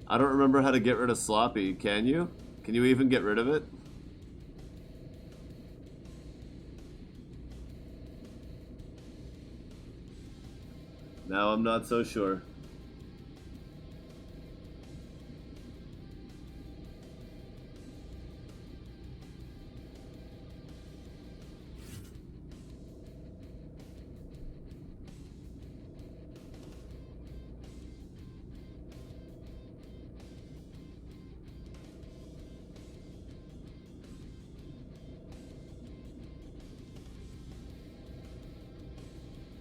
I don't remember how to get rid of sloppy. Can you? Can you even get rid of it? Now I'm not so sure.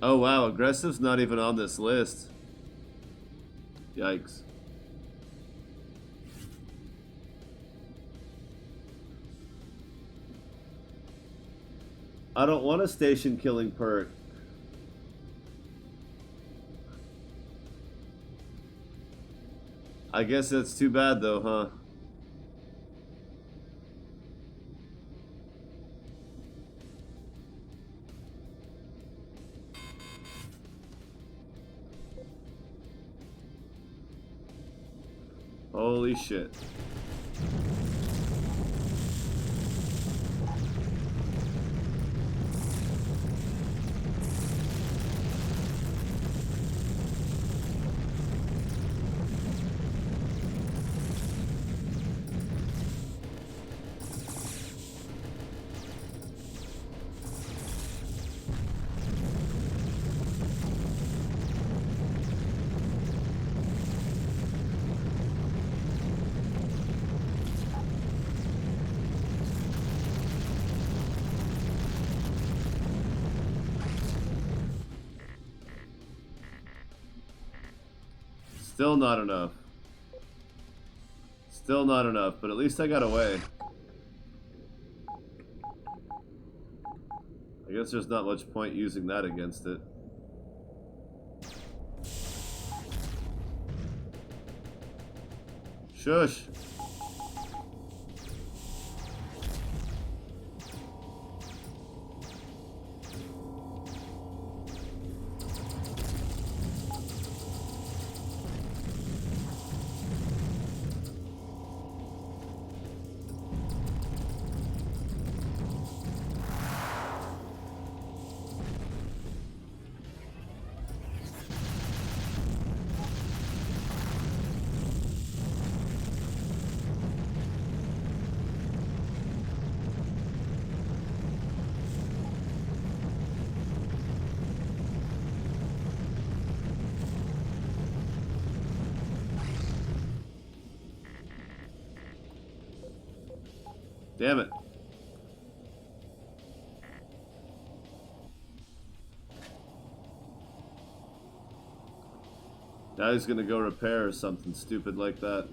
Oh wow, aggressive's not even on this list. Yikes. I don't want a station killing perk. I guess that's too bad though, huh? Holy shit. Still not enough. Still not enough, but at least I got away. I guess there's not much point using that against it. Shush! Damn it. Now he's gonna go repair or something stupid like that.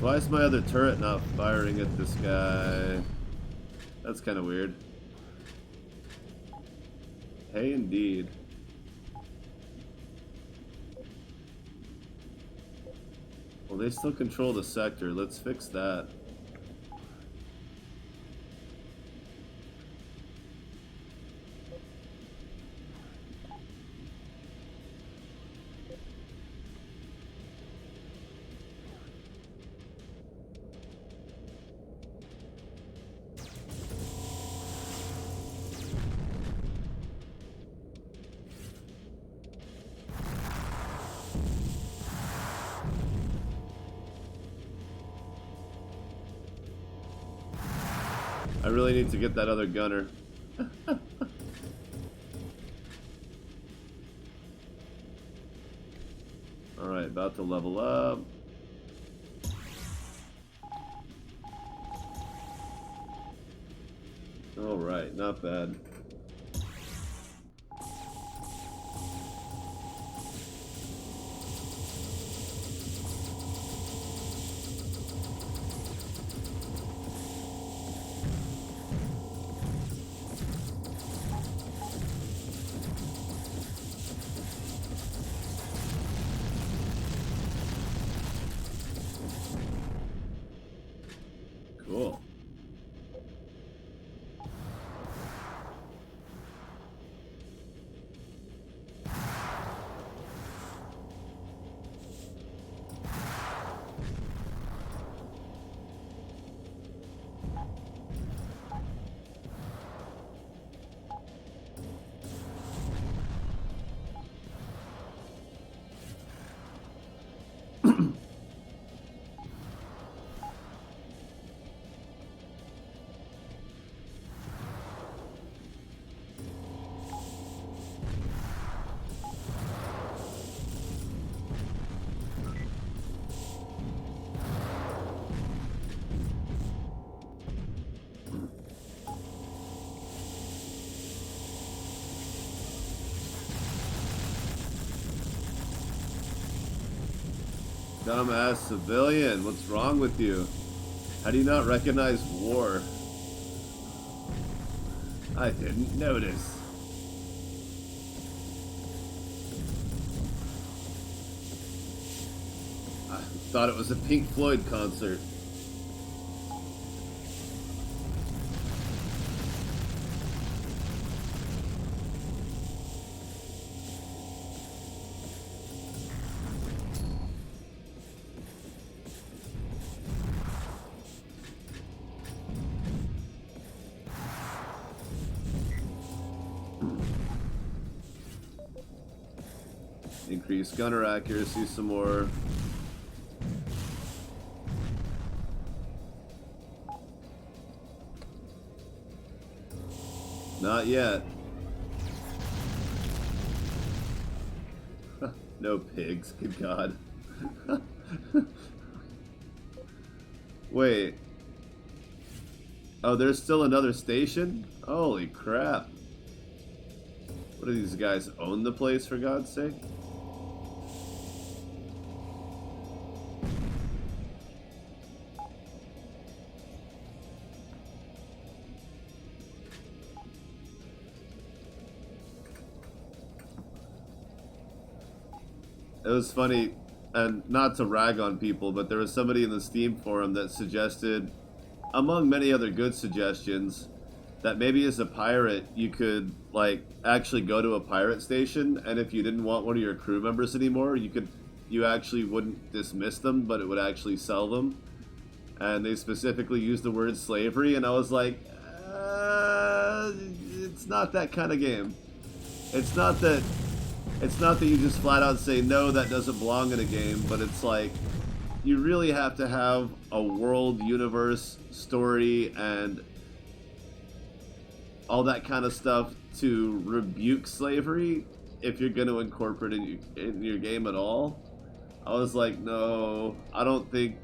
Why is my other turret not firing at this guy? That's kind of weird. Hey, indeed. Well, they still control the sector. Let's fix that. I really need to get that other gunner. Alright, about to level up. Alright, not bad. Dumbass civilian, what's wrong with you? How do you not recognize war? I didn't notice. I thought it was a Pink Floyd concert. Increase gunner accuracy some more. Not yet. No pigs, good God. Wait. Oh, there's still another station? Holy crap. What do these guys own the place, for God's sake? It was funny, and not to rag on people, but there was somebody in the Steam forum that suggested, among many other good suggestions, that maybe as a pirate you could like actually go to a pirate station, and if you didn't want one of your crew members anymore, you actually wouldn't dismiss them, but it would actually sell them. And they specifically used the word slavery, and I was like, it's not that kind of game. It's not that you just flat out say no, that doesn't belong in a game, but it's like you really have to have a world, universe, story, and all that kind of stuff to rebuke slavery if you're going to incorporate it in your game at all. I was like, no, I don't think,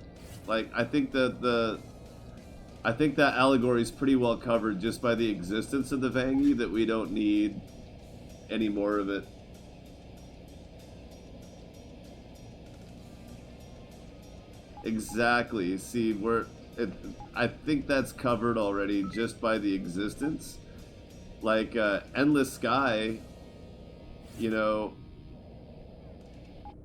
like, I think that allegory is pretty well covered just by the existence of the Venghi, that we don't need any more of it. Exactly. See, I think that's covered already just by the existence. Like, Endless Sky, you know,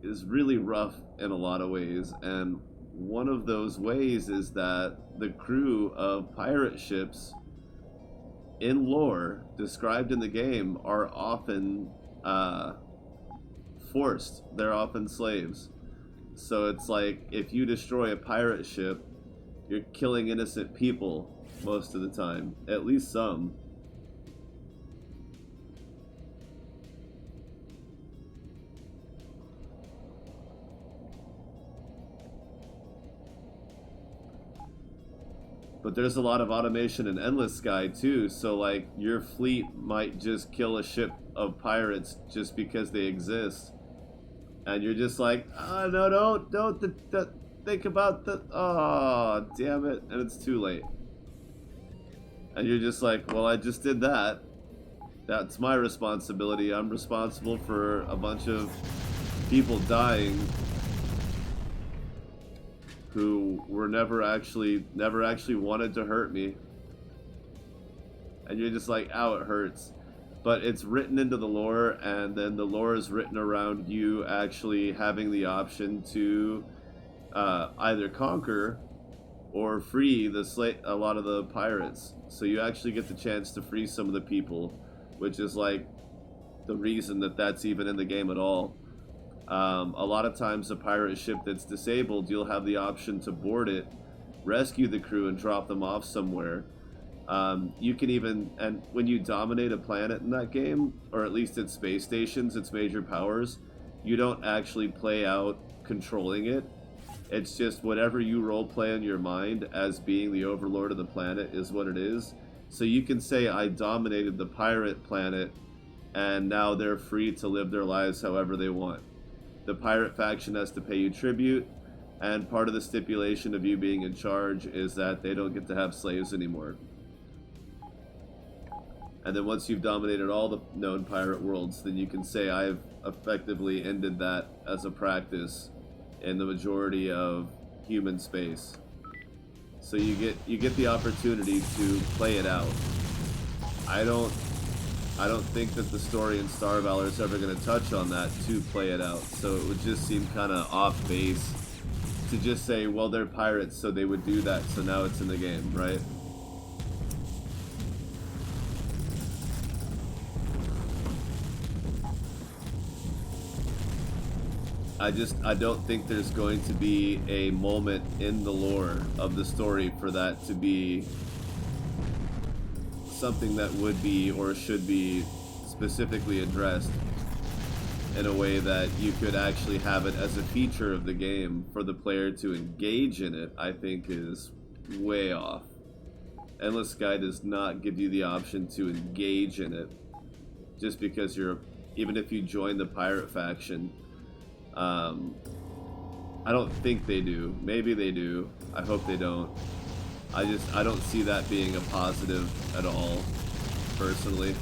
is really rough in a lot of ways, and one of those ways is that the crew of pirate ships in lore described in the game are often forced. They're often slaves. So it's like, if you destroy a pirate ship, you're killing innocent people most of the time. At least some. But there's a lot of automation in Endless Sky too, so like your fleet might just kill a ship of pirates just because they exist. And you're just like, oh, no, don't think about the, oh, damn it, and it's too late. And you're just like, well, I just did that. That's my responsibility. I'm responsible for a bunch of people dying who were never actually wanted to hurt me. And you're just like, ow, it hurts. But it's written into the lore, and then the lore is written around you actually having the option to either conquer or free a lot of the pirates. So you actually get the chance to free some of the people, which is like the reason that that's even in the game at all. A lot of times a pirate ship that's disabled, you'll have the option to board it, rescue the crew, and drop them off somewhere. You can even, and when you dominate a planet in that game, or at least its space stations, its major powers, you don't actually play out controlling it. It's just whatever you roleplay in your mind as being the overlord of the planet is what it is. So you can say, I dominated the pirate planet, and now they're free to live their lives however they want. The pirate faction has to pay you tribute, and part of the stipulation of you being in charge is that they don't get to have slaves anymore. And then once you've dominated all the known pirate worlds, then you can say, I've effectively ended that as a practice, in the majority of human space. So you get the opportunity to play it out. I don't think that the story in Star Valor is ever going to touch on that to play it out. So it would just seem kind of off base to just say, well, they're pirates, so they would do that, so now it's in the game, right? I don't think there's going to be a moment in the lore of the story for that to be something that would be or should be specifically addressed in a way that you could actually have it as a feature of the game for the player to engage in it. I think is way off. Endless Sky does not give you the option to engage in it just because even if you join the pirate faction. I don't think they do. Maybe they do. I hope they don't. I don't see that being a positive at all, personally.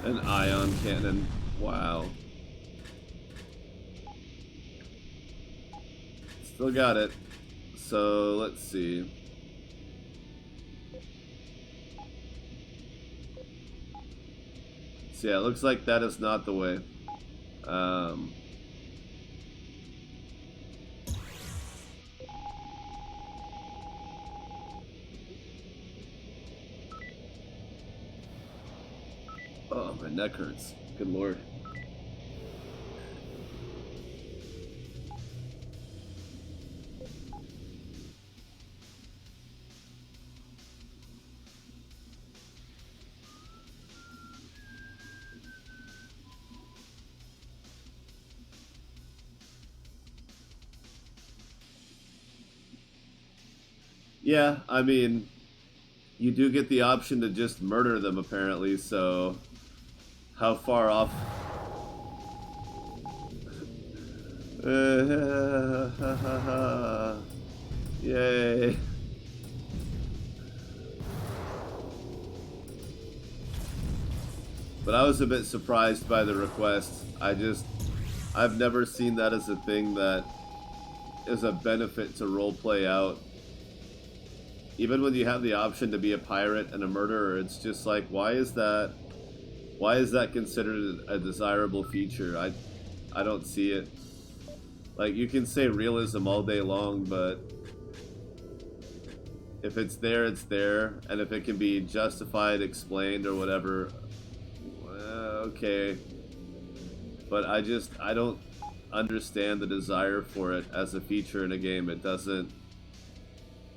An ion cannon. Wow. Still got it. So, let's see. So yeah, it looks like that is not the way. Oh, my neck hurts. Good lord. Yeah, I mean, you do get the option to just murder them, apparently, so how far off? Yay. But I was a bit surprised by the request. I've never seen that as a thing that is a benefit to roleplay out. Even when you have the option to be a pirate and a murderer, it's just like, why is that considered a desirable feature? I don't see it. Like, you can say realism all day long, but if it's there, it's there, and if it can be justified, explained, or whatever, okay. But I don't understand the desire for it as a feature in a game. It doesn't,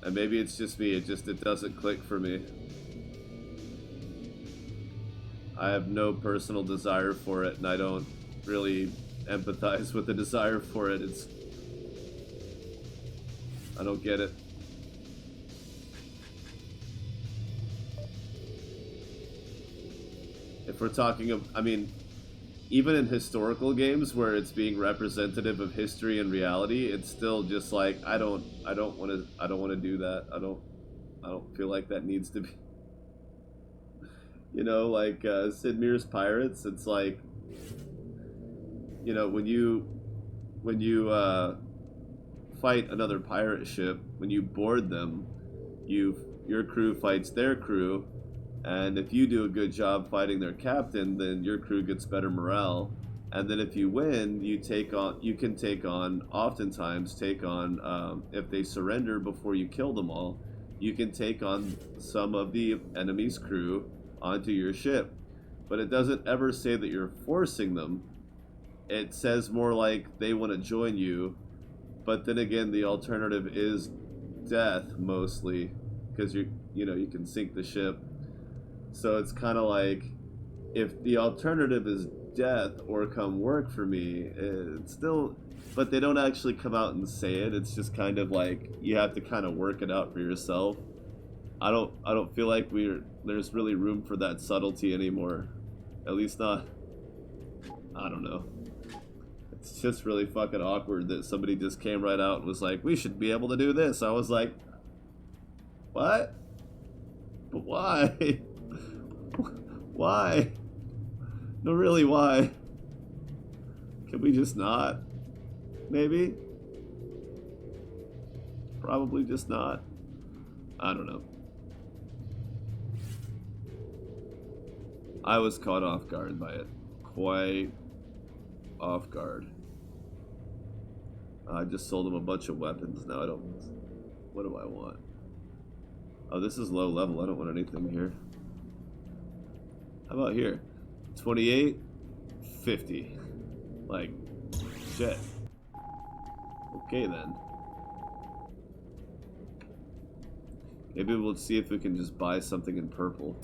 and maybe it's just me, it doesn't click for me. I have no personal desire for it, and I don't really empathize with the desire for it. I don't get it. If we're talking of, I mean, even in historical games where it's being representative of history and reality, it's still just like, I don't want to do that. I don't feel like that needs to be. You know, like Sid Meier's Pirates, it's like, you know, when you fight another pirate ship, when you board them, your crew fights their crew, and if you do a good job fighting their captain, then your crew gets better morale. And then if you win, you can oftentimes take on, if they surrender before you kill them all, you can take on some of the enemy's crew onto your ship. But it doesn't ever say that you're forcing them. It says more like they want to join you. But then again, the alternative is death, mostly, because you can sink the ship. So it's kind of like, if the alternative is death or come work for me, it's still, but they don't actually come out and say it. It's just kind of like you have to kind of work it out for yourself. I don't feel like there's really room for that subtlety anymore. At least not. I don't know. It's just really fucking awkward that somebody just came right out and was like, we should be able to do this. I was like, what? But why? Why? No, really, why? Can we just not? Maybe? Probably just not. I don't know. I was caught off guard by it. Quite off guard. I just sold him a bunch of weapons. Now I don't... What do I want? Oh, this is low level. I don't want anything here. How about here? 28, 50. Like, shit. Okay then. Maybe we'll see if we can just buy something in purple.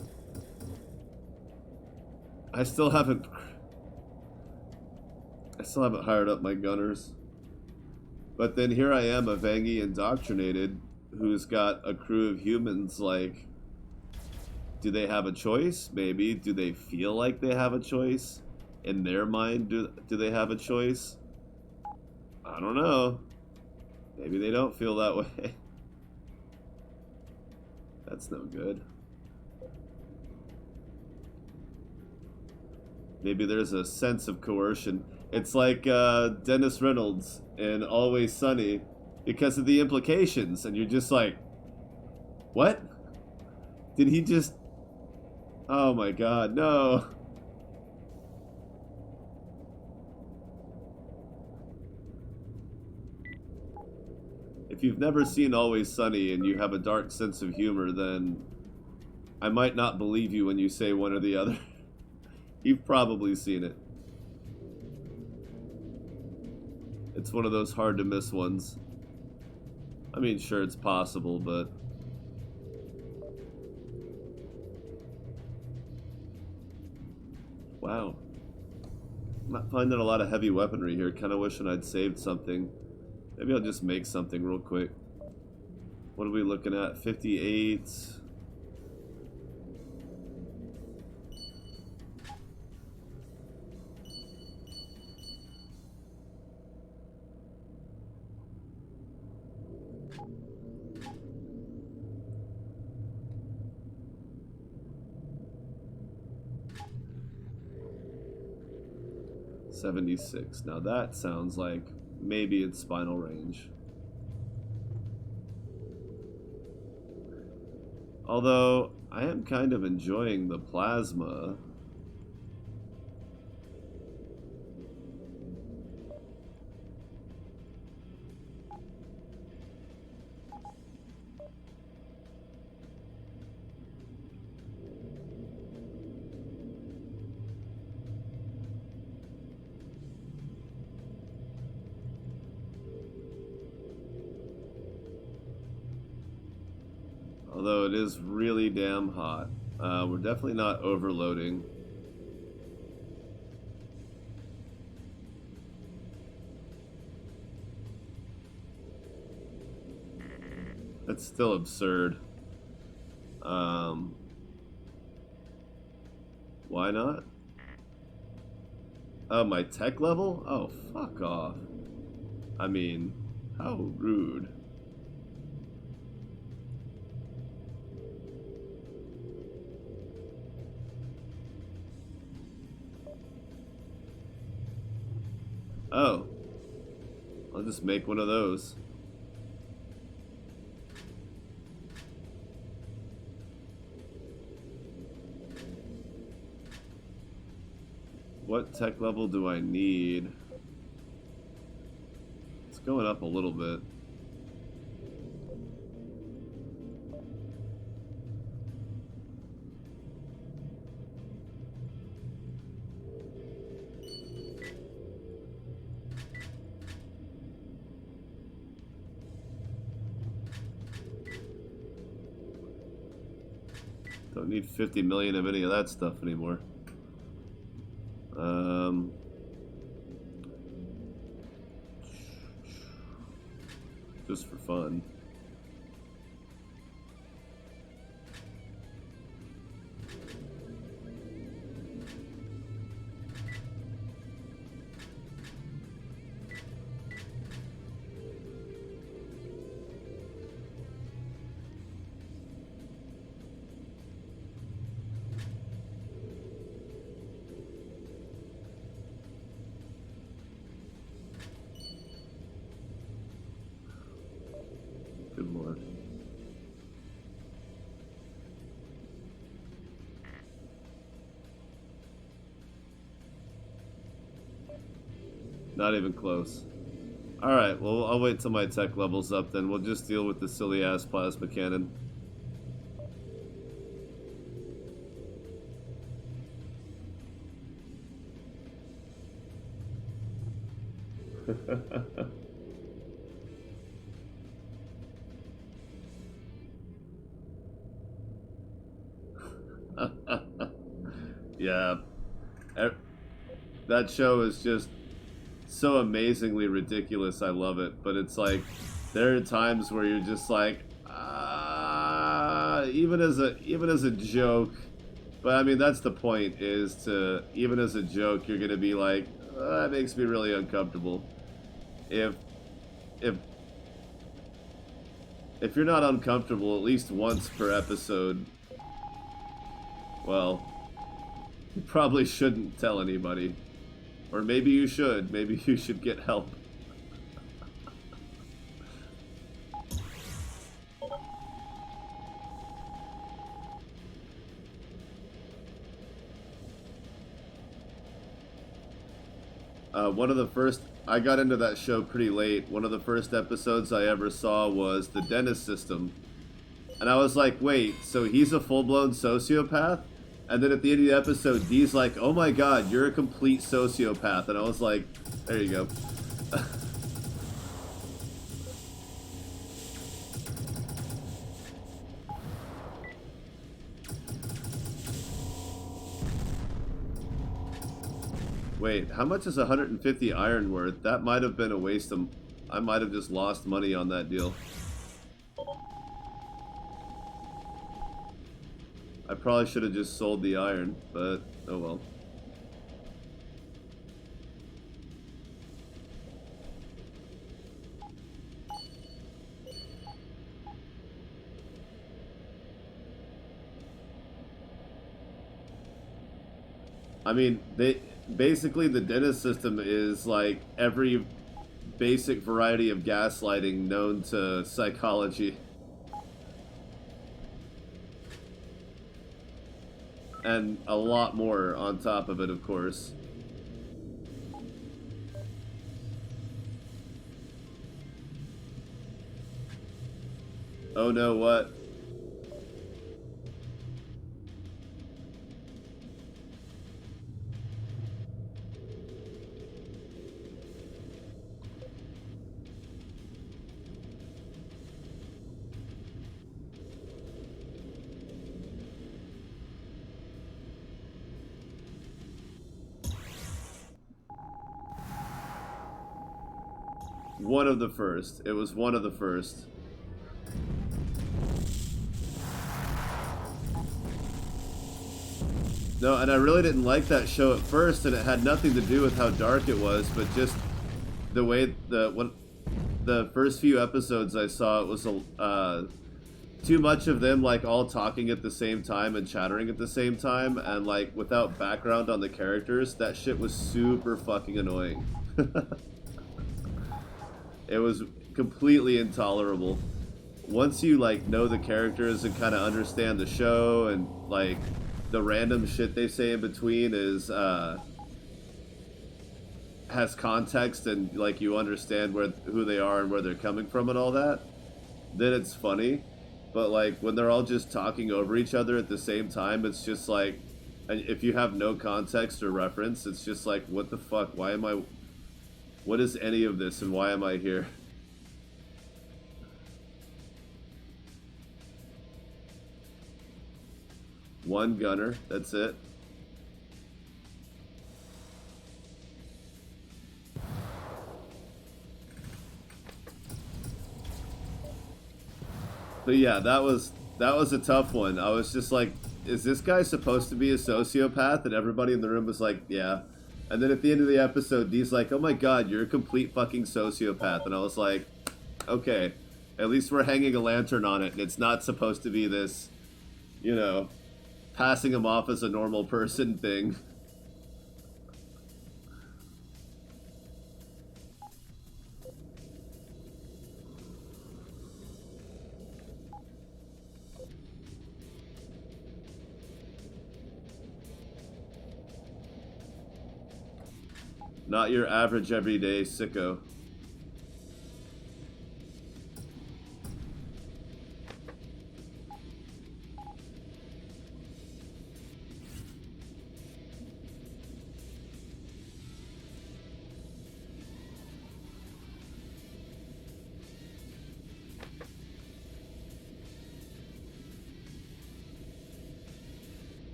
I still haven't hired up my gunners. But then here I am, a Venghi indoctrinated, who's got a crew of humans. Like, do they have a choice? Maybe. Do they feel like they have a choice? In their mind, do they have a choice? I don't know. Maybe they don't feel that way. That's no good. Maybe there's a sense of coercion. It's like Dennis Reynolds in Always Sunny, because of the implications, and you're just like, what? Did he just... Oh my god, no. If you've never seen Always Sunny and you have a dark sense of humor, then I might not believe you when you say one or the other. You've probably seen it. It's one of those hard to miss ones. I mean, sure, it's possible, but... Wow. I'm not finding a lot of heavy weaponry here. Kind of wishing I'd saved something. Maybe I'll just make something real quick. What are we looking at? 58... $76. Now that sounds like maybe it's spinal range. Although I am kind of enjoying the plasma. Although it is really damn hot. We're definitely not overloading. That's still absurd. Why not? Oh, my tech level? Oh, fuck off. I mean, how rude. Oh. I'll just make one of those. What tech level do I need? It's going up a little bit. Don't need 50 million of any of that stuff anymore. Um, just for fun. Good lord. Not even close. Alright, well, I'll wait till my tech level's up then. We'll just deal with the silly-ass plasma cannon. Yeah. That show is just so amazingly ridiculous. I love it. But it's like, there are times where you're just like, even as a joke. But I mean, that's the point, is to, even as a joke, you're gonna be like, that makes me really uncomfortable. If you're not uncomfortable at least once per episode, well, you probably shouldn't tell anybody. Or maybe you should. Maybe you should get help. One of the first... I got into that show pretty late. One of the first episodes I ever saw was the dentist system. And I was like, wait, so he's a full-blown sociopath? And then at the end of the episode, Dee's like, oh my god, you're a complete sociopath. And I was like, there you go. Wait, how much is 150 iron worth? That might have been a waste of... I might have just lost money on that deal. I probably should have just sold the iron, but oh well. I mean, basically the dentist system is like every basic variety of gaslighting known to psychology. And a lot more on top of it, of course. Oh no, what? One of the first. It was one of the first. No, and I really didn't like that show at first, and it had nothing to do with how dark it was, but just the way the first few episodes I saw, it was too much of them like all talking at the same time and chattering at the same time, and like without background on the characters. That shit was super fucking annoying. It was completely intolerable. Once you like know the characters and kind of understand the show, and like the random shit they say in between is has context, and like you understand who they are and where they're coming from and all that, then it's funny. But like when they're all just talking over each other at the same time, it's just like, and if you have no context or reference, it's just like, what the fuck? Why am I... What is any of this, and why am I here? One gunner, that's it. But yeah, that was a tough one. I was just like, is this guy supposed to be a sociopath? And everybody in the room was like, yeah. And then at the end of the episode, Dee's like, oh my god, you're a complete fucking sociopath. And I was like, okay, at least we're hanging a lantern on it, and it's not supposed to be this, you know, passing him off as a normal person thing. Not your average everyday sicko.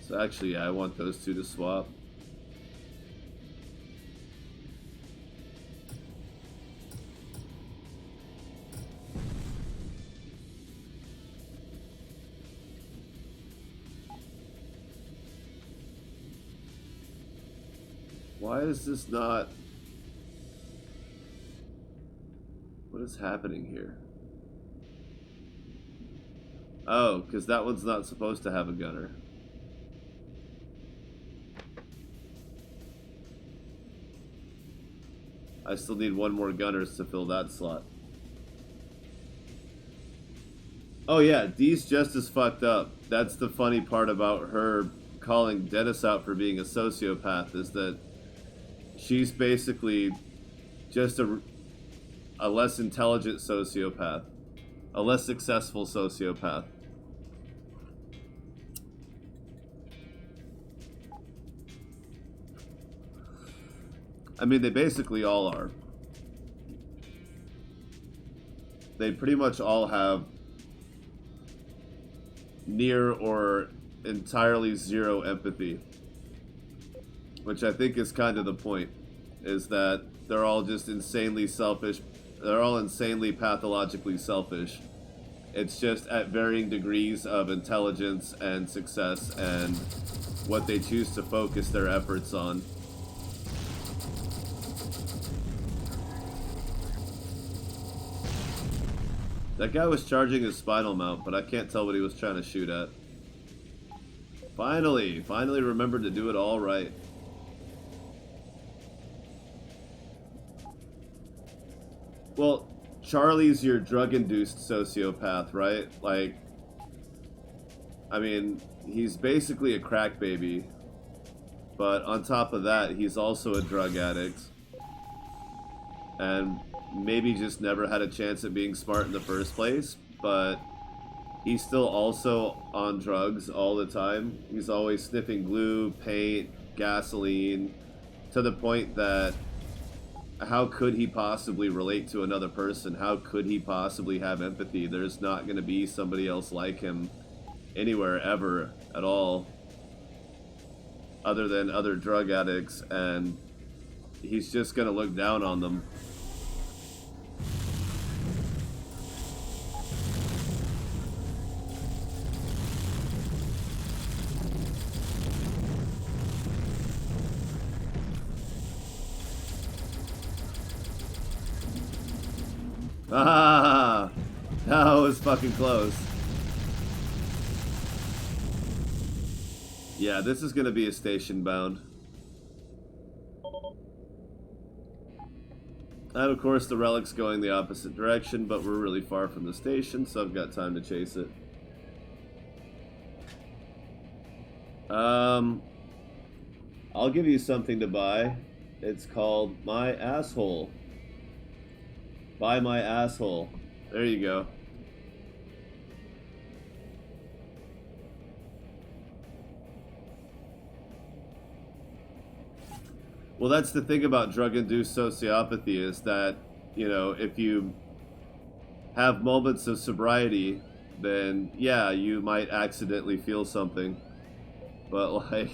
So actually, yeah, I want those two to swap. Why is this not... What is happening here? Oh, because that one's not supposed to have a gunner. I still need one more gunners to fill that slot. Oh yeah, Dee's just as fucked up. That's the funny part about her calling Dennis out for being a sociopath, is that she's basically just a less intelligent sociopath. A less successful sociopath. I mean, they basically all are. They pretty much all have near or entirely zero empathy. Which I think is kind of the point. Is that they're all just insanely selfish. They're all insanely pathologically selfish. It's just at varying degrees of intelligence and success and what they choose to focus their efforts on. That guy was charging his spinal mount, but I can't tell what he was trying to shoot at. Finally remembered to do it all right. Well, Charlie's your drug-induced sociopath, right? Like, I mean, he's basically a crack baby. But on top of that, he's also a drug addict. And maybe just never had a chance at being smart in the first place, but he's still also on drugs all the time. He's always sniffing glue, paint, gasoline, to the point that how could he possibly relate to another person? How could he possibly have empathy? There's not going to be somebody else like him anywhere ever at all, other than other drug addicts, and he's just going to look down on them. Ah, that was fucking close. Yeah, this is gonna be a station bound. And of course the relic's going the opposite direction, but we're really far from the station, so I've got time to chase it. I'll give you something to buy. It's called My Asshole. Buy my asshole. There you go. Well, that's the thing about drug-induced sociopathy, is that, you know, if you have moments of sobriety, then yeah, you might accidentally feel something. But like,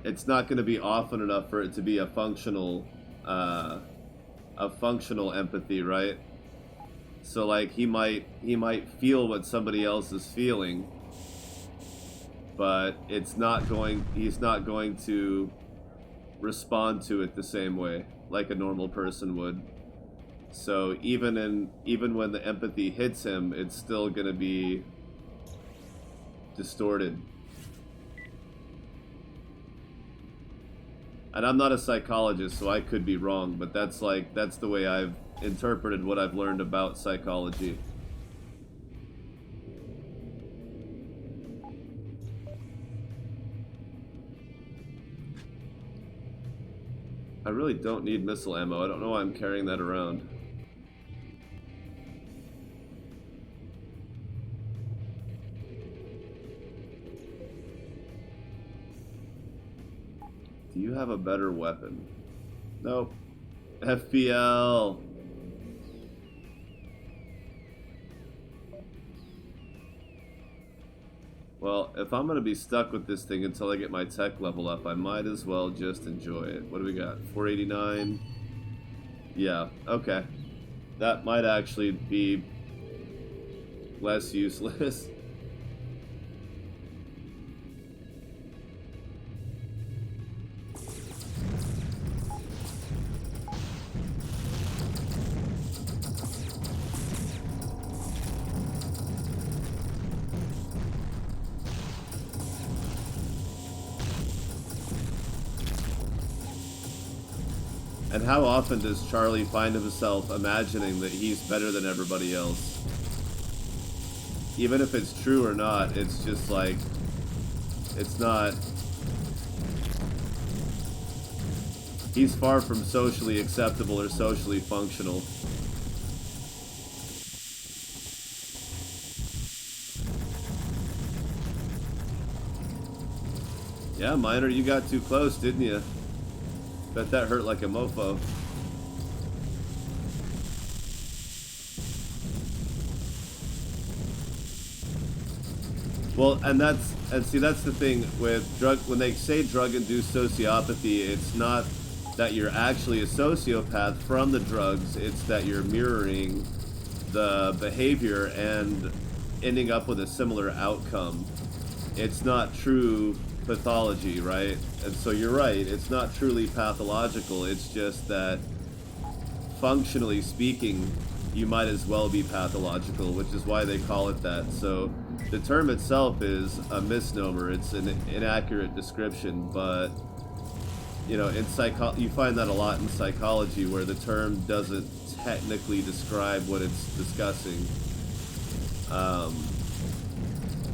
it's not going to be often enough for it to be a functional empathy, right? So like he might feel what somebody else is feeling, but he's not going to respond to it the same way like a normal person would. So even when the empathy hits him, it's still going to be distorted. And I'm not a psychologist, so I could be wrong, but that's the way I've interpreted what I've learned about psychology. I really don't need missile ammo. I don't know why I'm carrying that around. Do you have a better weapon? Nope. FPL. Well, if I'm gonna be stuck with this thing until I get my tech level up, I might as well just enjoy it. What do we got? 489. Yeah, okay. That might actually be less useless. And how often does Charlie find himself imagining that he's better than everybody else? Even if it's true or not, it's just like, it's not... He's far from socially acceptable or socially functional. Yeah, Miner, you got too close, didn't you? Bet that hurt like a mofo. Well, and see that's the thing with when they say drug-induced sociopathy, it's not that you're actually a sociopath from the drugs, it's that you're mirroring the behavior and ending up with a similar outcome. It's not true pathology, right? And so you're right, it's not truly pathological, it's just that functionally speaking you might as well be pathological, which is why they call it that. So the term itself is a misnomer, it's an inaccurate description, but you know, in you find that a lot in psychology where the term doesn't technically describe what it's discussing,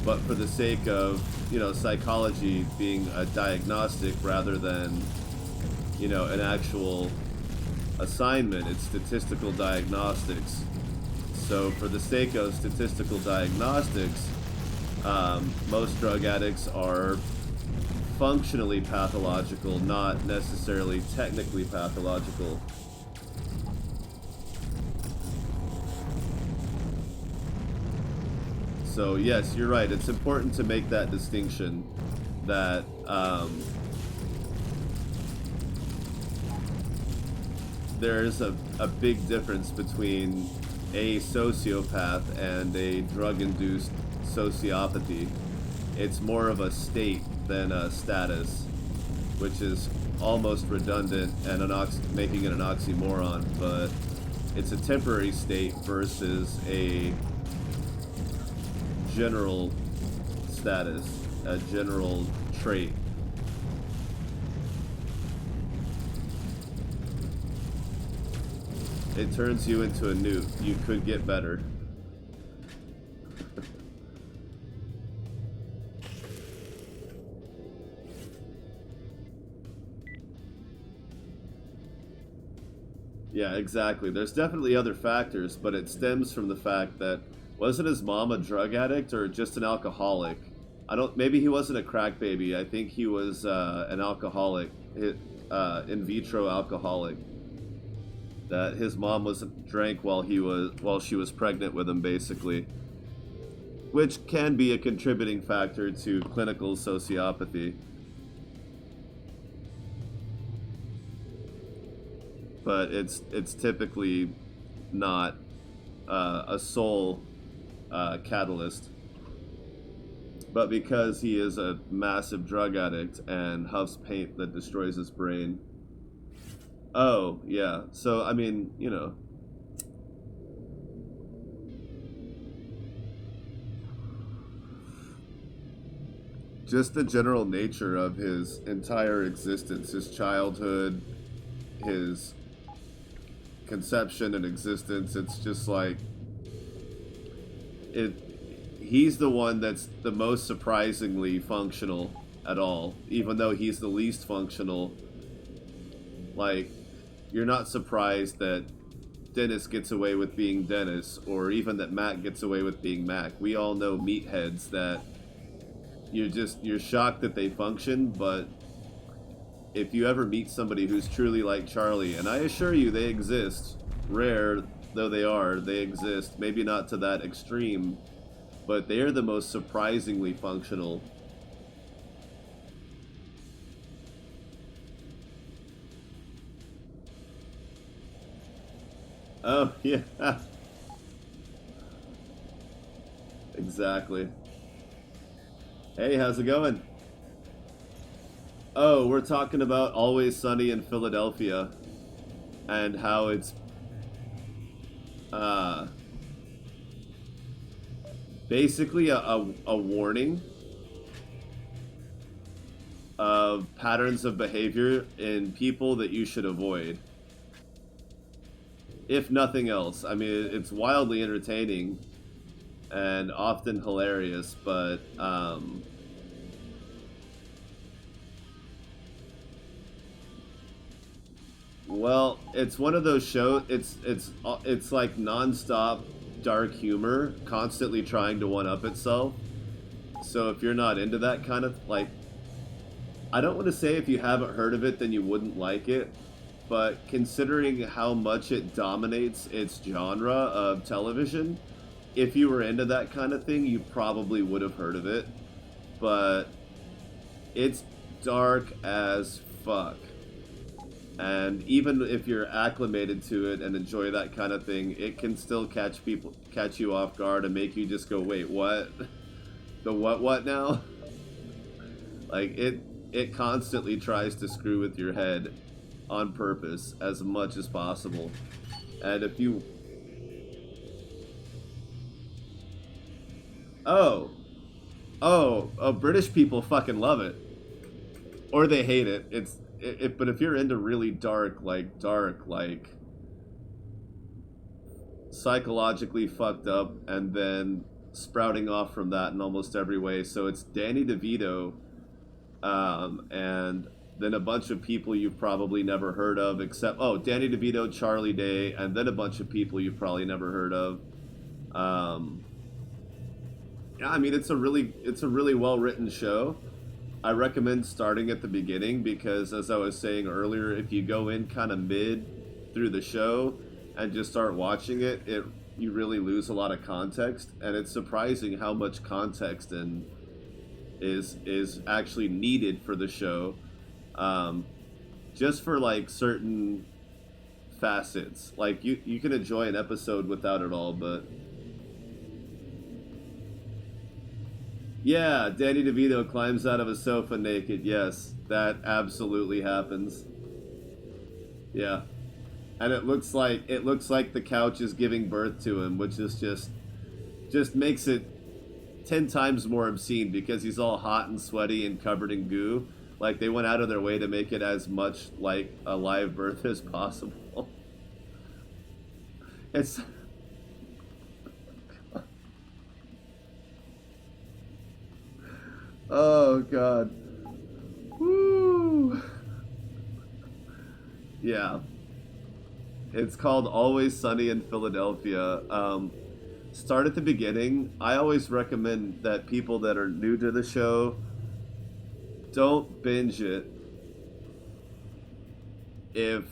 but for the sake of, you know, psychology being a diagnostic rather than, you know, an actual assignment, it's statistical diagnostics. So for the sake of statistical diagnostics, most drug addicts are functionally pathological, not necessarily technically pathological. So yes, you're right. It's important to make that distinction that there's a big difference between a sociopath and a drug-induced sociopathy. It's more of a state than a status, which is almost redundant and making it an oxymoron, but it's a temporary state versus a general status, a general trait. It turns you into a newt. You could get better. Yeah, exactly. There's definitely other factors, but it stems from the fact that wasn't his mom a drug addict or just an alcoholic? Maybe he wasn't a crack baby. I think he was an alcoholic, in vitro alcoholic. That his mom drank while she was pregnant with him, basically. Which can be a contributing factor to clinical sociopathy. but it's typically not a sole catalyst. But because he is a massive drug addict and huffs paint that destroys his brain. Oh, yeah. So, I mean, you know. Just the general nature of his entire existence, his childhood, his conception and existence, it's just like it he's the one that's the most surprisingly functional at all, even though he's the least functional. Like, you're not surprised that Dennis gets away with being Dennis, or even that Mac gets away with being Mac. We all know meatheads that you're shocked that they function, but if you ever meet somebody who's truly like Charlie, and I assure you they exist, rare though they are, they exist, maybe not to that extreme, but they are the most surprisingly functional. Oh, yeah. Exactly. Hey, how's it going? Oh, we're talking about Always Sunny in Philadelphia and how it's uh, basically a warning of patterns of behavior in people that you should avoid. If nothing else. I mean, it's wildly entertaining and often hilarious, but well, it's one of those shows. It's like nonstop dark humor, constantly trying to one up itself. So if you're not into that kind of, like, I don't want to say if you haven't heard of it then you wouldn't like it, but considering how much it dominates its genre of television, if you were into that kind of thing, you probably would have heard of it. But it's dark as fuck. And even if you're acclimated to it and enjoy that kind of thing, it can still catch you off guard and make you just go, wait, what? The what now? Like, it constantly tries to screw with your head on purpose as much as possible. And if you... Oh, British people fucking love it. Or they hate it. But if you're into really dark, psychologically fucked up, and then sprouting off from that in almost every way. So it's Danny DeVito, and then a bunch of people you've probably never heard of, except, Danny DeVito, Charlie Day, and then a bunch of people you've probably never heard of. Yeah, I mean, it's a really well written show. I recommend starting at the beginning because, as I was saying earlier, if you go in kind of mid through the show and just start watching it, you really lose a lot of context, and it's surprising how much context is actually needed for the show, just for like certain facets. Like you can enjoy an episode without it all, but. Yeah, Danny DeVito climbs out of a sofa naked. Yes, that absolutely happens. Yeah. And it looks like the couch is giving birth to him, which is just makes it 10 times more obscene because he's all hot and sweaty and covered in goo. Like, they went out of their way to make it as much like a live birth as possible. It's Oh, God. Woo! Yeah. It's called Always Sunny in Philadelphia. Start at the beginning. I always recommend that people that are new to the show don't binge it if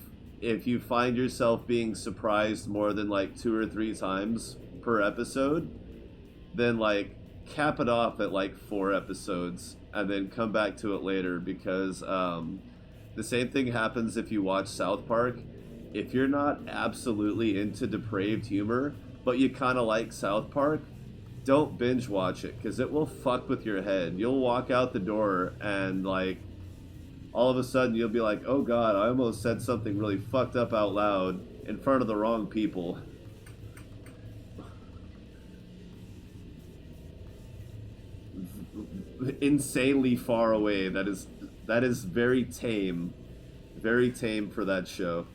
you find yourself being surprised more than like 2 or 3 times per episode, then like cap it off at like 4 episodes and then come back to it later, because the same thing happens if you watch South Park. if you're not absolutely into depraved humor, but you kind of like South Park, don't binge watch it, because it will fuck with your head. You'll walk out the door and, like, all of a sudden you'll be like, oh god, I almost said something really fucked up out loud in front of the wrong people. Insanely far away. That is very tame. Very tame for that show.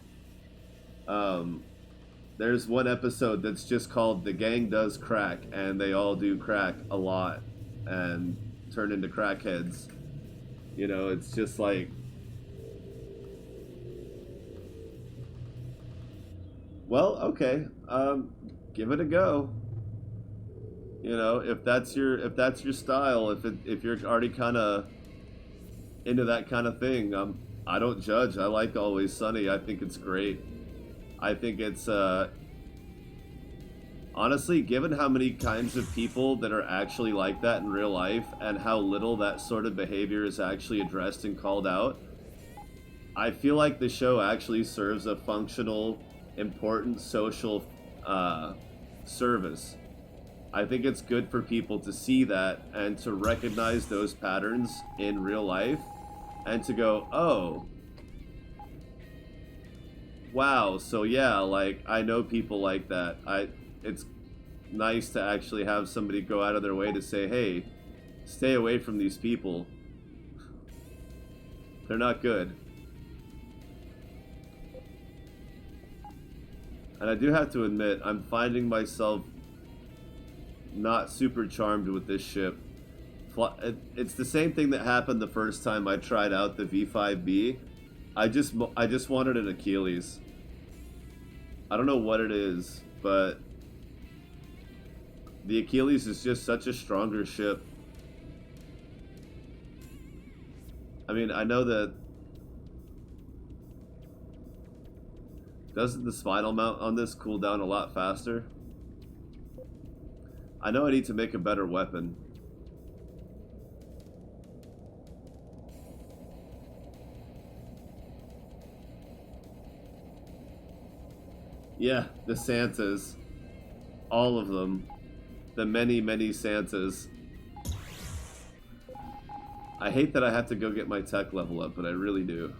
There's one episode that's just called The Gang Does Crack, and they all do crack a lot and turn into crackheads. You know, it's just like, well, okay, give it a go. You know, if that's your style, if you're already kind of into that kind of thing, I don't judge. I like Always Sunny. I think it's great. I think it's honestly, given how many kinds of people that are actually like that in real life and how little that sort of behavior is actually addressed and called out, I feel like the show actually serves a functional, important social service. I think it's good for people to see that and to recognize those patterns in real life and to go, oh, wow, so yeah, like, I know people like that. It's nice to actually have somebody go out of their way to say, hey, stay away from these people. They're not good. And I do have to admit, I'm finding myself not super charmed with this ship. It's the same thing that happened the first time I tried out the V5B. I just wanted an Achilles. I don't know what it is, but the Achilles is just such a stronger ship. I mean, I know that... Doesn't the spinal mount on this cool down a lot faster? I know I need to make a better weapon. Yeah, the Santas. All of them. The many, many Santas. I hate that I have to go get my tech level up, but I really do.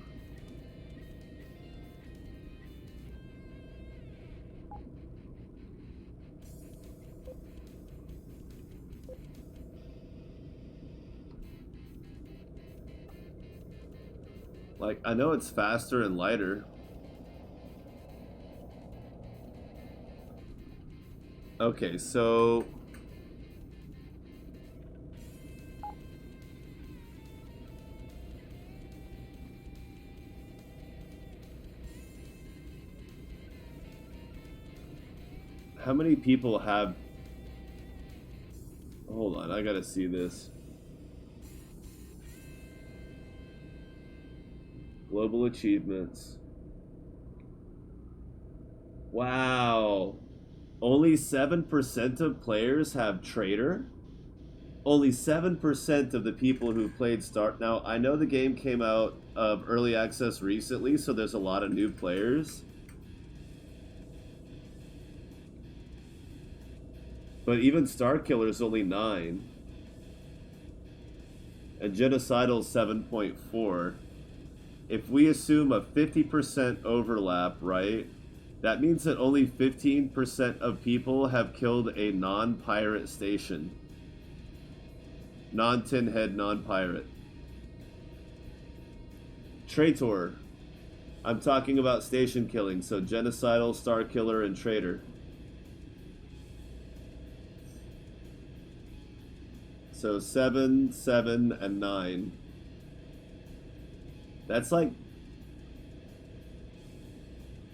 Like, I know it's faster and lighter. Okay, so... how many people have... Hold on, I gotta see this. Global achievements. Wow. Only 7% of players have Trader? Only 7% of the people who played Star... Now, I know the game came out of early access recently, so there's a lot of new players. But even Starkiller's only 9. And Genocidal's 7.4. If we assume a 50% overlap, right, that means that only 15% of people have killed a non-pirate station. Non-tin head, non-pirate. Traitor. I'm talking about station killing, so Genocidal, Starkiller, and Traitor. So 7, 7, and 9. That's like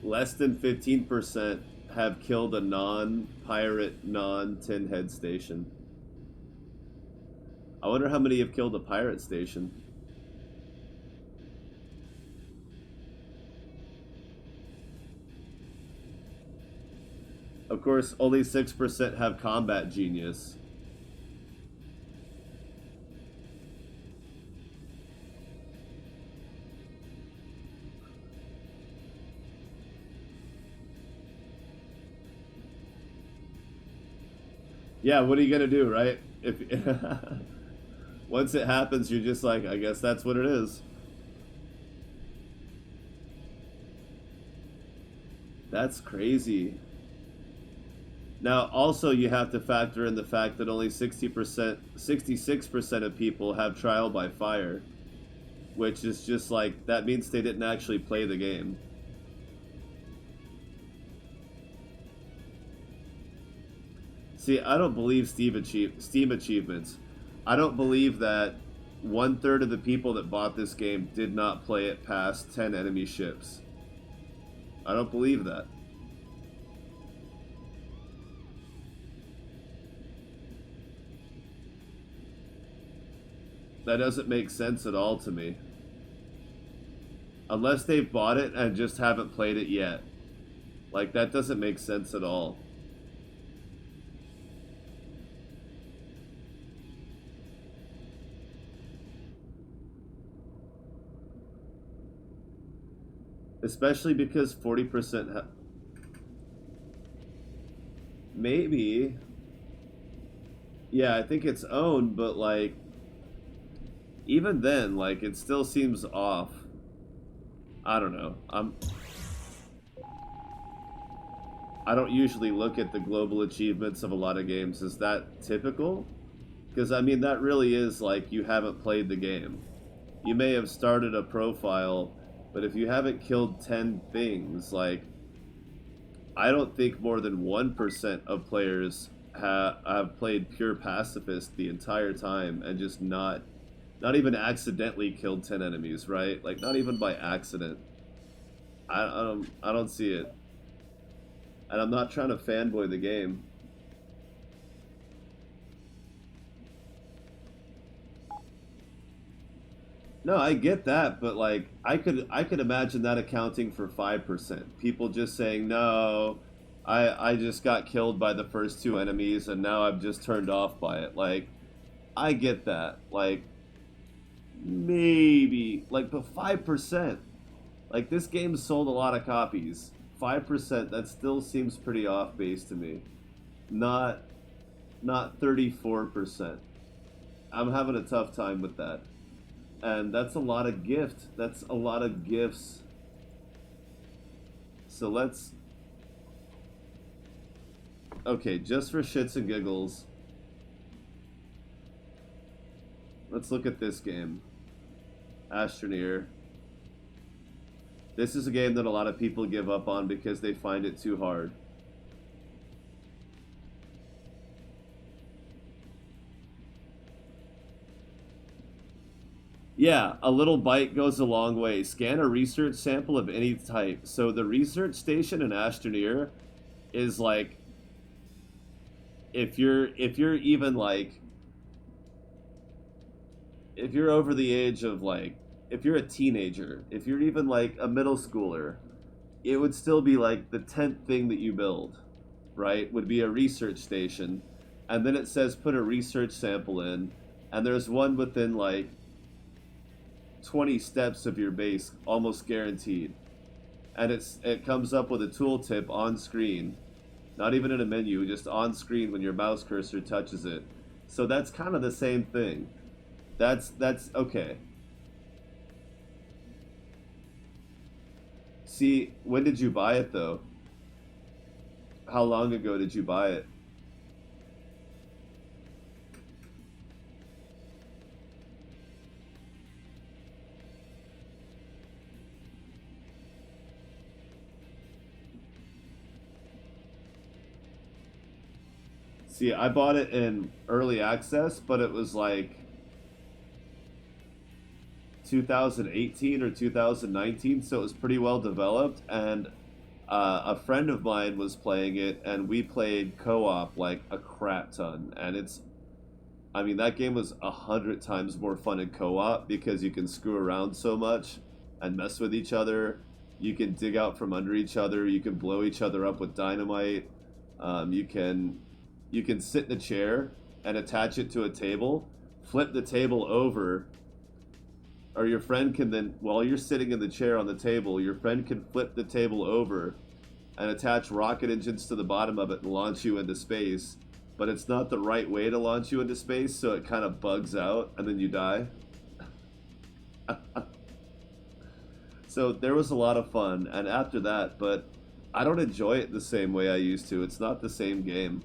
less than 15% have killed a non-pirate, non-tin head station. I wonder how many have killed a pirate station. Of course, only 6% have combat genius. Yeah, what are you gonna do, right? If once it happens, you're just like, I guess that's what it is. That's crazy. Now, also, you have to factor in the fact that only 60%, 66% of people have trial by fire, which is just like, that means they didn't actually play the game. See, I don't believe Steam achievements. I don't believe that 1/3 of the people that bought this game did not play it past 10 enemy ships. I don't believe that. That doesn't make sense at all to me. Unless they've bought it and just haven't played it yet. Like, that doesn't make sense at all. Especially because 40% maybe. Yeah, I think it's owned, but like, even then, like, it still seems off. I don't know. I don't usually look at the global achievements of a lot of games. Is that typical? Because, I mean, that really is like you haven't played the game. You may have started a profile, but if you haven't killed 10 things, like, I don't think more than 1% of players have played pure pacifist the entire time and just not even accidentally killed 10 enemies, right? Like, not even by accident. I don't see it. And I'm not trying to fanboy the game. No, I get that, but like, I could imagine that accounting for 5%. People just saying, "No, I just got killed by the first two enemies and now I'm just turned off by it." Like, I get that. Like, maybe, like, but 5%. Like, this game sold a lot of copies. 5%, that still seems pretty off base to me. Not 34%. I'm having a tough time with that. And that's a lot of gift. That's a lot of gifts. So let's... Okay, just for shits and giggles, let's look at this game. Astroneer. This is a game that a lot of people give up on because they find it too hard. Yeah, a little bite goes a long way. Scan a research sample of any type. So the research station in Astroneer is like, if you're even like, if you're over the age of like, if you're a teenager, if you're even like a middle schooler, it would still be like the 10th thing that you build, right? Would be a research station. And then it says put a research sample in, and there's one within like 20 steps of your base, almost guaranteed. And it comes up with a tooltip on screen, not even in a menu, just on screen when your mouse cursor touches it. So that's kind of the same thing. That's okay. See, when did you buy it though? How long ago did you buy it? See, I bought it in early access, but it was like 2018 or 2019, so it was pretty well developed. And a friend of mine was playing it, and we played co-op like a crap ton. And I mean, that game was 100 times more fun in co-op because you can screw around so much and mess with each other. You can dig out from under each other. You can blow each other up with dynamite. You can sit in a chair and attach it to a table, flip the table over, or your friend can then, while you're sitting in the chair on the table, your friend can flip the table over and attach rocket engines to the bottom of it and launch you into space. but it's not the right way to launch you into space, so it kind of bugs out, and then you die. So there was a lot of fun, and after that, but I don't enjoy it the same way I used to. It's not the same game.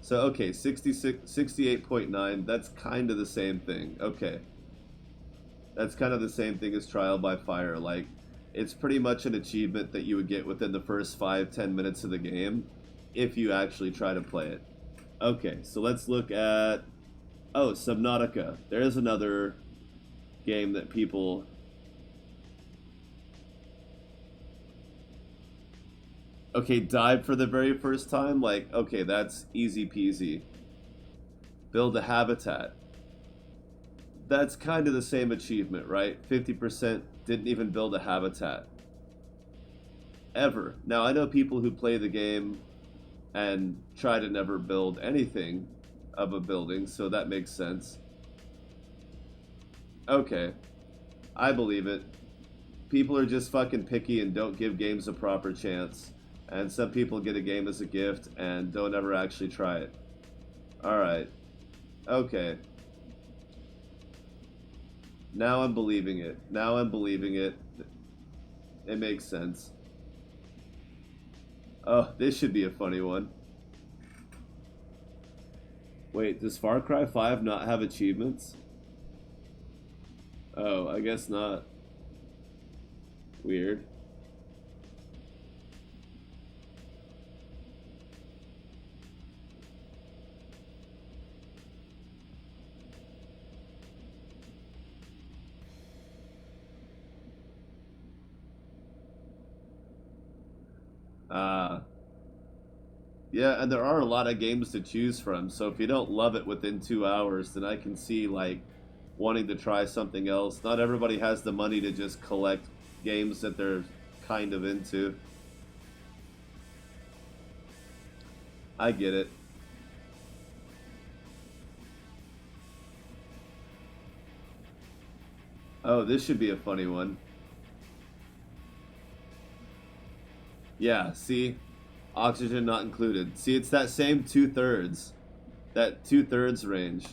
So, okay, 68.9, that's kind of the same thing. Okay. That's kind of the same thing as Trial by Fire. Like, it's pretty much an achievement that you would get within the first 5-10 minutes of the game if you actually try to play it. Okay, so let's look at... Oh, Subnautica. There's another game that people... Okay, dive for the very first time? Like, okay, that's easy peasy. Build a habitat. That's kind of the same achievement, right? 50% didn't even build a habitat. Ever. Now, I know people who play the game and try to never build anything of a building, so that makes sense. Okay. I believe it. People are just fucking picky and don't give games a proper chance. And some people get a game as a gift and don't ever actually try it. Alright. Okay. Now I'm believing it. Now I'm believing it. It makes sense. Oh, this should be a funny one. Wait, does Far Cry 5 not have achievements? Oh, I guess not. Weird. Yeah, and there are a lot of games to choose from, so if you don't love it within 2 hours, then I can see, like, wanting to try something else. Not everybody has the money to just collect games that they're kind of into. I get it. Oh, this should be a funny one. Yeah, see? Oxygen not included. See, it's that same 2/3. That 2/3 range.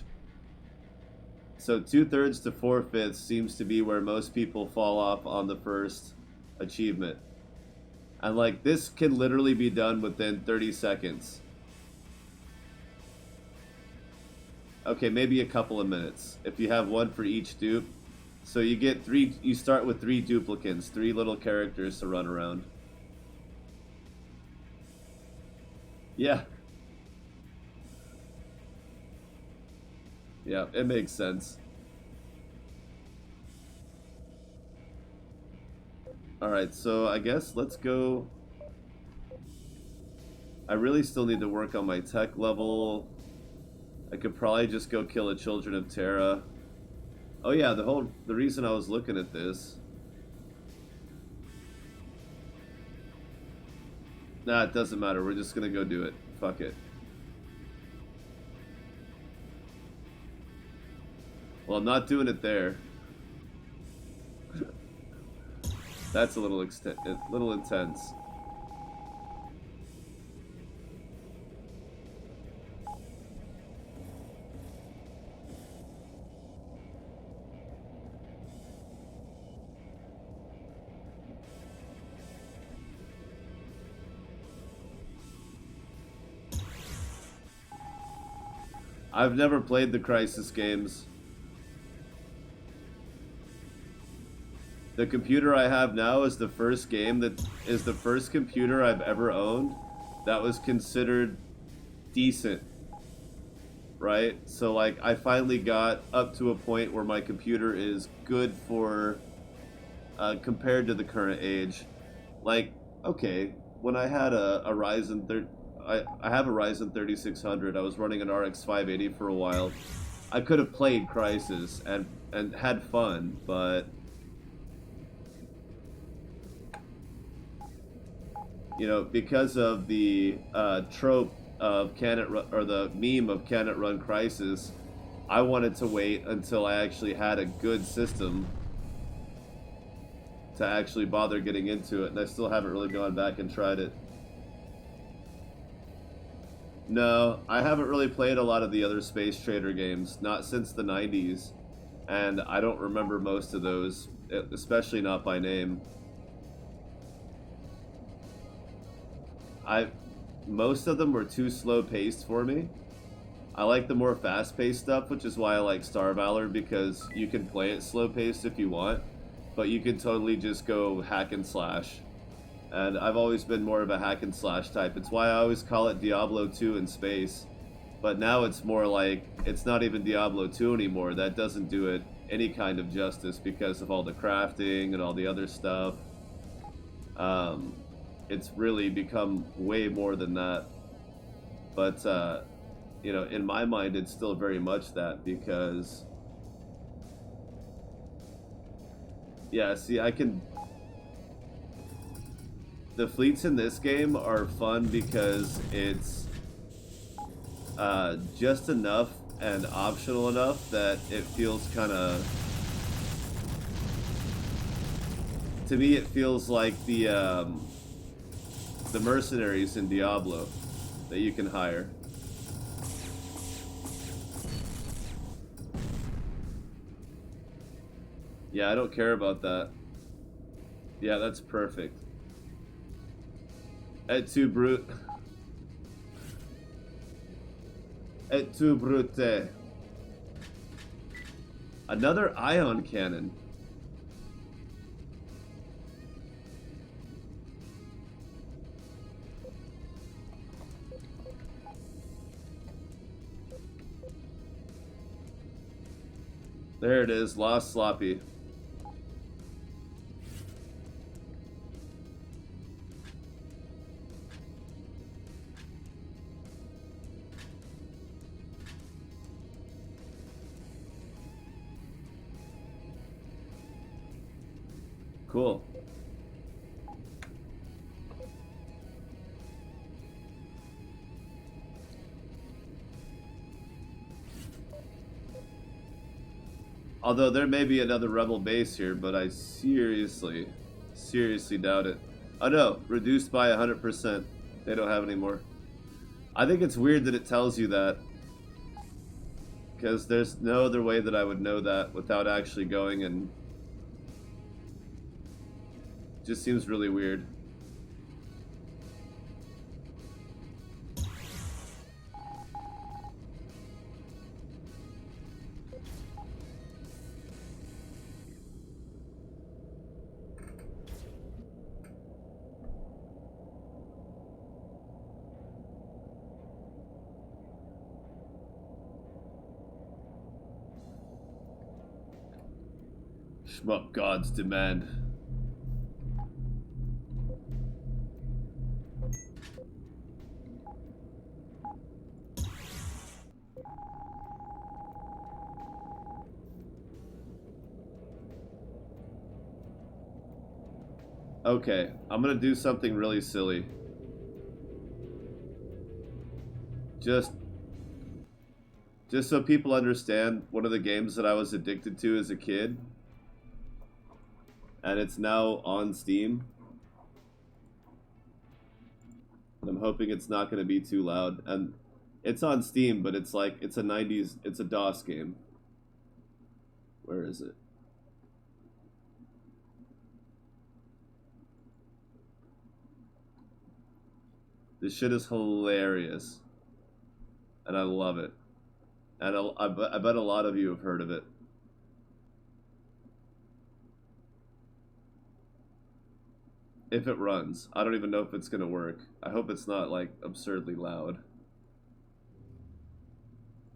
So 2/3 to 4/5 seems to be where most people fall off on the first achievement. And like, this can literally be done within 30 seconds. Okay, maybe a couple of minutes. If you have one for each dupe. So you get three, you start with 3 duplicants, 3 little characters to run around. Yeah. Yeah, it makes sense. Alright, so I guess let's go... I really still need to work on my tech level. I could probably just go kill the Children of Terra. Oh yeah, the reason I was looking at this... Nah, it doesn't matter. We're just gonna go do it. Fuck it. Well, I'm not doing it there. That's a little intense. I've never played the Crysis games. The computer I have now is the first computer I've ever owned that was considered decent, right? So like, I finally got up to a point where my computer is good for, compared to the current age. Like, okay, when I had a Ryzen I have a Ryzen 3600. I was running an RX 580 for a while. I could have played Crysis and had fun, but you know, because of the trope of the meme of can it run Crysis, I wanted to wait until I actually had a good system to actually bother getting into it, and I still haven't really gone back and tried it. No, I haven't really played a lot of the other Space Trader games, not since the 90s, and I don't remember most of those, especially not by name. I Most of them were too slow paced for me. I like the more fast paced stuff, which is why I like Star Valor, because you can play it slow paced if you want, but you can totally just go hack and slash. And I've always been more of a hack and slash type. It's why I always call it Diablo 2 in space. But now it's more like, it's not even Diablo 2 anymore. That doesn't do it any kind of justice because of all the crafting and all the other stuff. Um, it's really become way more than that. But, in my mind, it's still very much that because, yeah, see, the fleets in this game are fun because it's just enough and optional enough that it feels kind of, to me, it feels like the mercenaries in Diablo that you can hire. Yeah, I don't care about that. Yeah, that's perfect. Et tu brute. Et tu brute. Another ion cannon. There it is, Lost Sloppy. Cool. Although there may be another rebel base here, but I seriously doubt it. Oh no, reduced by 100%. They don't have any more. I think it's weird that it tells you that, because there's no other way that I would know that without actually going, and just seems really weird. Shmup God's demand. Okay, I'm gonna do something really silly. Just so people understand, one of the games that I was addicted to as a kid, and it's now on Steam. I'm hoping it's not going to be too loud. And it's on Steam, but it's like, it's a 90s, it's a DOS game. Where is it? This shit is hilarious. And I love it. And I bet a lot of you have heard of it. If it runs. I don't even know if it's going to work. I hope it's not, like, absurdly loud.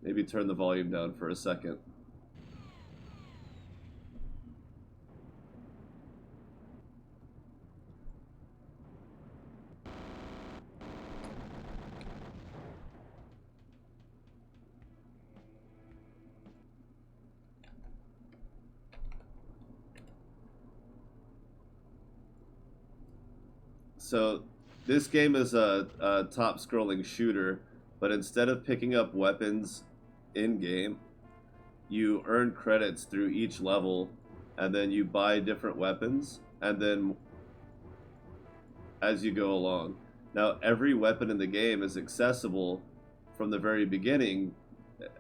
Maybe turn the volume down for a second. So, this game is a top-scrolling shooter, but instead of picking up weapons in-game, you earn credits through each level, and then you buy different weapons, and then as you go along. Now, every weapon in the game is accessible from the very beginning,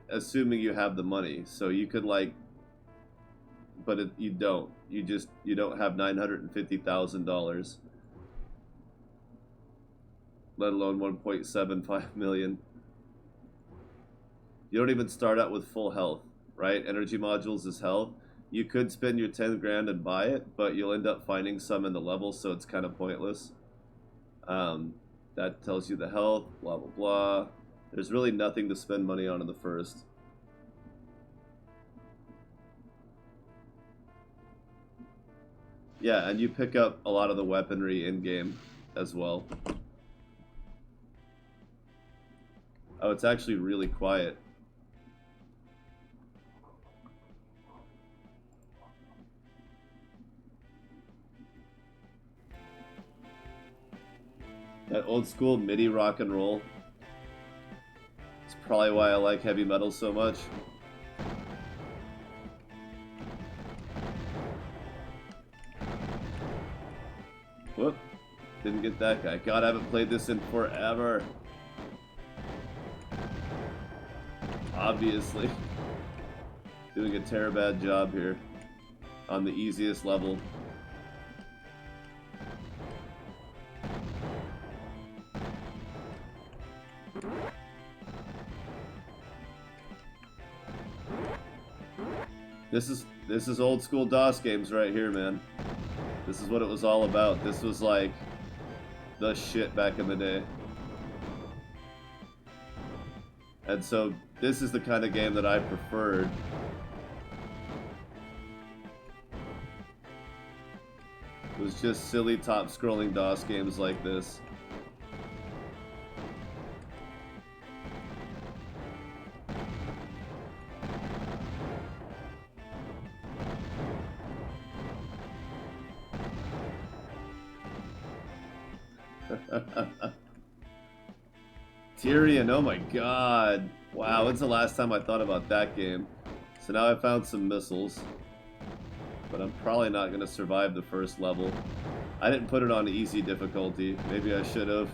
assuming you have the money. So you could like, but you don't. You don't have $950,000, let alone 1.75 million. You don't even start out with full health, right? Energy modules is health. You could spend your 10 grand and buy it, but you'll end up finding some in the level, so it's kind of pointless. That tells you the health, blah, blah, blah. There's really nothing to spend money on in the first. Yeah, and you pick up a lot of the weaponry in-game as well. Oh, it's actually really quiet. That old school MIDI rock and roll. It's probably why I like heavy metal so much. Whoop. Didn't get that guy. God, I haven't played this in forever. Obviously. Doing a terrible job here. On the easiest level. This is old school DOS games right here, man. This is what it was all about. This was like the shit back in the day. And so this is the kind of game that I preferred. It was just silly top scrolling DOS games like this. Tyrion, oh my god. Wow, when's the last time I thought about that game? So now I found some missiles. But I'm probably not going to survive the first level. I didn't put it on easy difficulty. Maybe I should have.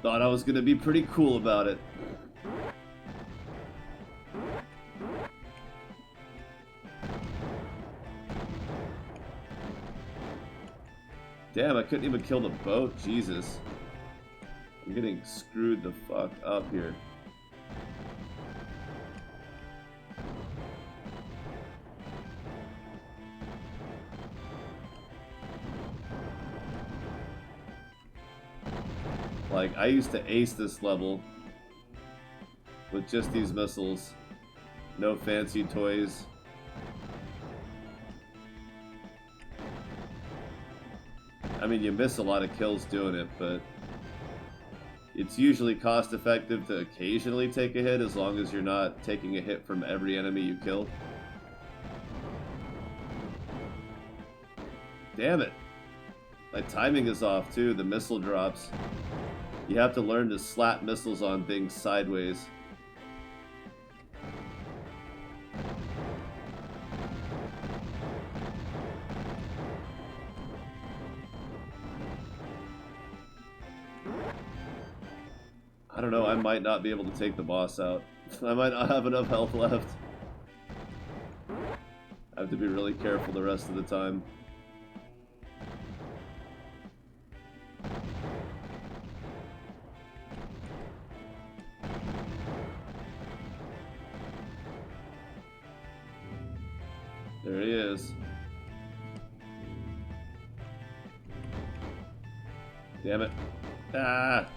Thought I was going to be pretty cool about it. Damn, I couldn't even kill the boat. Jesus. I'm getting screwed the fuck up here. Like, I used to ace this level with just these missiles. No fancy toys. I mean, you miss a lot of kills doing it, but it's usually cost effective to occasionally take a hit as long as you're not taking a hit from every enemy you kill. Damn it. My timing is off too, the missile drops. You have to learn to slap missiles on things sideways. I don't know, I might not be able to take the boss out. I might not have enough health left. I have to be really careful the rest of the time. There he is. Damn it. Ah!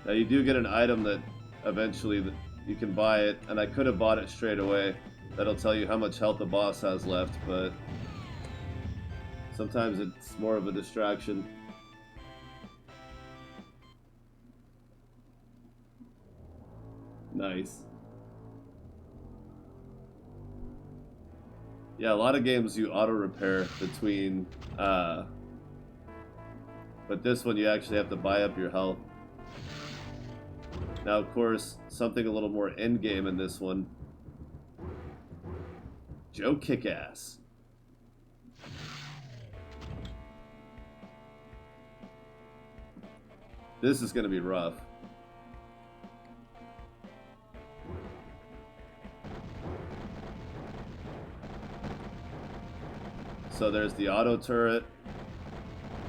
Now you do get an item that eventually you can buy it, and I could have bought it straight away. That'll tell you how much health the boss has left, but sometimes it's more of a distraction. Nice. Yeah, a lot of games you auto repair between But this one, you actually have to buy up your health. Now, of course, something a little more endgame in this one. Joe Kickass. This is going to be rough. So there's the auto turret.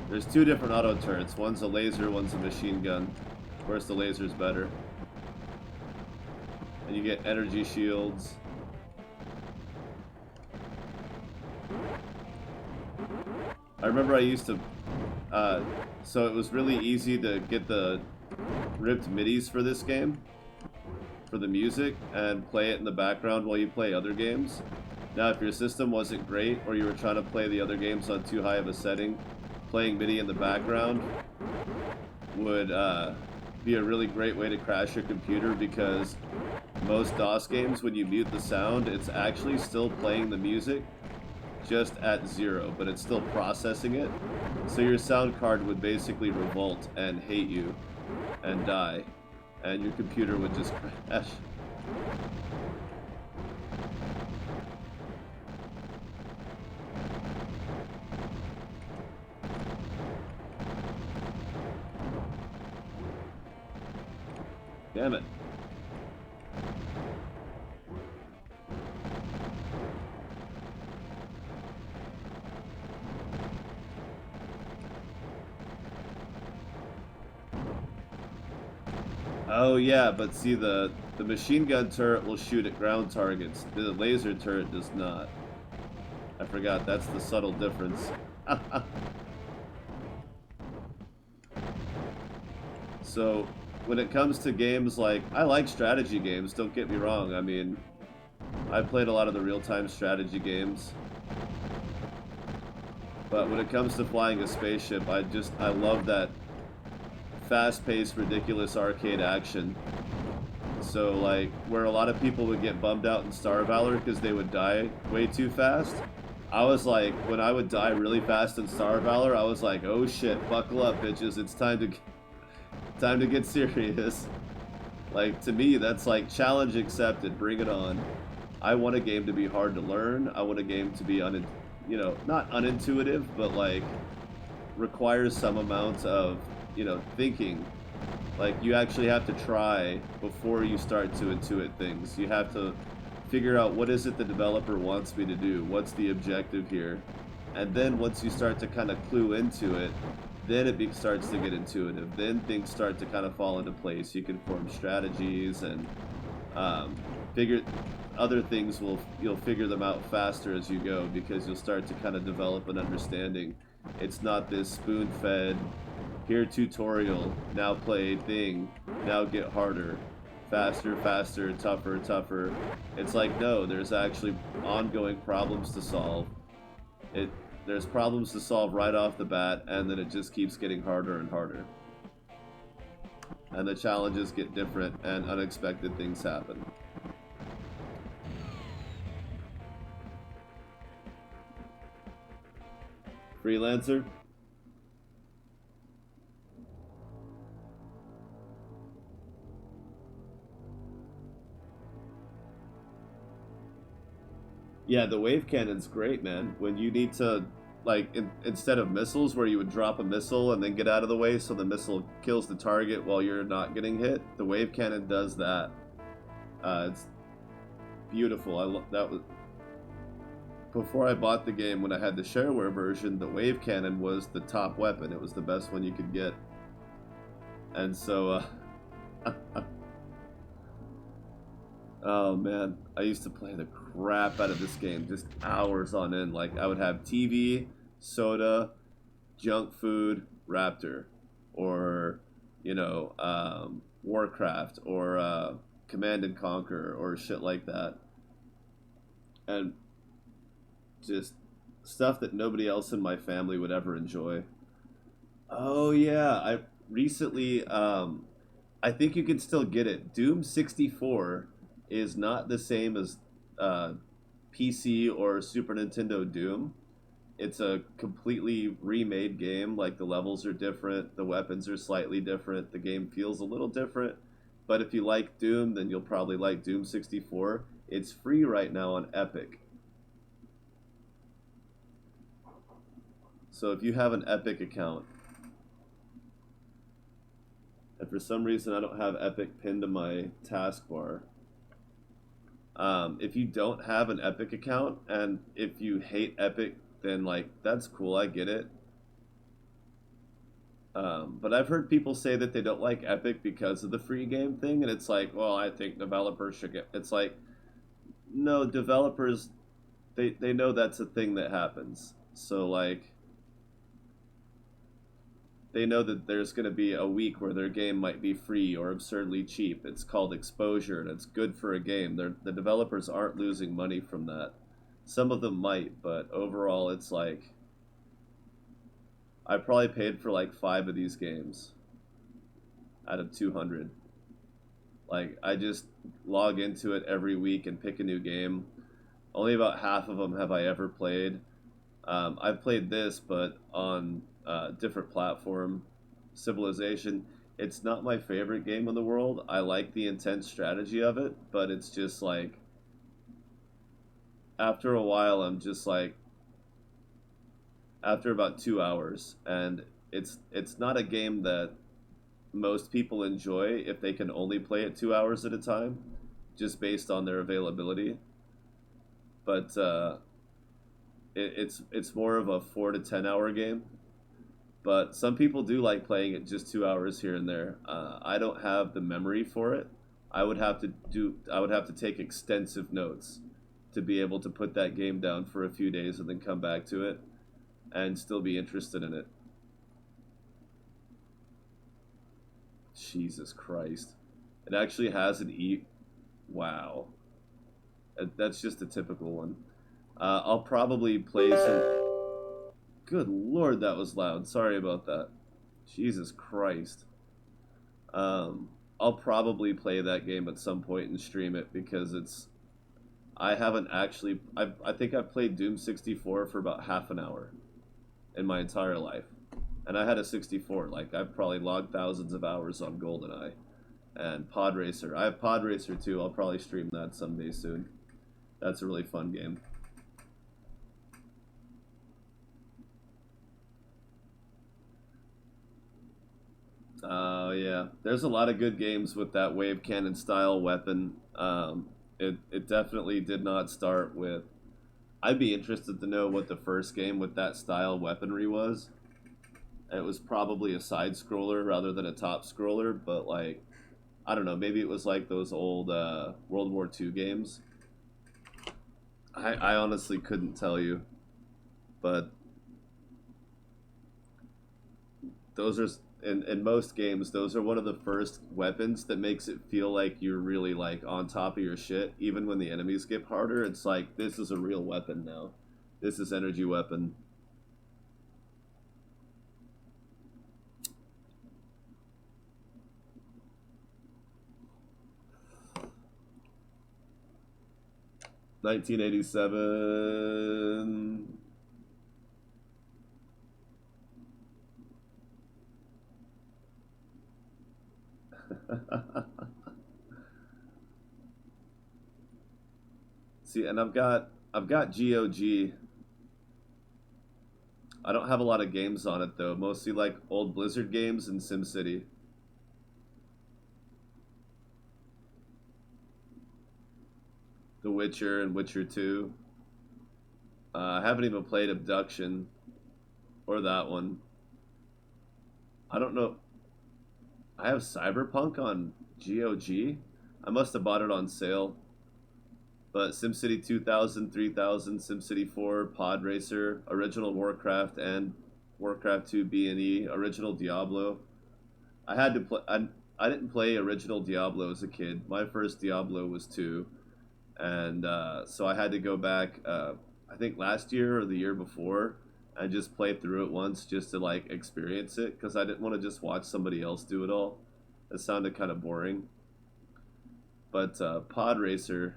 There's two different auto turrets. One's a laser, one's a machine gun. Of course, the laser's better. And you get energy shields. I remember I used to... so it was really easy to get the ripped MIDIs for this game, for the music, and play it in the background while you play other games. Now, if your system wasn't great, or you were trying to play the other games on too high of a setting, playing MIDI in the background would be a really great way to crash your computer, because most DOS games, when you mute the sound, it's actually still playing the music, just at 0, but it's still processing it. So your sound card would basically revolt and hate you and die, and your computer would just crash. Damn it. Oh yeah, but see, the machine gun turret will shoot at ground targets. The laser turret does not. I forgot, that's the subtle difference. So, when it comes to games like... I like strategy games, don't get me wrong. I mean, I played a lot of the real-time strategy games. But when it comes to flying a spaceship, I love that fast-paced, ridiculous arcade action. So, like, where a lot of people would get bummed out in Star Valor because they would die way too fast, I was like, when I would die really fast in Star Valor, I was like, oh shit, buckle up, bitches, it's time to get serious. Like, to me, that's like, challenge accepted, bring it on. I want a game to be hard to learn. I want a game to be, not unintuitive, but like, requires some amount of, thinking. Like, you actually have to try before you start to intuit things. You have to figure out, what is it the developer wants me to do? What's the objective here? And then once you start to kind of clue into it, then it starts to get intuitive. Then things start to kind of fall into place. You can form strategies and figure other things. You'll figure them out faster as you go, because you'll start to kind of develop an understanding. It's not this spoon-fed, here tutorial, now play thing, now get harder, faster, faster, tougher, tougher. It's like, no, there's actually ongoing problems to solve. There's problems to solve right off the bat, and then it just keeps getting harder and harder. And the challenges get different, and unexpected things happen. Freelancer? Yeah, the wave cannon's great, man. When you need to, like, instead of missiles, where you would drop a missile and then get out of the way so the missile kills the target while you're not getting hit, the wave cannon does that. It's beautiful. That was before I bought the game. When I had the shareware version, the wave cannon was the top weapon. It was the best one you could get. And so, oh man, I used to play the crap out of this game, just hours on end. Like, I would have TV, soda, junk food, Raptor, or, Warcraft, or Command and Conquer, or shit like that. And just stuff that nobody else in my family would ever enjoy. Oh yeah, I recently, I think you can still get it. Doom 64 is not the same as PC or Super Nintendo Doom, it's a completely remade game. Like the levels are different, the weapons are slightly different, the game feels a little different. But if you like Doom, then you'll probably like Doom 64. It's free right now on Epic. So if you have an Epic account, and for some reason I don't have Epic pinned to my taskbar, if you don't have an Epic account and if you hate Epic, then like that's cool, I get it. But I've heard people say that they don't like Epic because of the free game thing, and it's like, well, I think developers should get. It's like, no, developers, they know that's a thing that happens. So like, they know that there's going to be a week where their game might be free or absurdly cheap. It's called exposure, and it's good for a game. The developers aren't losing money from that. Some of them might, but overall, it's like I probably paid for like 5 of these games out of 200. Like I just log into it every week and pick a new game. Only about half of them have I ever played. I've played this, but on different platform. Civilization. It's not my favorite game in the world. I like the intense strategy of it, but it's just like after a while, I'm just like after about 2 hours, and it's not a game that most people enjoy if they can only play it 2 hours at a time, just based on their availability. But it's more of a 4 to 10 hour game. But some people do like playing it just 2 hours here and there. I don't have the memory for it. I would have to take extensive notes to be able to put that game down for a few days and then come back to it and still be interested in it. Jesus Christ. It actually has an E. Wow. That's just a typical one. I'll probably play some. Good lord, that was loud. Sorry about that. Jesus Christ. Um, I'll probably play that game at some point and stream it because it's. I haven't actually. I think I've played Doom 64 for about half an hour in my entire life. And I had a 64. Like, I've probably logged thousands of hours on GoldenEye. And Pod Racer. I have Pod Racer too. I'll probably stream that someday soon. That's a really fun game. Oh, yeah. There's a lot of good games with that wave cannon style weapon. It definitely did not start with. I'd be interested to know what the first game with that style weaponry was. It was probably a side scroller rather than a top scroller, but like, I don't know, maybe it was like those old World War II games. I honestly couldn't tell you, but those are in most games those are one of the first weapons that makes it feel like you're really like on top of your shit. Even when the enemies get harder, it's like this is a real weapon now. This is energy weapon. 1987. See, and I've got GOG. I don't have a lot of games on it though. Mostly like old Blizzard games and SimCity. The Witcher and Witcher 2. I haven't even played Abduction or that one. I don't know. I have Cyberpunk on GOG. I must have bought it on sale. But SimCity 2000, 3000, SimCity 4, Pod Racer, original Warcraft, and Warcraft 2 B&E, original Diablo. I had to play. I didn't play original Diablo as a kid. My first Diablo was 2, and so I had to go back. I think last year or the year before, and just play through it once just to like experience it because I didn't want to just watch somebody else do it all. It sounded kind of boring. But Pod Racer,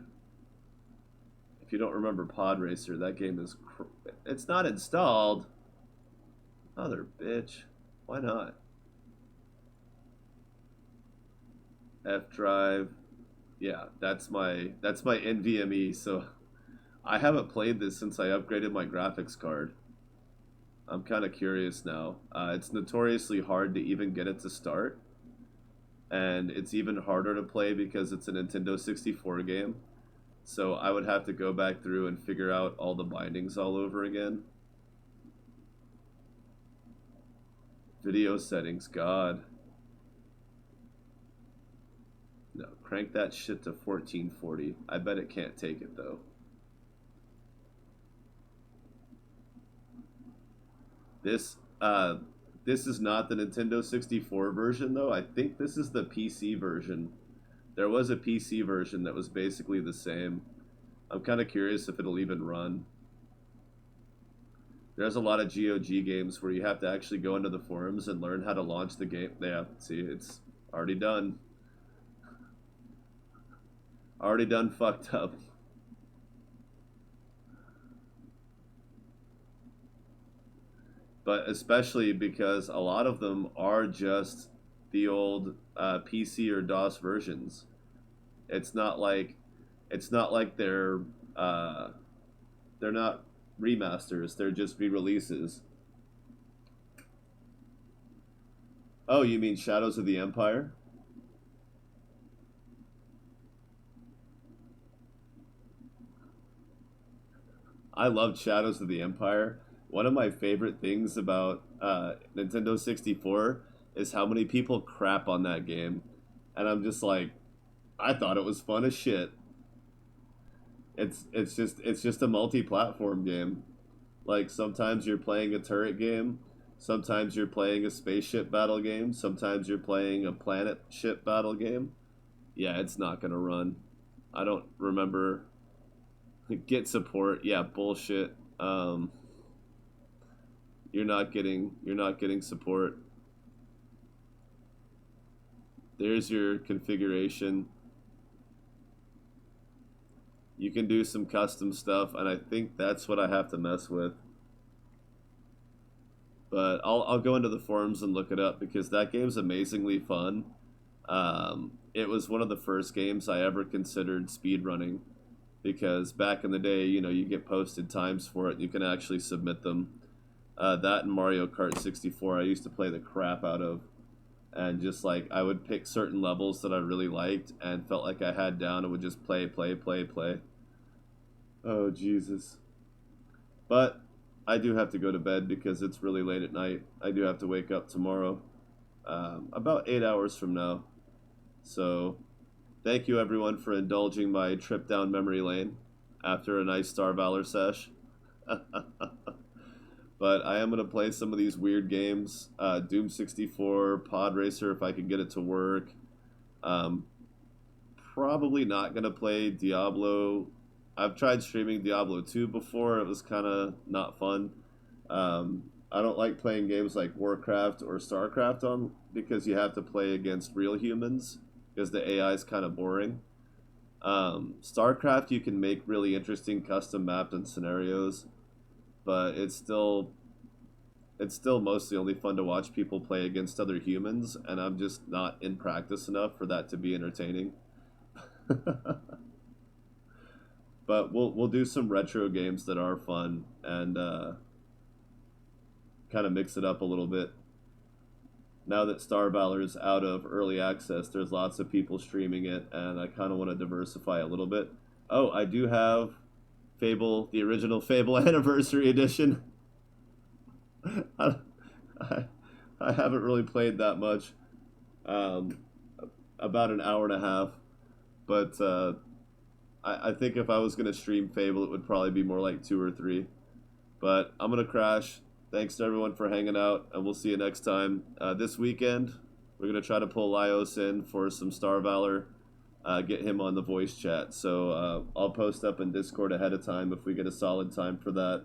If you don't remember Pod Racer, that game is... It's not installed. Mother bitch. Why not? F drive. Yeah, that's my NVMe. So I haven't played this since I upgraded my graphics card. I'm kind of curious now. It's notoriously hard to even get it to start, and it's even harder to play because it's a Nintendo 64 game. So I would have to go back through and figure out all the bindings all over again. Video settings, God. No, crank that shit to 1440. I bet it can't take it though. This is not the Nintendo 64 version though. I think this is the PC version. There was a PC version that was basically the same. I'm kind of curious if it'll even run. There's a lot of GOG games where you have to actually go into the forums and learn how to launch the game. Yeah, see, it's already done. Already done fucked up. But especially because a lot of them are just the old PC or DOS versions. It's not like they're not remasters. They're just re-releases. Oh, you mean Shadows of the Empire? I loved Shadows of the Empire. One of my favorite things about Nintendo 64 is how many people crap on that game. And I'm just like, I thought it was fun as shit. It's just a multi-platform game. Like sometimes you're playing a turret game, sometimes you're playing a spaceship battle game, sometimes you're playing a planet ship battle game. Yeah, it's not gonna run. I don't remember. Get support. Yeah, bullshit. You're not getting support. There's your configuration. You can do some custom stuff, and I think that's what I have to mess with. But I'll go into the forums and look it up because that game's amazingly fun. It was one of the first games I ever considered speedrunning because back in the day, you get posted times for it and you can actually submit them. That and Mario Kart 64 I used to play the crap out of. And just like I would pick certain levels that I really liked and felt like I had down and would just play, play, play, play. Oh, Jesus. But I do have to go to bed because it's really late at night. I do have to wake up tomorrow, about 8 hours from now. So thank you everyone for indulging my trip down memory lane after a nice Star Valor sesh. But I am going to play some of these weird games. Doom 64, Pod Racer if I can get it to work. Probably not going to play Diablo. I've tried streaming Diablo 2 before. It was kind of not fun. I don't like playing games like Warcraft or Starcraft on because you have to play against real humans because the AI is kind of boring. Starcraft, you can make really interesting custom maps and scenarios, but it's still mostly only fun to watch people play against other humans, and I'm just not in practice enough for that to be entertaining. But we'll do some retro games that are fun and kind of mix it up a little bit. Now that Star Valor is out of early access, there's lots of people streaming it, and I kind of want to diversify a little bit. Oh, I do have Fable, the original Fable Anniversary Edition. I, I haven't really played that much. About an hour and a half. But I think if I was going to stream Fable, it would probably be more like 2 or 3. But I'm going to crash. Thanks to everyone for hanging out, and we'll see you next time. This weekend, we're going to try to pull Lyos in for some Star Valor, get him on the voice chat. So I'll post up in Discord ahead of time if we get a solid time for that.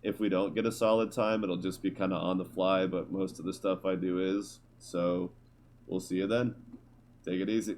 If we don't get a solid time, it'll just be kind of on the fly, but most of the stuff I do is. So we'll see you then. Take it easy.